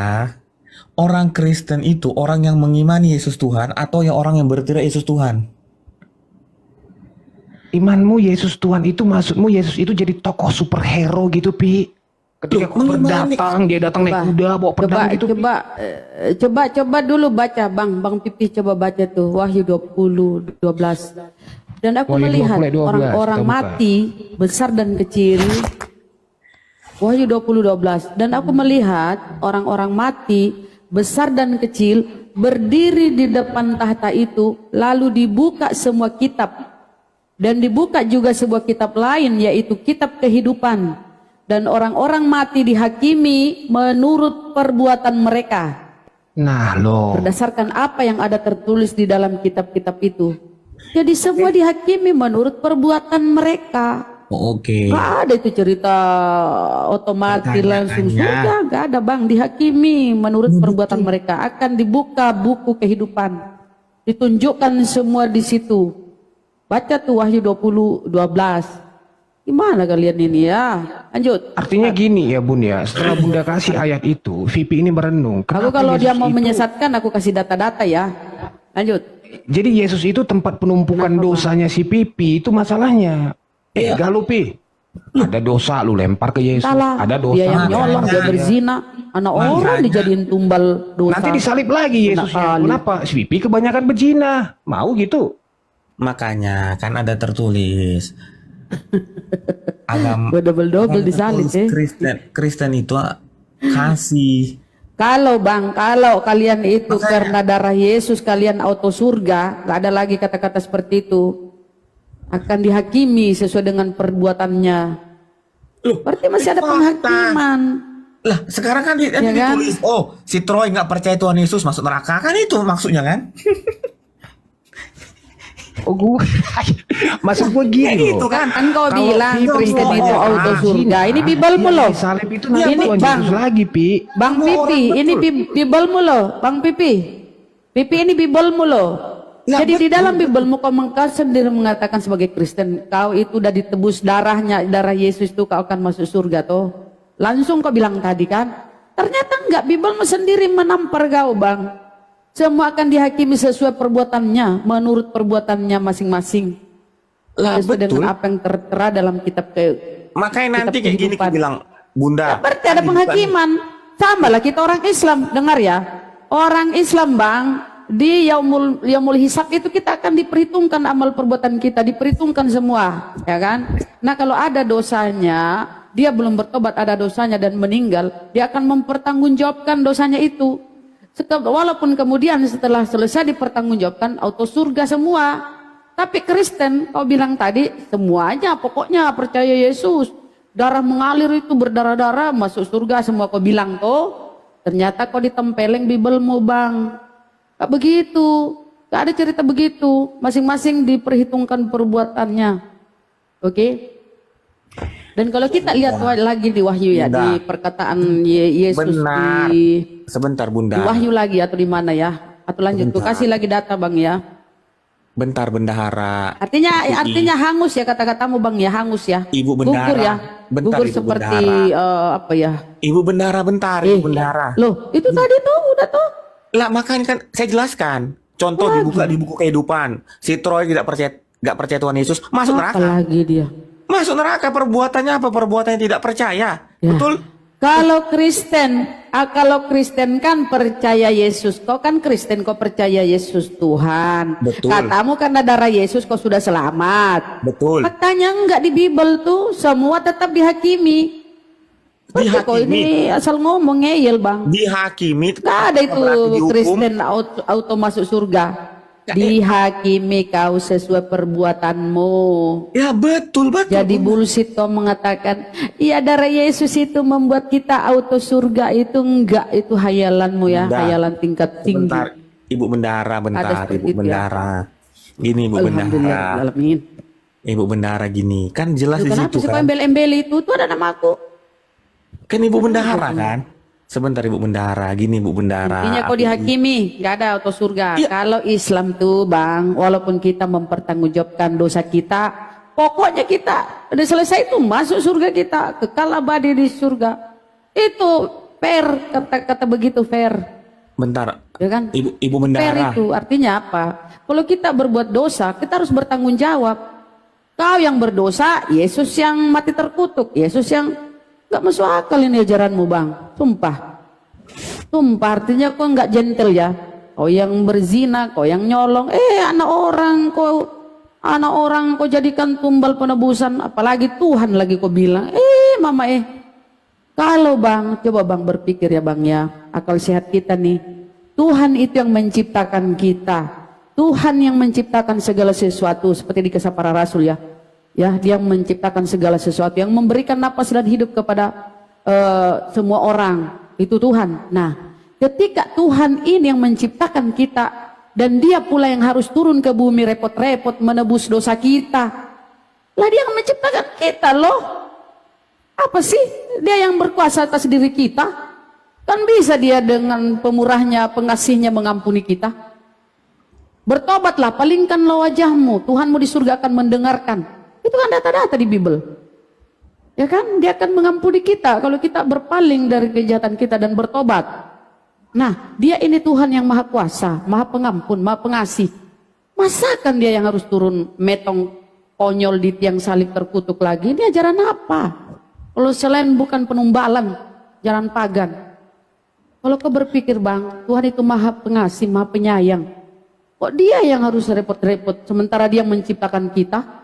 orang Kristen itu orang yang mengimani Yesus Tuhan atau yang orang yang berteriak Yesus Tuhan? Imanmu Yesus Tuhan itu maksudmu Yesus itu jadi tokoh superhero gitu, Pi. Ketika kau datang, dia datang naik kuda bawa pedang gitu. Pi. Coba dulu baca Bang Pipih coba baca tuh Wahyu 20:12. Dan aku Wahyu melihat 20:12, orang-orang kita buka. mati besar dan kecil. Wahyu 20:12. Dan aku melihat orang-orang mati besar dan kecil berdiri di depan tahta itu, lalu dibuka semua kitab. Dan dibuka juga sebuah kitab lain, yaitu kitab kehidupan. Dan orang-orang mati dihakimi menurut perbuatan mereka. Nah, loh. Berdasarkan apa yang ada tertulis di dalam kitab-kitab itu. Jadi semua dihakimi menurut perbuatan mereka. Oke. Gak ada itu cerita otomatis langsung surga. Gak ada Bang, dihakimi menurut perbuatan mereka. Akan dibuka buku kehidupan. Ditunjukkan semua di situ. Baca tuh Wahyu 20:12. Gimana kalian ini ya? Lanjut. Artinya gini ya Bun ya, setelah Bunda kasih ayat itu, Vipi ini merenung. Aku Kenapa kalau dia Yesus mau itu- menyesatkan aku kasih data-data ya. Lanjut. Jadi Yesus itu tempat penumpukan dosanya si Pipi, itu masalahnya. Enggak lu, Pi. Ada dosa lu lempar ke Yesus. Salah. Ada dosa. Dia yang nyolong, dia Makanya. berzina. Anak orang dijadiin tumbal dosa. Nanti disalib lagi Yesusnya. kali. Kenapa? Si Pipi kebanyakan berzina. Mau gitu? Makanya kan ada tertulis agama Double-double disalib Kristen itu kasih. Kalau kalian itu karena darah Yesus kalian auto surga, nggak ada lagi kata-kata seperti itu. Akan dihakimi sesuai dengan perbuatannya. Berarti masih ada penghakiman. Lah sekarang kan Ya kan? ditulis, oh si Troy nggak percaya Tuhan Yesus masuk neraka, kan itu maksudnya kan? Oh gue maksud gue gini loh. Kan kau Kalau bilang Pipi Kristen ngomong itu auto orang surga. Cina, Ini Bibelmu yang loh. disalib itu nanti Ini Tuhan Bang. Yesus lagi, Pi. Bang Pipi, ini Bibelmu loh, Bang Pipi. Pipi ini Bibelmu loh. Jadi di dalam Bibelmu kau sendiri mengatakan sebagai Kristen, kau itu udah ditebus darah Yesus itu kau akan masuk surga toh. Langsung kau bilang tadi kan. Ternyata enggak, Bibelmu sendiri menampar kau Bang. Semua akan dihakimi sesuai perbuatannya, menurut perbuatannya masing-masing. Lah Sesuai betul. dengan apa yang tertera dalam kitab Makanya nanti kitab kayak gini kehidupan. aku bilang, Bunda. Berarti ada penghakiman. Sama lah kita orang Islam, dengar ya. Orang Islam Bang, di yaumul hisab itu kita akan diperhitungkan amal perbuatan kita, diperhitungkan semua, ya kan? Nah kalau ada dosanya, dia belum bertobat, ada dosanya dan meninggal, dia akan mempertanggungjawabkan dosanya itu. Walaupun kemudian setelah selesai dipertanggungjawabkan auto surga semua. Tapi Kristen kau bilang tadi semuanya pokoknya percaya Yesus. darah mengalir itu berdarah-darah masuk surga semua kau bilang toh. Ternyata kau ditempeleng Bibelmu bang. Gak begitu, gak ada cerita begitu. Masing-masing diperhitungkan perbuatannya. Oke? Dan kalau kita lihat lagi di Wahyu ya, di perkataan Yesus Benar. Sebentar Bunda. di Wahyu lagi atau di mana ya? Atau lanjut, tuh kasih lagi data bang ya. Bentar bendahara. Artinya hangus ya kata-katamu bang ya, hangus ya. Ibu bendahara. Gugur ya. Bentar, Gugur Ibu seperti apa ya? Ibu bendahara bentar, Ibu bendahara. Loh, itu tadi tuh udah tuh. Lah makanya kan saya jelaskan. Contoh dibuka di buku kehidupan. Si Troy tidak percaya Tuhan Yesus, masuk neraka. Apalagi dia. Masuk neraka, perbuatannya apa? Perbuatannya tidak percaya. Ya. Betul? Kalau Kristen kan percaya Yesus. Kau kan Kristen, kau percaya Yesus Tuhan. Betul. Katamu karena darah Yesus kau sudah selamat. Betul. Katanya enggak di Bible tuh, semua tetap dihakimi. Kok ini asal ngomong ngeyel bang. Dihakimi. Gak ada itu Kristen auto masuk surga. Dihakimi kau sesuai perbuatanmu. Ya betul. Jadi bullshit kau mengatakan, iya darah Yesus itu membuat kita auto surga, itu enggak, itu hayalanmu ya, hayalan tingkat tinggi. Bentar, Ibu bendahara, bentar, Ibu bendahara. Gini Ibu bendahara. Ibu bendahara gini, kan jelas di situ kan. Kenapa embel-embel itu ada namaku. Kan Ibu bendahara kan. Sebentar Ibu bendahara, gini Ibu bendahara. Intinya kau dihakimi, nggak ada auto surga. Ya. Kalau Islam tuh bang, walaupun kita mempertanggungjawabkan dosa kita, pokoknya kita udah selesai itu masuk surga kita, kekal abadi di surga. Itu fair, kata begitu fair. Bentar, Ya kan? Ibu Fair bendahara. itu artinya apa? Kalau kita berbuat dosa, kita harus bertanggung jawab. Kau yang berdosa, Yesus yang mati terkutuk, Yesus yang nggak masuk akal ini ajaranmu bang, sumpah artinya kau nggak gentle ya, kau yang berzina, kau yang nyolong, anak orang kau jadikan tumbal penebusan, apalagi Tuhan lagi kau bilang, mama kalau bang, coba bang berpikir ya bang ya, akal sehat kita nih, Tuhan itu yang menciptakan kita, Tuhan yang menciptakan segala sesuatu seperti di Kisah Para Rasul ya. Ya, dia menciptakan segala sesuatu, yang memberikan napas dan hidup kepada semua orang, itu Tuhan. Nah, ketika Tuhan ini yang menciptakan kita, dan dia pula yang harus turun ke bumi repot-repot menebus dosa kita, lah dia yang menciptakan kita loh. Apa sih? Dia yang berkuasa atas diri kita. Kan bisa dia dengan pemurahnya, pengasihnya mengampuni kita. Bertobatlah, palingkanlah wajahmu, Tuhanmu di surga akan mendengarkan. Itu kan data-data di Bible. Ya kan, dia akan mengampuni kita kalau kita berpaling dari kejahatan kita dan bertobat. Nah, dia ini Tuhan yang maha kuasa, maha pengampun, maha pengasih. Masakan dia yang harus turun metong konyol di tiang salib terkutuk lagi? Ini ajaran apa? Kalau selain bukan penumbalan, jalan pagan. Kalau kau berpikir bang, Tuhan itu maha pengasih, maha penyayang. Kok dia yang harus repot-repot sementara dia menciptakan kita?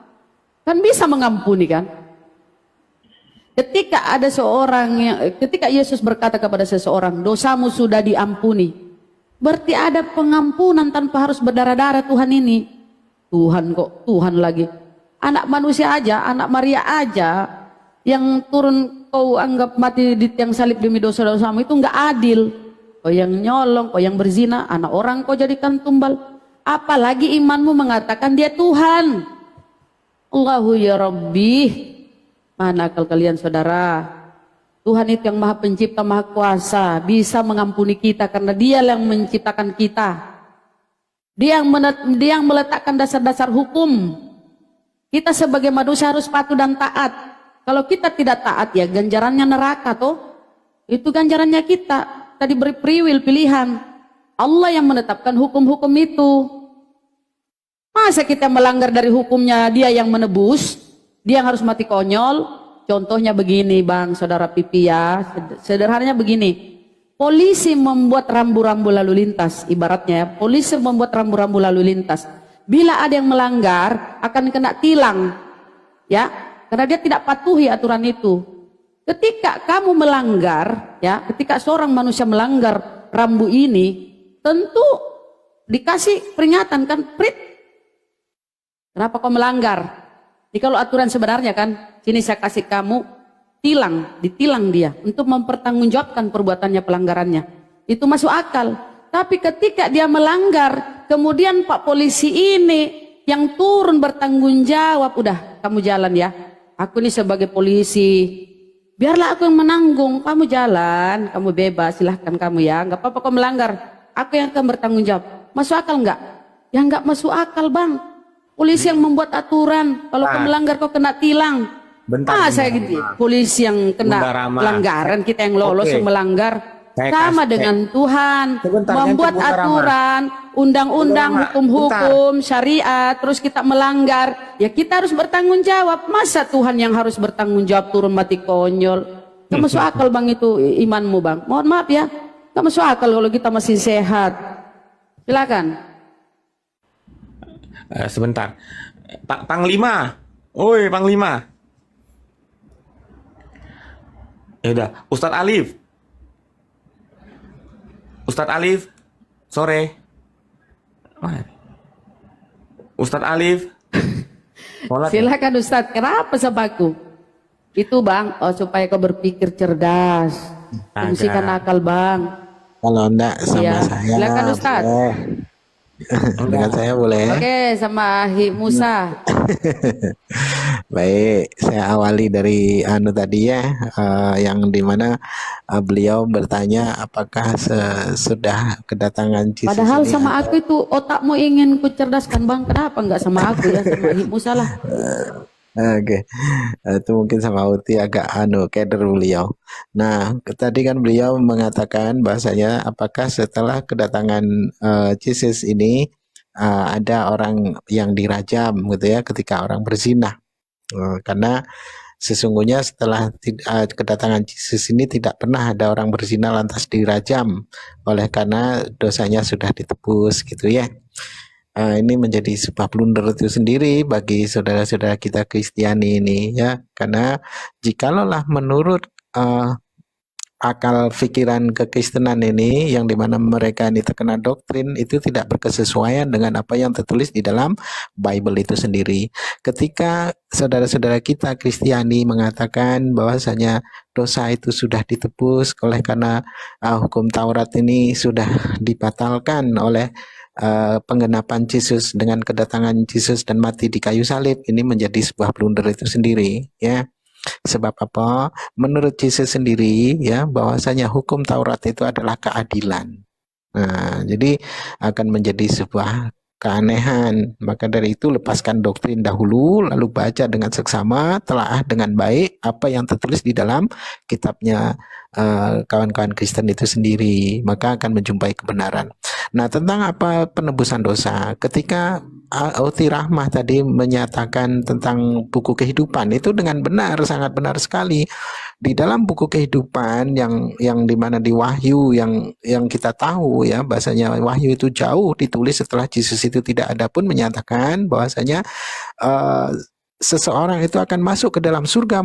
Kan bisa mengampuni kan? Ketika Yesus berkata kepada seseorang, dosamu sudah diampuni, berarti ada pengampunan tanpa harus berdarah-darah Tuhan ini. Tuhan kok, Tuhan lagi. Anak manusia aja, anak Maria aja, yang turun kau anggap mati di tiang salib demi dosa-dosamu, itu nggak adil. Kau yang nyolong, kau yang berzina, anak orang kau jadikan tumbal. Apalagi imanmu mengatakan dia Tuhan. Allahu ya Rabbi. Mana akal kalian saudara? Tuhan itu yang maha pencipta, maha kuasa, bisa mengampuni kita karena dia yang menciptakan kita. Dia yang meletakkan dasar-dasar hukum. Kita sebagai manusia harus patuh dan taat. Kalau kita tidak taat ya ganjarannya neraka toh. Itu ganjarannya kita. Tadi beri free will, pilihan. Allah yang menetapkan hukum-hukum itu. Masa kita melanggar dari hukumnya, dia yang menebus, dia yang harus mati konyol. Contohnya begini bang, saudara Pipi ya, sederhananya begini. Polisi membuat rambu-rambu lalu lintas, ibaratnya ya, polisi membuat rambu-rambu lalu lintas. Bila ada yang melanggar, akan kena tilang, ya, karena dia tidak patuhi aturan itu. Ketika kamu melanggar, ya, ketika seorang manusia melanggar rambu ini, tentu dikasih peringatan kan, prit. Kenapa kau melanggar? Jadi kalau aturan sebenarnya kan, sini saya kasih kamu ditilang dia untuk mempertanggungjawabkan perbuatannya, pelanggarannya. Itu masuk akal. Tapi ketika dia melanggar, kemudian Pak polisi ini yang turun bertanggung jawab, udah kamu jalan ya. Aku ini sebagai polisi, biarlah aku yang menanggung, kamu jalan, kamu bebas, silahkan kamu ya, nggak apa-apa kau melanggar, aku yang akan bertanggung jawab. Masuk akal nggak? Ya nggak masuk akal bang. Polisi yang membuat aturan, kalau kau melanggar kau kena tilang. Saya gitu, polisi yang kena pelanggaran, kita yang lolos yang melanggar. Sama dengan Tuhan, membuat aturan, undang-undang, hukum-hukum, syariat, terus kita melanggar, ya kita harus bertanggung jawab. Masa Tuhan yang harus bertanggung jawab turun mati konyol? Gak masuk akal bang itu imanmu bang. Mohon maaf ya, gak masuk akal kalau kita masih sehat. Silakan. Sebentar, Pak Panglima, oi Panglima. Ya udah, Ustadz Alif. Ustadz Alif, sore. Ustadz Alif. Silakan Ustadz, kenapa sama aku? Itu bang, supaya kau berpikir cerdas, fungsikan akal bang. Kalau enggak sama Ya, saya silakan Ustadz. boleh. Dengan saya boleh. Oke, sama Hi Musa. Baik, saya awali dari tadi ya, yang dimana beliau bertanya apakah sudah kedatangan Yesus Padahal ini sama aku itu otakmu ingin ku cerdaskan bang, kenapa enggak sama aku ya, sama Hi Musa lah. Oke, itu mungkin sama Uti agak keder beliau. Nah, tadi kan beliau mengatakan bahasanya apakah setelah kedatangan Yesus ini ada orang yang dirajam gitu ya ketika orang berzina. Karena sesungguhnya setelah kedatangan Yesus ini tidak pernah ada orang berzina lantas dirajam oleh karena dosanya sudah ditebus gitu ya. Ini menjadi sebuah blunder itu sendiri bagi saudara-saudara kita Kristiani ini ya, karena jikalau menurut akal pikiran kekristenan ini yang dimana mereka ini terkena doktrin itu tidak berkesesuaian dengan apa yang tertulis di dalam Bible itu sendiri. Ketika saudara-saudara kita Kristiani mengatakan bahwasanya dosa itu sudah ditebus oleh karena hukum Taurat ini sudah dibatalkan oleh penggenapan Yesus dengan kedatangan Yesus dan mati di kayu salib, ini menjadi sebuah blunder itu sendiri ya. Sebab apa? Menurut Yesus sendiri ya, bahwasanya hukum Taurat itu adalah keadilan. Nah, jadi akan menjadi sebuah keanehan. Maka dari itu lepaskan doktrin dahulu, lalu baca dengan seksama, telaah dengan baik apa yang tertulis di dalam kitabnya kawan-kawan Kristen itu sendiri, maka akan menjumpai kebenaran. Nah, tentang apa penebusan dosa, ketika Uti Rahmah tadi menyatakan tentang buku kehidupan, itu dengan benar, sangat benar sekali. Di dalam buku kehidupan yang dimana di Wahyu yang kita tahu ya, bahasanya Wahyu itu jauh ditulis setelah Yesus itu tidak ada pun menyatakan bahwasanya seseorang itu akan masuk ke dalam surga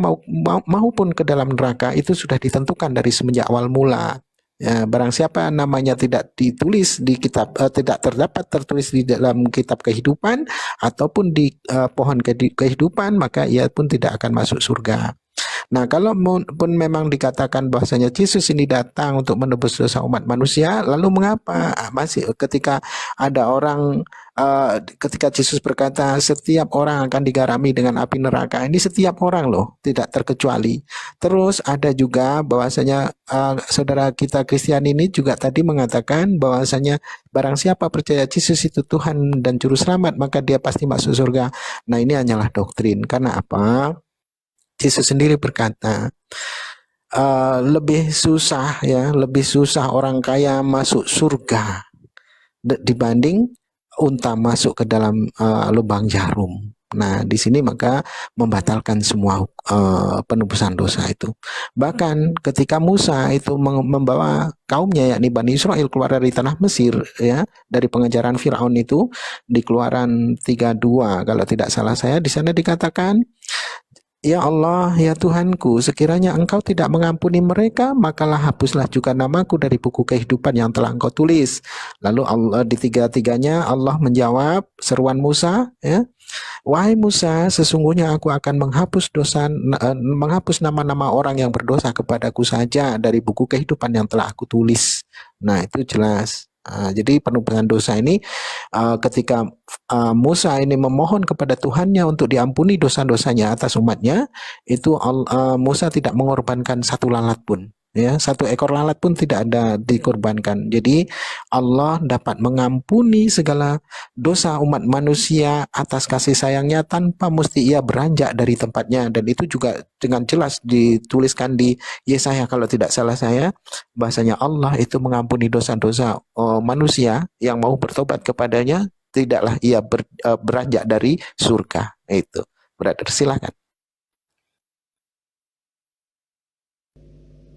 maupun ke dalam neraka itu sudah ditentukan dari semenjak awal mula. Ya, barang siapa namanya tidak ditulis di kitab, tidak tertulis di dalam kitab kehidupan ataupun di pohon kehidupan, maka ia pun tidak akan masuk surga. Nah, kalau pun memang dikatakan bahwasanya Yesus ini datang untuk menebus dosa umat manusia, lalu mengapa masih ketika ada orang ketika Yesus berkata setiap orang akan digarami dengan api neraka, ini setiap orang loh, tidak terkecuali. Terus ada juga bahwasanya saudara kita Kristian ini juga tadi mengatakan bahwasanya barang siapa percaya Yesus itu Tuhan dan juru selamat, maka dia pasti masuk surga. Nah, ini hanyalah doktrin. Karena apa? Yesus sendiri berkata lebih susah orang kaya masuk surga dibanding unta masuk ke dalam lubang jarum. Nah, di sini maka membatalkan semua penebusan dosa itu. Bahkan ketika Musa itu membawa kaumnya yakni Bani Israel keluar dari tanah Mesir ya, dari pengejaran Firaun itu di Keluaran 32 kalau tidak salah saya, di sana dikatakan Ya Allah, ya Tuhanku, sekiranya Engkau tidak mengampuni mereka, makalah hapuslah juga namaku dari buku kehidupan yang telah Engkau tulis. Lalu Allah di tiga-tiganya Allah menjawab seruan Musa, ya. Wahai Musa, sesungguhnya aku akan menghapus nama-nama orang yang berdosa kepadaku saja dari buku kehidupan yang telah aku tulis. Nah, itu jelas. Jadi penumpusan dosa ini ketika Musa ini memohon kepada Tuhannya untuk diampuni dosa-dosanya atas umatnya, itu Musa tidak mengorbankan satu lalat pun. Ya, satu ekor lalat pun tidak ada dikorbankan. Jadi Allah dapat mengampuni segala dosa umat manusia atas kasih sayangnya tanpa mesti ia beranjak dari tempatnya. Dan itu juga dengan jelas dituliskan di Yesaya kalau tidak salah saya, bahasanya Allah itu mengampuni dosa-dosa manusia yang mau bertobat kepadanya, tidaklah ia beranjak dari surga. Itu, brother, silakan.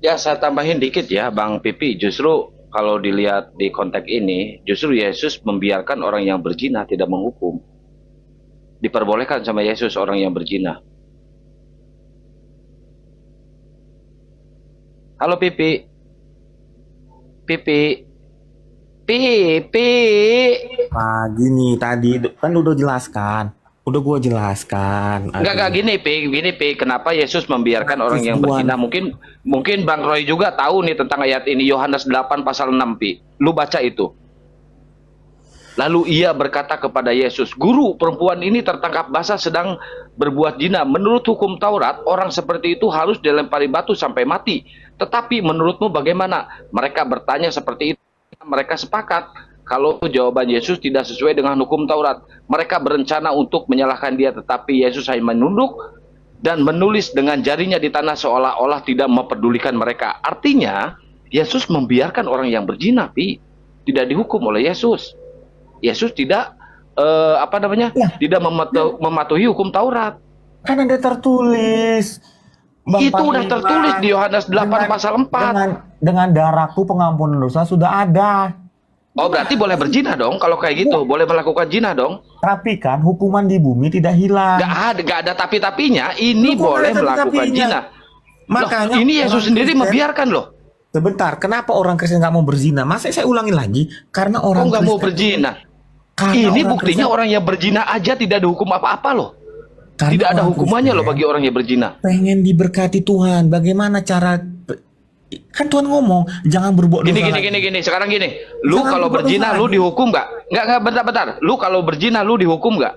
Ya, saya tambahin dikit ya, Bang Pipi. Justru kalau dilihat di konteks ini, justru Yesus membiarkan orang yang berzina tidak menghukum. Diperbolehkan sama Yesus orang yang berzina. Halo Pipi. Pipi. Pipi. Nah, gini tadi kan udah jelaskan. Udah gue jelaskan. Enggak gini Pi, kenapa Yesus membiarkan orang yang berzina? Mungkin Bang Roy juga tahu nih tentang ayat ini, Yohanes 8 pasal 6 Pi. Lu baca itu. Lalu ia berkata kepada Yesus, "Guru, perempuan ini tertangkap basah sedang berbuat zina. Menurut hukum Taurat, orang seperti itu harus dilempari batu sampai mati. Tetapi menurutmu bagaimana?" Mereka bertanya seperti itu. Mereka sepakat kalau jawaban Yesus tidak sesuai dengan hukum Taurat. Mereka berencana untuk menyalahkan dia, tetapi Yesus hanya menunduk dan menulis dengan jarinya di tanah seolah-olah tidak mempedulikan mereka. Artinya, Yesus membiarkan orang yang berzina, Pi. Tidak dihukum oleh Yesus. Yesus tidak tidak mematuhi hukum Taurat. Kan ada tertulis. Itu udah tertulis di Yohanes 8 pasal 4. Dengan darahku pengampunan dosa sudah ada. Oh, berarti boleh berzina dong kalau kayak gitu, boleh melakukan zina dong. Tapi kan hukuman di bumi tidak hilang. Gak ada tapi-tapinya, ini boleh melakukan zina. Makanya loh, ini Yesus sendiri membiarkan loh. Sebentar, kenapa orang Kristen nggak mau berzina? Masa saya ulangi lagi? Karena orang nggak mau berzina. Ini buktinya orang yang berzina aja tidak dihukum apa-apa loh. Tidak ada hukumannya loh bagi orang yang berzina. Pengen diberkati Tuhan, bagaimana cara? Kan Tuhan ngomong jangan berbuat dosa. Gini. Sekarang gini, lu kalau berzina lu dihukum nggak? Nggak, bentar. Lu kalau berzina lu dihukum nggak?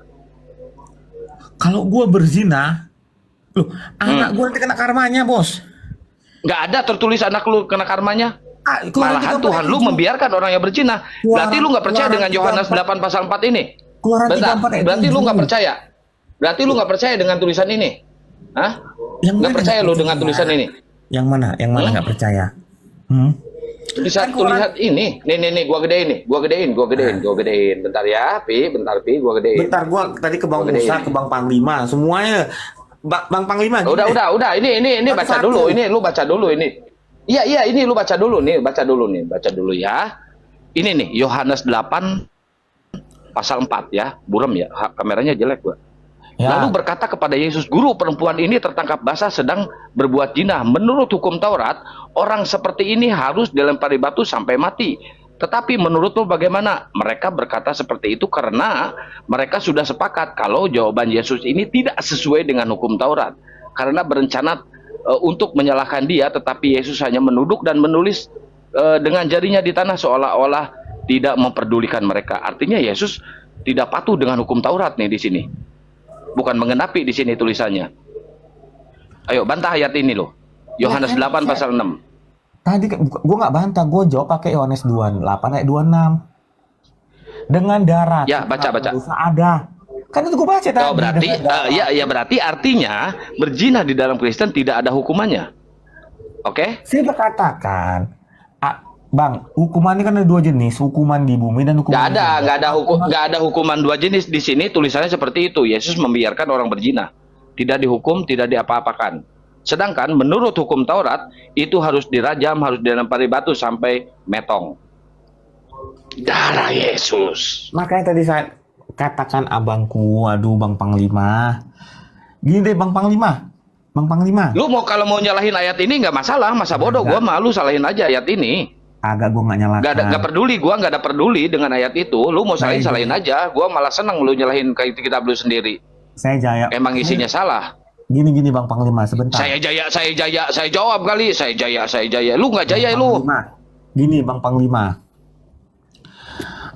Kalau gua berzina, anak gua nanti kena karmanya, Bos. Nggak ada tertulis anak lu kena karmanya. Malahan Tuhan lu membiarkan orang yang berzina. Berarti lu nggak percaya dengan Yohanes 8 pasal 4 ini? Bentar, berarti lu nggak percaya. Berarti lu nggak percaya dengan tulisan ini? Hah? Nggak percaya lu dengan tulisan ini? Yang mana nggak percaya? Tulisan ini. Nih, gua gedein. Bentar ya, bentar Pi, gua gedein. Bentar, gua tadi ke Bang Musa, ke Bang Panglima, semuanya. Bang Panglima. Udah. Ini baca dulu. Ini lu baca dulu ini. Iya, ini lu baca dulu nih. Baca dulu ya. Ini nih, Yohanes 8 pasal 4 ya. Buram ya, kameranya jelek gua. Ya. Lalu berkata kepada Yesus, "Guru, perempuan ini tertangkap basah sedang berbuat zina. Menurut hukum Taurat, orang seperti ini harus dilempari batu sampai mati. Tetapi menurutmu bagaimana?" Mereka berkata seperti itu karena mereka sudah sepakat kalau jawaban Yesus ini tidak sesuai dengan hukum Taurat. Karena berencana untuk menyalahkan dia, tetapi Yesus hanya menunduk dan menulis dengan jarinya di tanah seolah-olah tidak memperdulikan mereka. Artinya Yesus tidak patuh dengan hukum Taurat nih di sini. Bukan mengenapi di sini tulisannya. Ayo bantah ayat ini loh. Yohanes 8 pasal 6. Tadi gue nggak bantah, gue jawab pakai Yohanes 28 ayat 26. Dengan darah. Ya, baca. Ada. Kan itu gue baca tadi. Oh, berarti berarti artinya berzina di dalam Kristen tidak ada hukumannya. Oke? Saya berkatakan, Bang, hukuman ini kan ada dua jenis, hukuman di bumi dan hukuman nggak ada hukuman dua jenis di sini. Tulisannya seperti itu. Yesus membiarkan orang berzina, tidak dihukum, tidak diapa-apakan. Sedangkan menurut hukum Taurat itu harus dirajam, harus dilempari batu sampai metong. Darah Yesus. Makanya tadi saya katakan abangku, aduh Bang Panglima. Gini deh Bang Panglima, Bang Panglima. Lu kalau mau nyalahin ayat ini nggak masalah, masa bodoh. Gua malu salahin aja ayat ini. Agak gue nggak nyalakan. Nggak peduli, gua nggak ada peduli dengan ayat itu. Lu mau salahin aja. Gua malah seneng lu nyalahin kitab lu sendiri. Saya jaya. Emang isinya salah. Gini Bang Panglima, sebentar. Saya jawab kali. Saya jaya. Lu nggak jaya lu. Gini Bang Panglima.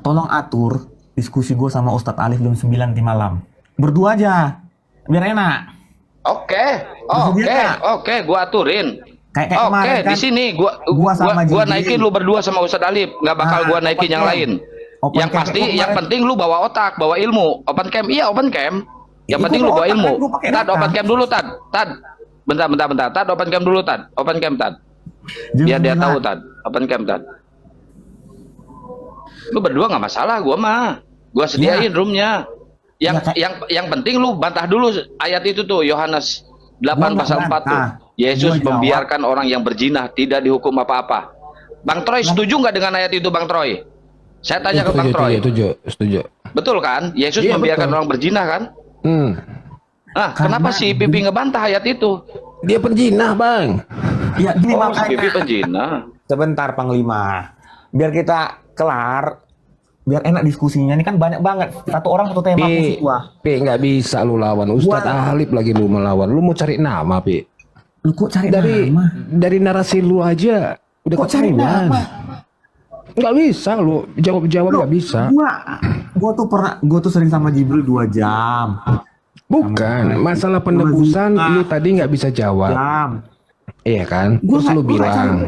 Tolong atur diskusi gue sama Ustadz Alif jam 9 di malam. Berdua aja. Biar enak. Oke, gua aturin. Kayak kemarin kan, di sini gua naikin lu berdua sama Ustadz Alif, nggak bakal gua naikin yang lain. Yang penting lu bawa otak, bawa ilmu. Open camp, iya open camp. Yang penting lu bawa ilmu. Tad, open camp dulu, Tad. Bentar. Tad, open camp dulu, Tad. Open camp, Tad. Biar dia tahu, Tad. Open camp, Tad. Lu berdua nggak masalah, gua mah. Gua sediain roomnya. Yang penting lu bantah dulu ayat itu tuh, Yohanes 8 pasal 4 tuh. Yesus membiarkan orang yang berzina tidak dihukum apa-apa. Bang Troy setuju nggak dengan ayat itu, Bang Troy? Saya tanya ke Bang Troy. Setuju. Betul kan? Yesus membiarkan orang berzina kan? Nah, kenapa si Pipi ngebantah ayat itu? Dia penjinah, Bang. Iya, gini si Pipi penjinah. Sebentar Panglima. Biar kita kelar. Biar enak diskusinya. Ini kan banyak banget. Satu orang satu tema. Nggak bisa lu lawan. Ustadz Alif lagi lu melawan. Lu mau cari nama, Pi? Lu kok cari nama? Dari narasi lu aja udah kok cari nama? Nggak bisa lu jawab nggak bisa. Gua tuh sering sama Jibril 2 jam. Bukan masalah penebusan. Lu tadi nggak bisa jawab. Iya kan? Terus lu bilang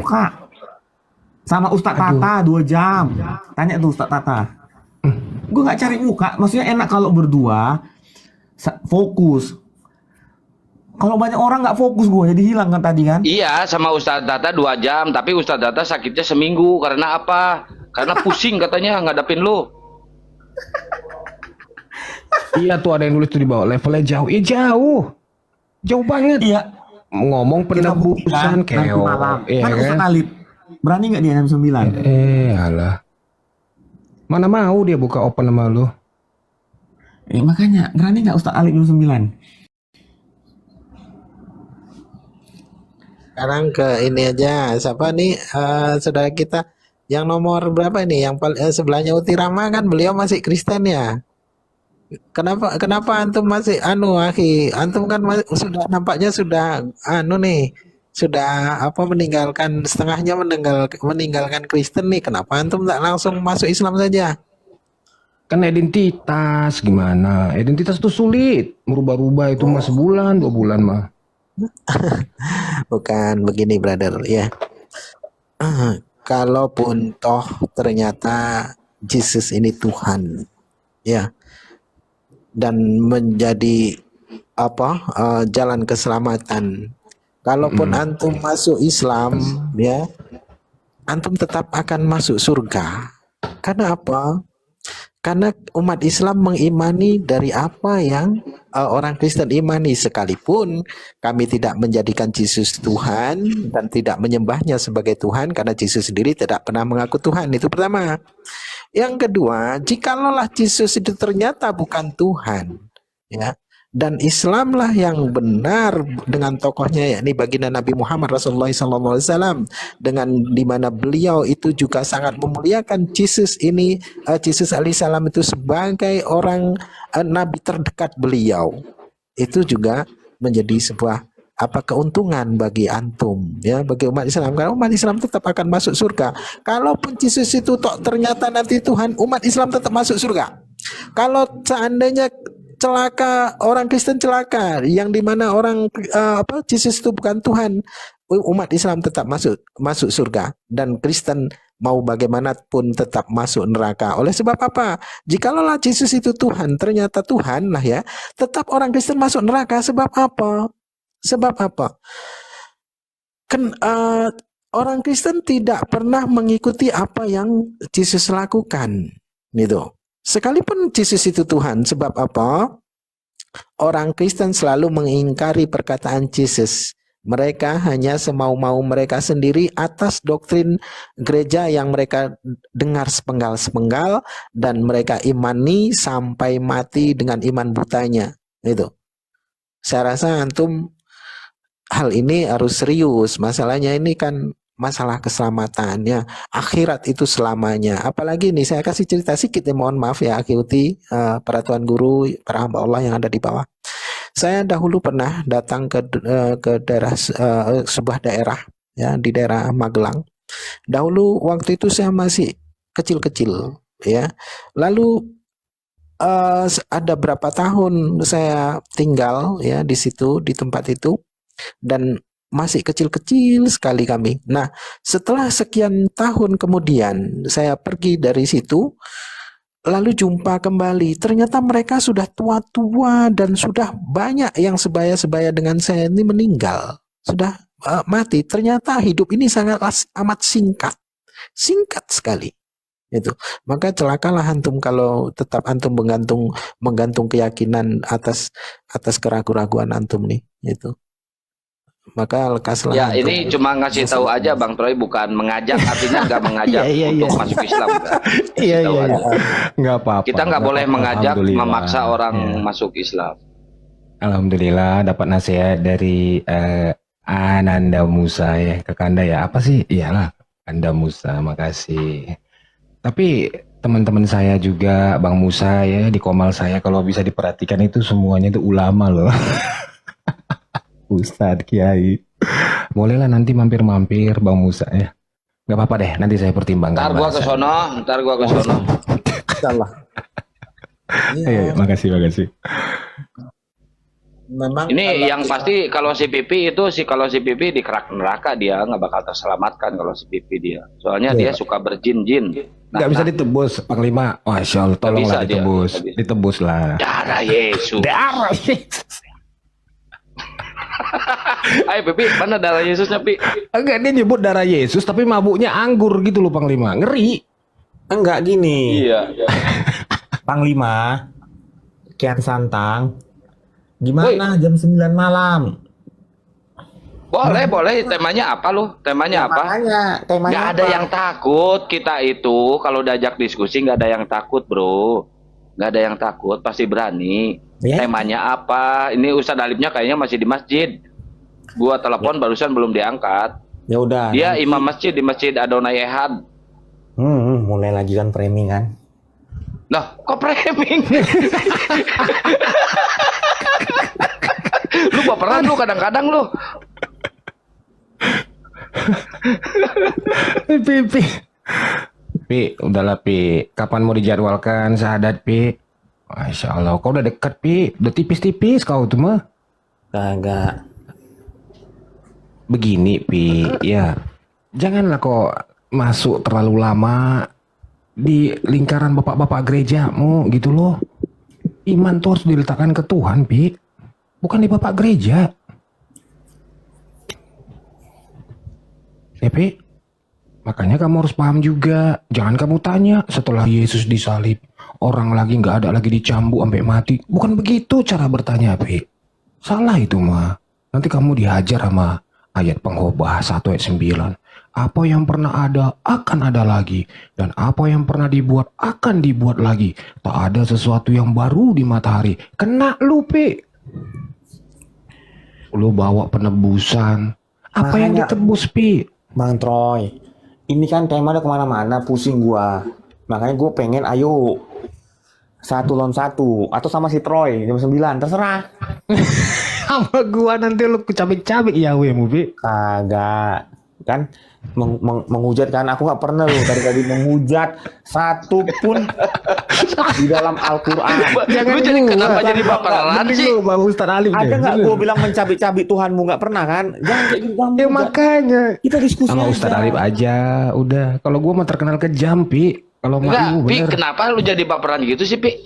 sama Ustadz Tata 2 jam. Tanya tuh Ustadz Tata. Gue nggak cari muka. Maksudnya enak kalau berdua fokus. Kalau banyak orang nggak fokus gue jadi hilang kan tadi kan? Iya, sama Ustadz Tata 2 jam. Tapi Ustadz Tata sakitnya seminggu. Karena apa? Karena pusing katanya ngadapin lu. Iya tuh ada yang nulis tuh di bawah. Levelnya jauh. Iya jauh banget. Iya. Ngomong penebusan keo. Iya kan? Berani nggak dia jam 9? Alah. Mana mau dia buka open sama lu? Makanya berani nggak Ustadz Alif jam 9? Sekarang ke ini aja. Siapa nih saudara kita yang nomor berapa ini? Yang sebelahnya Uti Rama kan beliau masih Kristen ya. Kenapa antum masih akhi? Antum kan sudah nampaknya sudah sudah meninggalkan setengahnya meninggalkan Kristen nih. Kenapa antum tak langsung masuk Islam saja? Kan identitas gimana? Identitas itu sulit. Merubah-rubah itu mah sebulan 2 bulan mah. Bukan begini, brother ya. Kalaupun toh ternyata Yesus ini Tuhan ya, dan menjadi jalan keselamatan. Kalaupun antum masuk Islam ya, antum tetap akan masuk surga. Karena apa? Karena umat Islam mengimani dari apa yang orang Kristen imani, sekalipun kami tidak menjadikan Yesus Tuhan dan tidak menyembahnya sebagai Tuhan karena Yesus sendiri tidak pernah mengaku Tuhan. Itu pertama. Yang kedua, jikalau Yesus itu ternyata bukan Tuhan ya, dan Islamlah yang benar dengan tokohnya yakni baginda Nabi Muhammad Rasulullah SAW, dengan dimana beliau itu juga sangat memuliakan Yesus ini, Yesus alaihissalam itu sebagai orang Nabi terdekat beliau, itu juga menjadi sebuah keuntungan bagi antum ya, bagi umat Islam, karena umat Islam tetap akan masuk surga. Kalaupun Yesus itu ternyata nanti Tuhan, umat Islam tetap masuk surga. Kalau seandainya celaka, orang Kristen celaka, yang dimana orang Yesus itu bukan Tuhan, umat Islam tetap masuk surga, dan Kristen mau bagaimanapun tetap masuk neraka. Oleh sebab apa? Jikalau Yesus itu Tuhan, ternyata Tuhan lah ya, tetap orang Kristen masuk neraka. Sebab apa? Orang Kristen tidak pernah mengikuti apa yang Yesus lakukan, gitu. Sekalipun Yesus itu Tuhan, sebab apa? Orang Kristen selalu mengingkari perkataan Yesus. Mereka hanya semau-mau mereka sendiri atas doktrin gereja yang mereka dengar sepenggal-sepenggal dan mereka imani sampai mati dengan iman butanya. Itu. Saya rasa antum hal ini harus serius. Masalahnya ini kan masalah keselamatannya, akhirat itu selamanya. Apalagi nih saya kasih cerita sedikit ya, mohon maaf ya Akiuti, para tuan guru, para hamba Allah yang ada di bawah. Saya dahulu pernah datang ke daerah sebuah daerah ya, di daerah Magelang. Dahulu waktu itu saya masih kecil-kecil ya. Lalu ada berapa tahun saya tinggal ya di situ, di tempat itu, dan masih kecil-kecil sekali kami. Nah, setelah sekian tahun kemudian saya pergi dari situ, lalu jumpa kembali. Ternyata mereka sudah tua-tua dan sudah banyak yang sebaya-sebaya dengan saya ini meninggal, sudah mati. Ternyata hidup ini sangat amat singkat sekali. Itu. Maka celakalah antum kalau tetap antum menggantung keyakinan atas keraguan-raguan antum nih. Itu. Maka lekaslah. Ya ini cuma ngasih tahu aja Bang Troy, bukan mengajak, artinya nggak mengajak untuk masuk Islam. Iya. Nggak apa-apa. Kita nggak boleh mengajak, memaksa orang masuk Islam. Alhamdulillah dapat nasihat dari Ananda Musa ya, Kakanda ya. Apa sih? Iyalah, Anda Musa, makasih. Tapi teman-teman saya juga, Bang Musa ya, di Komal saya kalau bisa diperhatikan itu semuanya itu ulama loh. Ustadz, Kiai. Bolehlah nanti mampir-mampir Bang Musa ya. Gak apa-apa deh, nanti saya pertimbangkan. Ntar gua ke sono. Insyaallah. Iya, makasih. Memang Ini yang pasti kalau si Pipi di kerak neraka, dia nggak bakal terselamatkan kalau si Pipi dia. Soalnya dia suka berjin-jin. Nggak bisa ditebus, Panglima. Masya Allah, tolonglah ditebus. Ditebus lah. Darah Yesus. Ayo Pipi, mana darah Yesusnya Pi? Enggak, dia nyebut darah Yesus tapi mabuknya anggur gitu loh Panglima. Ngeri. Enggak gini. Iya. Panglima, Kian Santang, gimana jam 9 malam? Boleh. Temanya apa lu? Temanya apa? Temanya Nggak ada yang takut kita itu. Kalau diajak diskusi nggak ada yang takut bro. Nggak ada yang takut, pasti berani. Ya. Temanya apa? Ini Ustadz Alipnya kayaknya masih di masjid. Gua telepon barusan belum diangkat. Ya udah. Dia imam masjid di Masjid Adonai Ehad. Mulai lagi kan framing kan. Lah, kok framing? Lu baperan lu kadang-kadang lu. Pi, udahlah Pi. Kapan mau dijadwalkan syahadat Pi? Masya Allah, kau udah dekat Pi. Udah tipis-tipis kau tuh mah. Kagak. Begini Pi, ya. Janganlah kau masuk terlalu lama di lingkaran bapak-bapak gerejamu gitu loh. Iman tuh harus diletakkan ke Tuhan Pi. Bukan di bapak gereja. Ya Pi. Makanya kamu harus paham juga. Jangan kamu tanya setelah Yesus disalib, orang lagi nggak ada lagi dicambuk sampai mati. Bukan begitu cara bertanya, Pi. Salah itu mah. Nanti kamu dihajar sama ayat Pengkhotbah 1 ayat 9. Apa yang pernah ada akan ada lagi, dan apa yang pernah dibuat akan dibuat lagi. Tak ada sesuatu yang baru di matahari. Kena lu, Pi. Lu bawa penebusan. Apa yang ditebus, Pi? Bang Troy, ini kan tema udah kemana-mana, pusing gua. Makanya gue pengen ayo 1 lawan 1 atau sama si Troy jam 9, terserah. Sama gua nanti lu kecabik-cabik ya we Mubi. Kagak. Kan menghujat kan, aku nggak pernah loh tadi menghujat satu pun di dalam Al-Quran. Lu jadi kenapa jadi baperan sih? Bang Ustadz Alim ada nggak gue bilang mencabik-cabik Tuhanmu, nggak pernah kan? Jangan kayak gitu. Ya makanya kita diskusi sama Ustadz Alim aja udah. Kalau gue mah terkenal kejam Pi. Kalau enggak Pi, kenapa lu jadi baperan gitu sih Pi?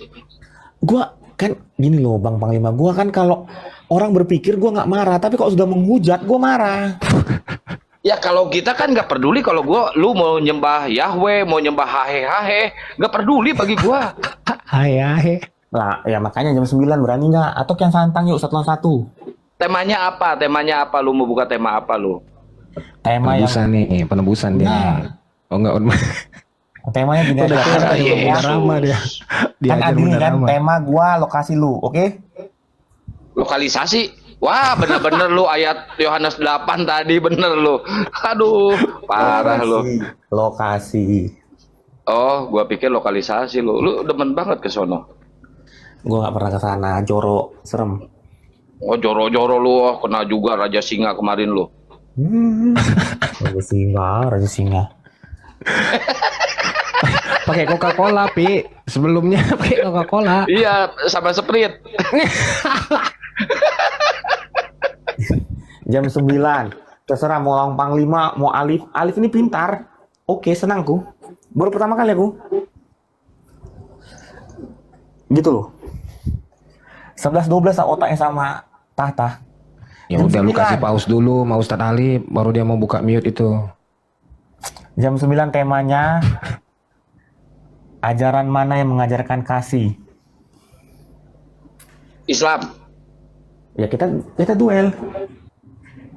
Gue kan gini loh Bang Panglima, gue kan kalau orang berpikir gue nggak marah, tapi kalau sudah menghujat gue marah. Ya kalau kita kan nggak peduli, kalau lu mau nyembah Yahweh, mau nyembah hahe, nggak peduli bagi gua. Hahe. Lah ya makanya jam 9 berani nggak? Atau Kian Santang yuk 1 lawan 1. Temanya apa? Lu mau buka tema apa lu? Tema penebusan yang nih, penebusan dia. Oh enggak. Temanya gini aja. Dia kan gini kan, tema gua lokasi lu, oke? Lokalisasi. Wah, bener-bener lu ayat Yohanes 8 tadi bener lu. Aduh, parah lu. Lokasi. Oh, gua pikir lokalisasi lu. Lu demen banget ke sono. Gua nggak pernah ke sana, jorok, serem. Oh, joro-joro lu, oh, kena juga Raja Singa kemarin lu. Raja singa. Pakai Coca-Cola, Pi. Sebelumnya pakai Coca-Cola. Iya, sama Sprite. Jam 9. Terserah mau Lang Panglima, mau Alif. Alif ini pintar. Oke, senangku. Baru pertama kali aku. Gitu loh. 11-12 otaknya sama Tahta. Ya udah lu kasih pause dulu sama Ustadz Ali, baru dia mau buka mute itu. Jam 9 temanya ajaran mana yang mengajarkan kasih? Islam. Ya kita duel.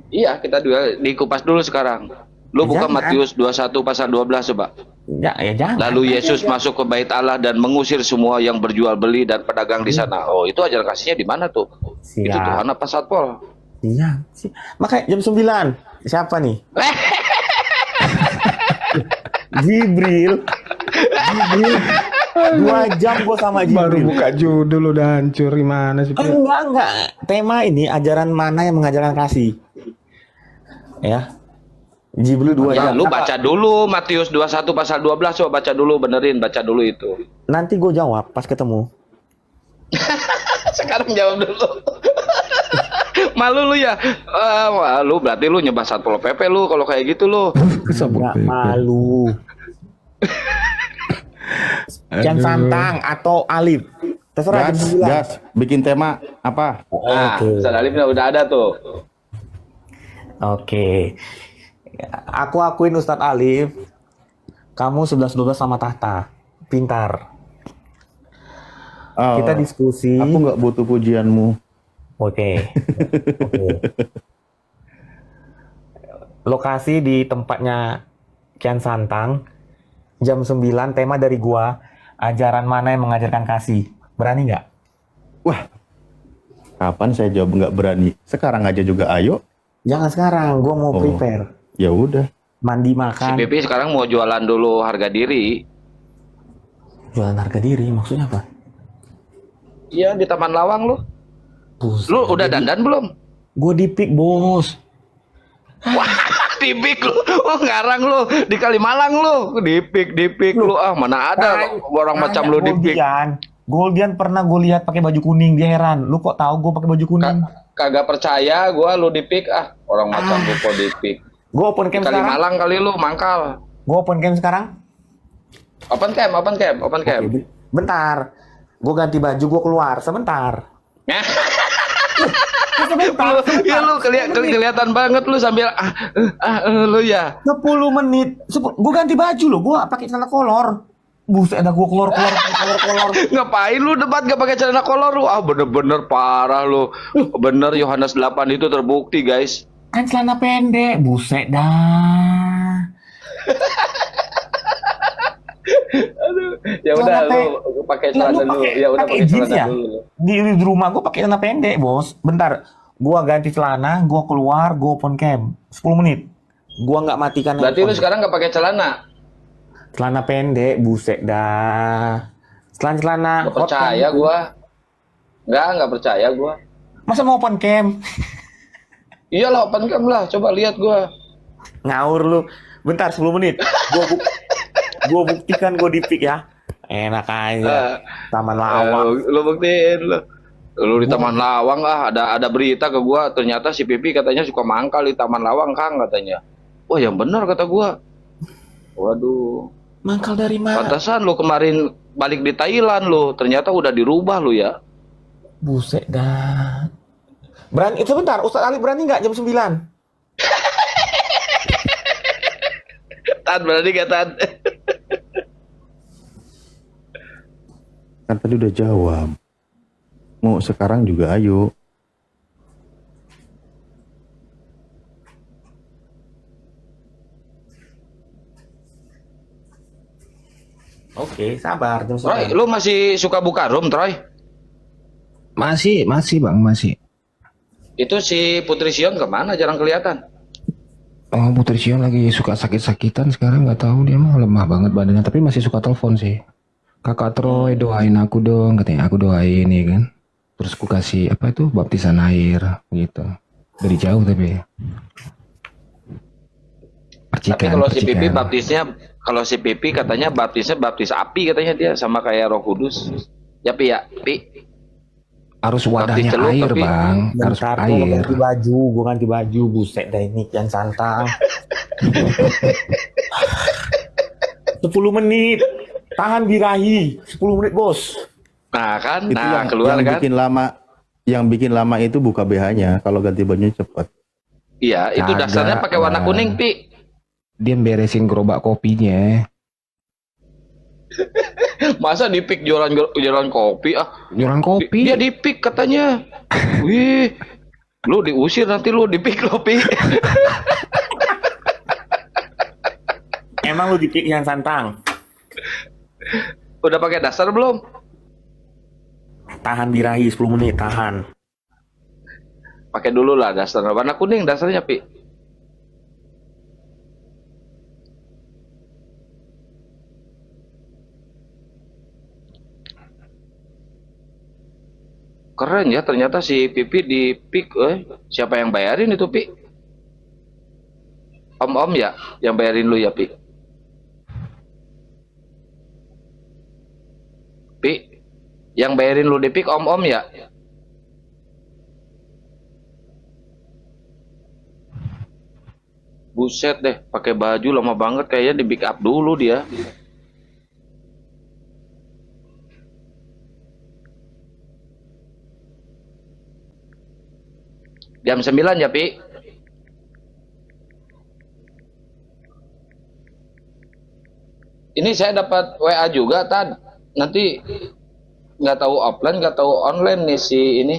Iya, kita duel. Dikupas dulu sekarang. Lu buka Jangan. Matius 21 pasal 12 coba. Ya jangan. Lalu Yesus masuk ke bait Allah dan mengusir semua yang berjual beli dan pedagang di sana. Oh, itu ajaran kasihnya di mana tuh? Siap. Itu Tuhan apa Satpol? Iya. Makanya jam 9. Siapa nih? Jibril. 2 jam gua sama Baru Jibril. buka judul udah hancur, gimana sih, Pi? Enggak. Tema ini ajaran mana yang mengajarkan kasih? Ya. Jibril 2 Ya, jam. lu baca dulu Matius 21 pasal 12, coba baca dulu, benerin, baca dulu itu. Nanti gue jawab pas ketemu. Sekarang jawab dulu. Malu lu ya? Lu berarti lu nyembah Satpol PP lu kalau kayak gitu lu. Nggak malu. Kian Santang atau Alif. Terserah jam 9. Gas, bikin tema apa? Nah, Ustaz Alif udah ada tuh. Oke. Aku akuin Ustadz Alif. Kamu 11-12 sama Tahta. Pintar. Oh, Kita diskusi. Aku nggak butuh pujianmu. Oke. Lokasi di tempatnya Kian Santang. Jam 9, tema dari gua. Ajaran mana yang mengajarkan kasih? Berani nggak? Wah, kapan saya jawab nggak berani? Sekarang aja juga ayo. Jangan sekarang, gua mau prepare. Ya udah. Mandi Si makan. Pipi sekarang mau jualan dulu harga diri. Jualan harga diri, maksudnya apa? Iya, di Taman Lawang lu. Lu udah dandan belum? Gue dipik, bos. Wah, dipik lu. Oh, ngarang lu. Di Kalimalang lu. Dipik lu. Ah, mana ada orang macam lu dipik. Goldian pernah gue lihat pakai baju kuning, dia heran. Lu kok tahu gue pakai baju kuning? Kagak percaya gua lu dipik. Ah, orang macam lu kok dipik. Gue open cam sekarang. Kalimalang kali lu, mangkal. Gue open cam sekarang. Open cam. Oke, bentar. Gue ganti baju, gue keluar. Sebentar. Ya lu kelihatan banget lu sambil lu ya. 10 menit. Gue ganti baju loh. Gue pakai celana kolor. Buset, ada gue kolor. Ngapain lu debat gak pakai celana kolor lu? Ah, bener-bener parah lu. Bener Yohanes 8 itu terbukti, guys. Kan celana pendek. Buset dah. Ya udah lu pakai celana dulu. Ya udah pakai celana dulu. Di rumah gue pakai celana pendek, bos. Bentar. Gua ganti celana, gua keluar, gua open cam. 10 menit. Gua nggak matikan. Berarti lu sekarang nggak pakai celana? Celana pendek, buset dah. Celana Nggak percaya gua. Nggak percaya gua. Masa mau open cam? Iyalah open cam lah. Coba lihat gua. Ngawur lu. Bentar 10 menit. Gua buktikan gua dipik ya. Enak aja. Taman Lawang. Lu buktiin lu. Lu di Taman Lawang ada berita ke gua, ternyata si Pipi katanya suka mangkal di Taman Lawang, Kang, katanya. Wah, yang benar kata gua. Waduh. Mangkal dari mana? Pantasan lu kemarin balik di Thailand lu, ternyata udah dirubah lu ya. Buset dah. Berani, sebentar, Ustadz Ali berani nggak jam 9? Tan, berani gak Tan? Kan tadi udah jawab. Mau sekarang juga ayo. Oke, sabar jam 9. Troy, lu masih suka buka room, Troy? Masih Bang, masih. Itu si Putri Sion kemana? Jarang kelihatan. Oh, Putri Sion lagi suka sakit-sakitan sekarang, nggak tahu, dia mah lemah banget badannya, tapi masih suka telepon sih. Kakak Troy doain aku dong, katanya. Aku doain ya kan. Terus aku kasih apa itu baptisan air gitu. Dari jauh tapi. Tapi kalau si Pipi baptisnya, kalau si Pipi katanya baptisnya baptis api katanya dia, sama kayak Roh Kudus. Ya Pi ya, Pi. Harus wadahnya Baptis celup, air tapi- bang, harus Bentar, gua air. ganti baju, gua ganti baju, buset dah ini yang santang. 10 menit, tahan birahi, 10 menit bos. Nah kan, Itu nah yang, keluar yang kan. bikin lama, yang bikin lama itu buka BH-nya. Kalau ganti bajunya cepat. Iya, itu Kagak, dasarnya pakai warna Bang. kuning, Pi. Dia beresin gerobak kopinya. Masa dipik jualan kopi ah? Jualan kopi. Dia dipik katanya. Wih, lu diusir nanti lu dipik lo, Pi. Emang lu dipik yang santang? Udah pakai dasar belum? Tahan birahi 10 menit, tahan. Pakai dulu lah dasar warna kuning dasarnya, Pi. Keren ya, ternyata si Pipi di pick. Siapa yang bayarin itu, Pi? Om-om ya yang bayarin lu ya, Pi? Pi, yang bayarin lu di pick om-om ya? Buset deh, pakai baju lama banget, kayaknya di pick up dulu dia. Jam 9 ya, Pi? Ini saya dapat WA juga, Tad. Nanti nggak tahu offline, nggak tahu online nih si ini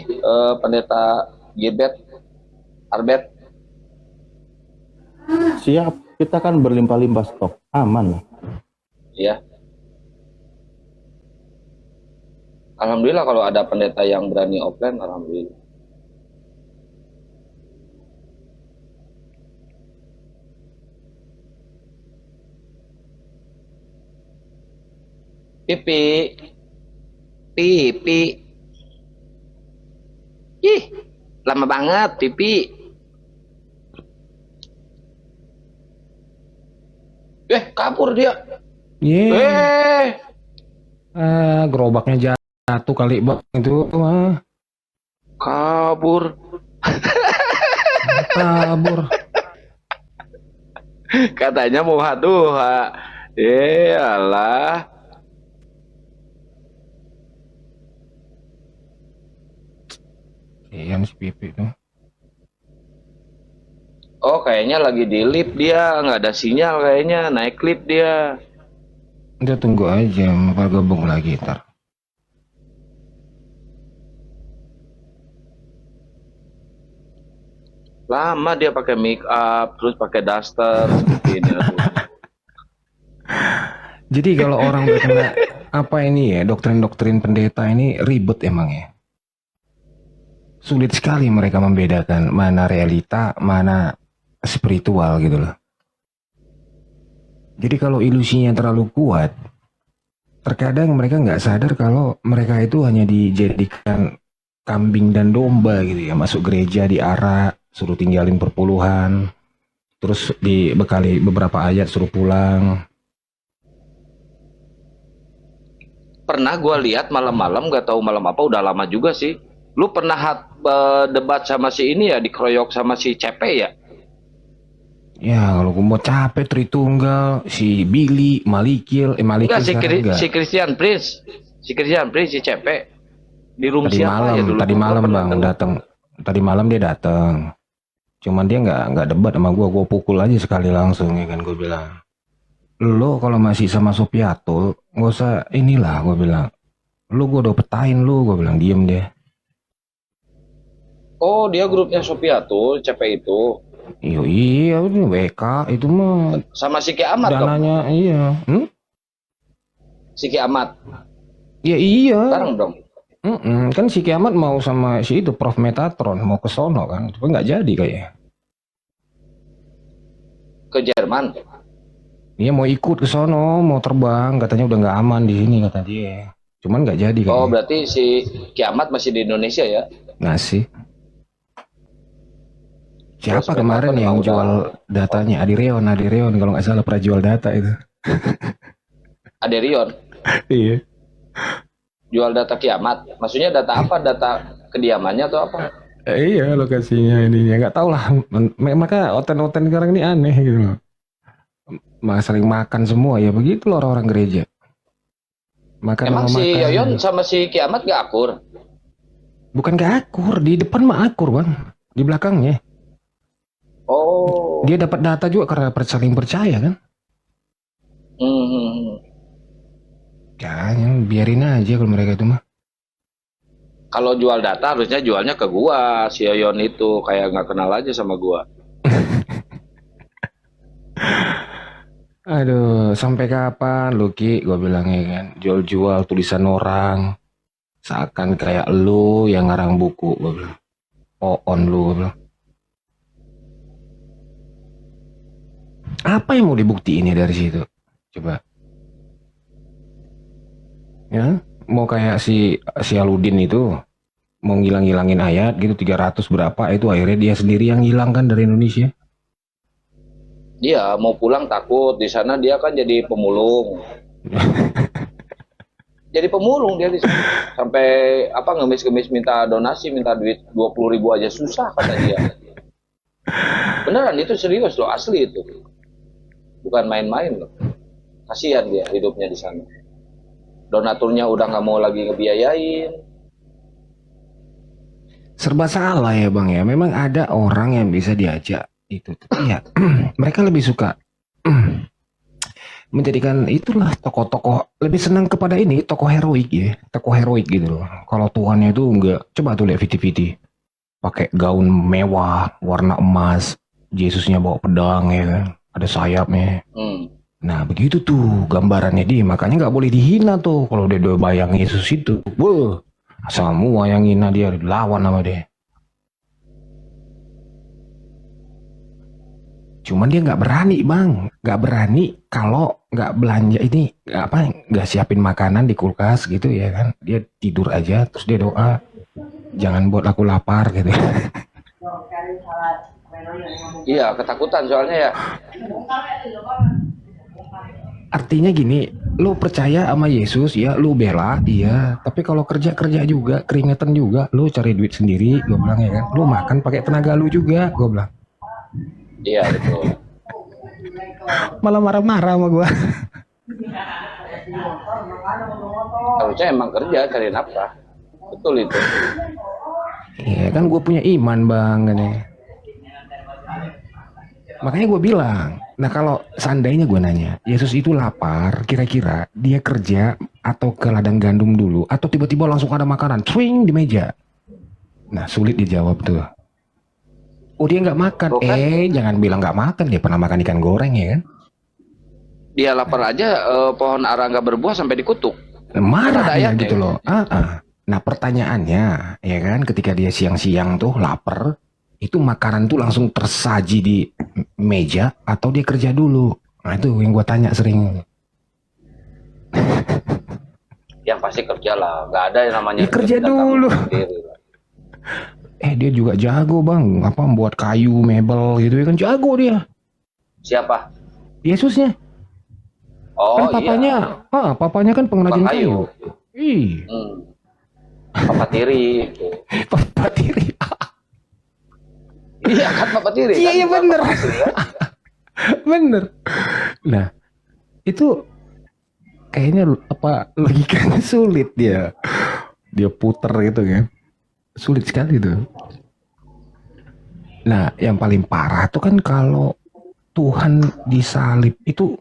pendeta Gilbert Arbet. Siap, kita kan berlimpah-limpah stok. Aman lah. Ya. Alhamdulillah kalau ada pendeta yang berani offline, alhamdulillah. Pipi. Pipi. Ih, lama banget, Pipi. Kabur dia. Yeah. Gerobaknya jatuh kali bang itu. Kabur. Kabur. Katanya mau haduha. Alah. Iya si Pipi tuh. Oh, kayaknya lagi di lift dia, nggak ada sinyal kayaknya, naik lift dia. Udah tunggu aja, mau gabung lagi ntar. Lama dia pakai make up, terus pakai daster seperti ini. Jadi kalau orang udah kena apa ini ya, doktrin-doktrin pendeta ini ribet emang ya. Sulit sekali mereka membedakan mana realita, mana spiritual gitu loh. Jadi kalau ilusinya terlalu kuat, terkadang mereka nggak sadar kalau mereka itu hanya dijadikan kambing dan domba gitu ya. Masuk gereja diarak, suruh tinggalin perpuluhan, terus dibekali beberapa ayat suruh pulang. Pernah gue lihat malam-malam, gak tahu malam apa, udah lama juga sih. Lu pernah debat sama si ini ya, dikeroyok sama si Cepe ya? Ya kalau gue mau capek Tritunggal, si Billy, Malikil, Malikil Enggak, enggak. si Christian Prince. Si Christian Prince, si Cepe. Di room Tadi siapa malam, ya dulu? tadi Gua malam pernah bang denger. datang. Tadi malam dia datang. Cuman dia nggak debat sama gue pukul aja sekali langsung ya kan, gue bilang. Lo kalau masih sama Sopiatul, nggak usah inilah, gue bilang. Lo gue udah petain lo, gue bilang, diem dia. Oh, dia grupnya Sopiatul, Cepe itu. Iya, ini WK itu mah Sama si Ki Ahmad dong. dananya iya. Si Ki Ahmad. Ya iya. Bareng dong. Kan si Kiamat mau sama si itu Prof Metatron mau ke sono kan, tapi nggak jadi kayaknya. Ke Jerman. Dia mau ikut ke sono, mau terbang, katanya udah nggak aman di sini kata dia. Cuman nggak jadi kayaknya. Oh, berarti si Kiamat masih di Indonesia ya? Ngasih. Siapa Terus kemarin Metatron yang udah- jual datanya? Adireon kalau nggak salah pernah jual data itu. Aderion Iya. jual data Kiamat. Maksudnya data apa? Data kediamannya atau apa? Iya lokasinya ininya nggak tahu lah. Maka oten-oten sekarang ini aneh gitu loh. Sering makan semua ya begitu loh orang-orang gereja. Makan Emang sama si makan. Yoyon sama si Kiamat gak akur? Bukan gak akur, di depan mah akur bang, di belakangnya. Oh. Dia dapat data juga karena saling percaya kan. Kayaknya biarin aja kalau mereka itu mah. Kalau jual data harusnya jualnya ke gua, si Yoyon itu kayak nggak kenal aja sama gua. Aduh, sampai kapan lu Ki? Gue bilangnya kan, jual-jual tulisan orang. Seakan kayak lu yang ngarang buku, gue bilang. On lu, gue bilang. Apa yang mau dibuktiin ya dari situ? Coba. Ya, mau kayak si Aludin itu. Mau ngilang-ngilangin ayat gitu, 300 berapa, itu akhirnya dia sendiri yang hilang kan dari Indonesia. Dia mau pulang takut, di sana dia kan jadi pemulung. Jadi pemulung dia di sana. Sampai apa ngemis-ngemis minta donasi, minta duit 20.000 aja susah kata dia. Beneran itu serius loh, asli itu. Bukan main-main loh. Kasihan dia hidupnya di sana. Donaturnya udah nggak mau lagi ngebiayain. Serba salah ya bang ya. Memang ada orang yang bisa diajak itu. Tapi ya mereka lebih suka menjadikan itulah tokoh-tokoh, lebih senang kepada ini tokoh heroik ya. Tokoh heroik gitu loh. Kalau Tuhannya itu enggak. Coba tuh lihat Viti-Viti. Pakai gaun mewah, warna emas. Yesusnya bawa pedang ya kan. Ada sayapnya. Nah begitu tuh gambarannya dia. Makanya nggak boleh dihina tuh. Kalau dia udah bayang Yesus itu. Wah, semua yang hina dia lawan sama dia. Cuman dia nggak berani bang. Nggak berani kalau nggak belanja ini. Nggak siapin makanan di kulkas gitu ya kan. Dia tidur aja terus dia doa. Jangan buat aku lapar gitu. Iya, ketakutan soalnya ya. Artinya gini, lu percaya sama Yesus ya, lu bela, iya. Tapi kalau kerja juga, keringetan juga, lu cari duit sendiri, gue bilang ya kan. Lu makan pakai tenaga lu juga, gue bilang. Iya betul. Malah marah-marah sama gue. Harusnya emang kerja cari nafkah. Betul itu. Iya kan gue punya iman bang, kan ya. Makanya gue bilang, nah kalau seandainya gue nanya, Yesus itu lapar, kira-kira dia kerja atau ke ladang gandum dulu, atau tiba-tiba langsung ada makanan, swing di meja. Nah sulit dijawab tuh. Oh dia nggak makan, jangan bilang nggak makan, dia pernah makan ikan goreng ya kan? Dia lapar aja, pohon ara nggak berbuah sampai dikutuk. Marah dia gitu loh. Nah pertanyaannya, ya kan, ketika dia siang-siang tuh lapar, itu makanan tuh langsung tersaji di meja atau dia kerja dulu? Nah itu yang gue tanya sering. Yang pasti kerja lah, nggak ada yang namanya kerja dulu. Dia juga jago bang, apa buat kayu, mebel gitu ya kan, jago dia. Siapa? Yesusnya. Oh kan papanya, iya. Papanya kan pengrajin kayu. Ih. Papa tiri. Papa tiri. Iya kan Papa tiri. Iya kan? bener. Bener. Nah itu kayaknya logikanya sulit dia. Dia puter gitu kan. Sulit sekali tuh. Nah yang paling parah tuh kan kalau Tuhan disalib itu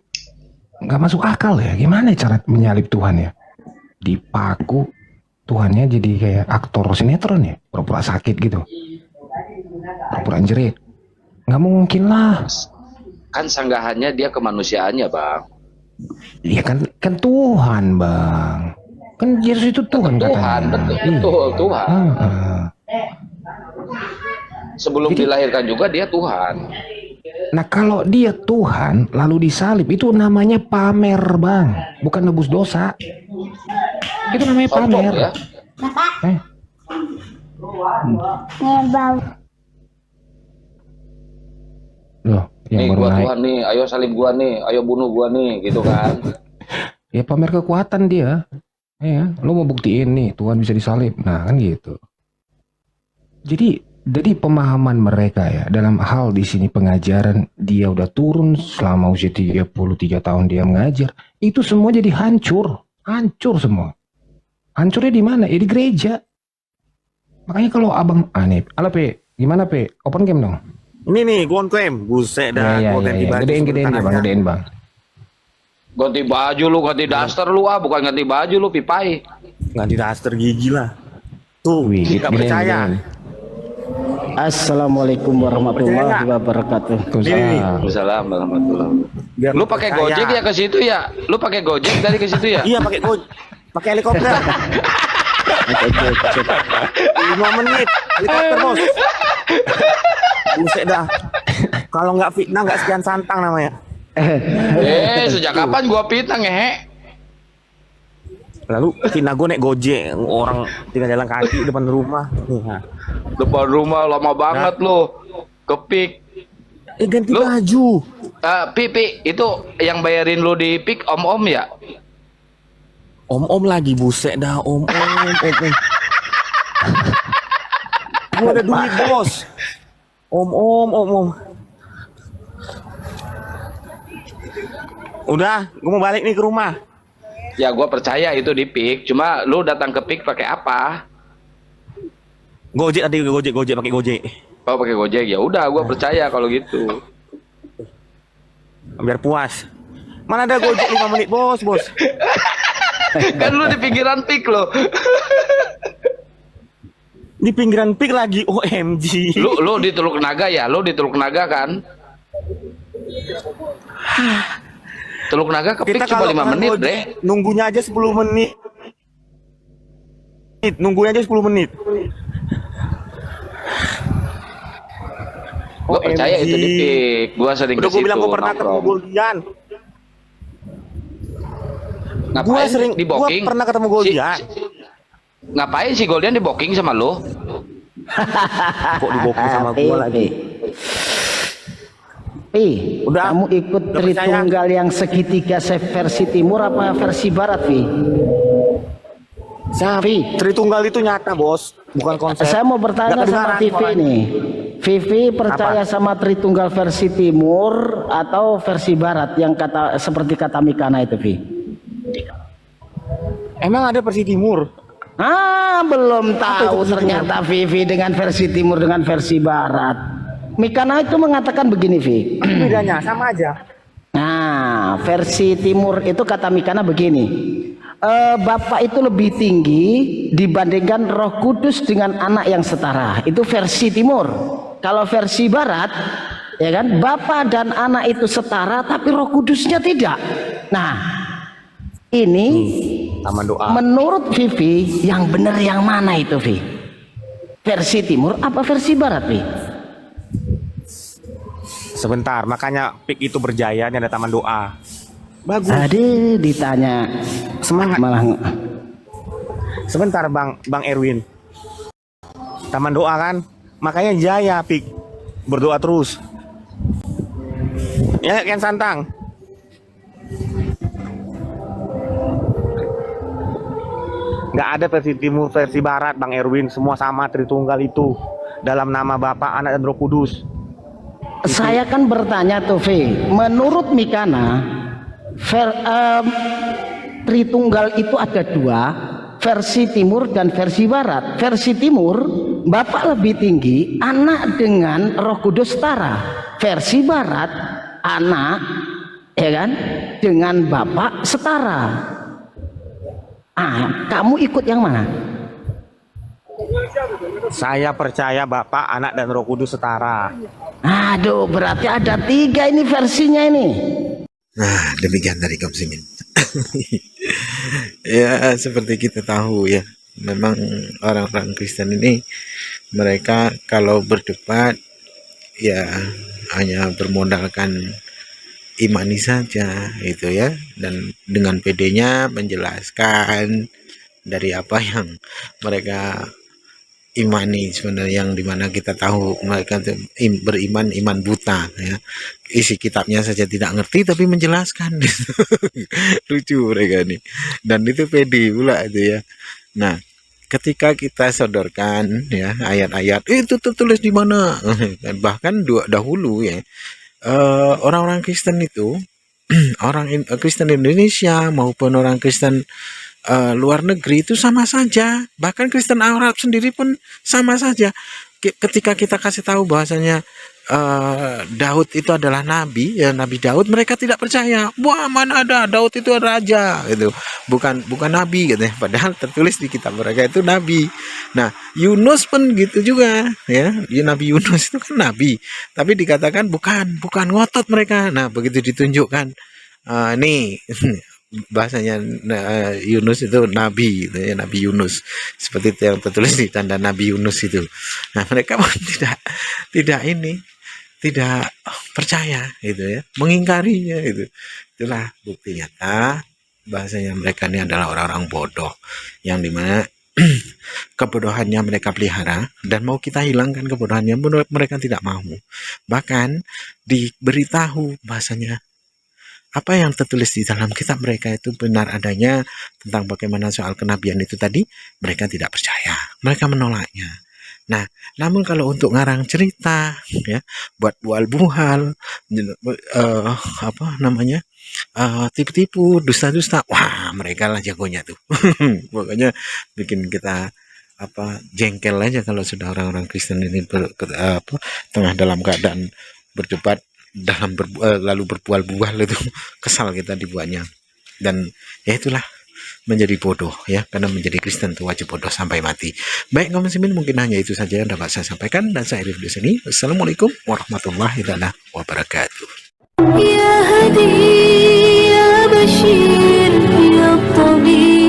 nggak masuk akal ya. Gimana cara menyalib Tuhan ya? Dipaku Tuhannya jadi kayak aktor sinetron ya, pura-pura sakit gitu, pura-pura jerit. Nggak mungkin lah. Kan sanggahannya dia kemanusiaannya bang. Iya kan Tuhan bang. Kan Yesus itu Tuhan Tuhan, katanya. betul Tuhan. Ah. Sebelum dilahirkan juga dia Tuhan. Nah kalau dia Tuhan lalu disalib itu namanya pamer bang, bukan nebus dosa. Itu namanya Sombong pamer. ya. Loh, yang Nih baru gua naik. Tuhan nih, ayo salib gua nih, ayo bunuh gua nih, gitu kan. Ya pamer kekuatan dia. Ya, lo mau buktiin nih Tuhan bisa disalib. Nah kan gitu. Jadi pemahaman mereka ya dalam hal di sini pengajaran dia udah turun selama usia 33 tahun dia mengajar. Itu semua jadi hancur. Hancur semua. Hancurnya di mana? Ya di gereja. Makanya kalau abang nih, ala P, gimana P? Open game dong. Ini nih, gue on claim. Buset dah, gue ganti baju. Gedein ya bang, gedein bang. Ganti baju lu, ganti daster lu bukan ganti baju lu, pipai. Ganti daster gigi lah. Tuh, Wih, nggak gedein, percaya. gedein. Assalamualaikum warahmatullahi wabarakatuh. Waalaikumsalam warahmatullahi. Lu pakai Gojek ya ke situ ya? Lu pakai Gojek dari ke situ ya? Iya, pakai Gojek. Pakai helikopter. 5 menit helikopter bos. Buset dah. Kalau nggak fitnah nggak sekian santang namanya. Sejak kapan gua fitnah ngehe? Lalu fitnah gue naik Gojek, orang tinggal jalan kaki depan rumah. Depan rumah lama banget lu. Kepik. Ganti Lu- baju. Pipi, itu yang bayarin lu di pik om-om ya? Om lagi buset dah om. Gue ada duit bos. Om. Udah, gue mau balik nih ke rumah. Ya gua percaya itu di pik. Cuma lu datang ke pik pakai apa? Gojek tadi Gojek pakai Gojek. Oh pakai Gojek ya udah gua percaya kalau gitu. Biar puas. Mana ada Gojek 5 menit bos. Kan lu di pinggiran pik lo. Di pinggiran pik lagi, OMG. Lu di Teluk Naga ya? Lu di Teluk Naga kan? Teluk Naga ke pik cuma 5 menit deh. Nunggunya aja 10 menit. Nunggunya aja 10 menit. Gua percaya itu di pik. Gua sering Udah ke situ. gue bilang gue pernah ketemu nongkrong. Goldian. Ngapain di Gue booking? pernah ketemu Goldian. Ngapain si Goldian di booking sama lu? Kok di booking sama gue lagi? Udah, Kamu ikut udah percaya. Tritunggal yang segitiga versi timur apa versi barat, Vi? Sapi. Tritunggal itu nyata bos, bukan konsep. Saya mau bertanya Nggak sama kedengaran Vivi suaranya. nih. Vivi percaya sama Tritunggal versi timur atau versi barat yang seperti kata Mikana itu, Vi? Emang ada versi timur? Belum tahu ternyata Vivi dengan versi timur dengan versi barat. Mikana itu mengatakan begini, Vi. Bedanya sama aja. Nah, versi timur itu kata Mikana begini. Bapak itu lebih tinggi dibandingkan Roh Kudus dengan anak yang setara. Itu versi timur. Kalau versi barat, ya kan, Bapak dan anak itu setara tapi Roh Kudusnya tidak. Nah, ini Taman doa. menurut Vivi yang benar yang mana itu, Vi? Versi timur apa versi barat, Vi? Sebentar, makanya pik itu berjaya, ini ada taman doa. Bagus. Aduh, ditanya Semangat. malah Sebentar Bang Erwin. Taman doa kan? Makanya jaya pik. Berdoa terus. Ya Ken Santang. Nggak ada versi timur, versi barat Bang Erwin. Semua sama Tritunggal itu. Dalam nama Bapa, Anak dan Roh Kudus. Saya kan bertanya tuh, V. Menurut Mikana, Tritunggal itu ada dua, versi timur dan versi barat. Versi timur, Bapak lebih tinggi, anak dengan Roh Kudus setara. Versi barat, anak, ya kan, dengan Bapak setara. Kamu ikut yang mana? Saya percaya Bapa, Anak dan Roh Kudus setara. Aduh, berarti ada tiga ini versinya ini. Nah, demikian dari Kaum Muslimin. Ya, seperti kita tahu ya, memang orang-orang Kristen ini mereka kalau berdebat ya hanya bermodalkan imani saja itu ya, dan dengan pedenya menjelaskan dari apa yang mereka imani sebenarnya, yang dimana kita tahu mereka tuh beriman iman buta ya, isi kitabnya saja tidak ngerti tapi menjelaskan. Lucu mereka nih, dan itu pede pula itu ya. Nah, ketika kita sodorkan ya ayat-ayat itu tertulis di mana, bahkan dahulu ya, orang-orang Kristen itu Kristen Indonesia maupun orang Kristen luar negeri itu sama saja, bahkan Kristen Arab sendiri pun sama saja. Ketika kita kasih tahu bahwasanya Daud itu adalah nabi, ya Nabi Daud, mereka tidak percaya. Wah, mana ada, Daud itu raja gitu, bukan nabi gitu ya. Padahal tertulis di kitab mereka itu nabi. Nah, Yunus pun gitu juga ya, Nabi Yunus itu kan nabi, tapi dikatakan bukan ngotot mereka. Nah, begitu ditunjukkan nih bahasanya Yunus itu nabi gitu ya, Nabi Yunus seperti itu yang tertulis di tanda Nabi Yunus itu. Nah, mereka pun tidak percaya gitu ya, mengingkarinya itu. Itulah bukti nyata bahasanya mereka ini adalah orang-orang bodoh, yang dimana kebodohannya mereka pelihara, dan mau kita hilangkan kebodohannya mereka tidak mau. Bahkan diberitahu bahasanya apa yang tertulis di dalam kitab mereka itu benar adanya tentang bagaimana soal kenabian itu tadi, mereka tidak percaya, mereka menolaknya. Nah, namun kalau untuk ngarang cerita ya, buat bual-bual, tipu-tipu, dusta-dusta, wah mereka lah jagonya tuh. Pokoknya bikin kita jengkel aja kalau sudah orang-orang Kristen ini tengah dalam keadaan berdebat lalu berbual-bual itu. Kesal kita dibuatnya, dan ya itulah, menjadi bodoh ya, karena menjadi Kristen itu wajib bodoh sampai mati. Baik kaum muslimin, mungkin hanya itu saja yang dapat saya sampaikan, dan saya review di sini. Assalamualaikum warahmatullahi wabarakatuh. يا هدي يا بشير يا طبيب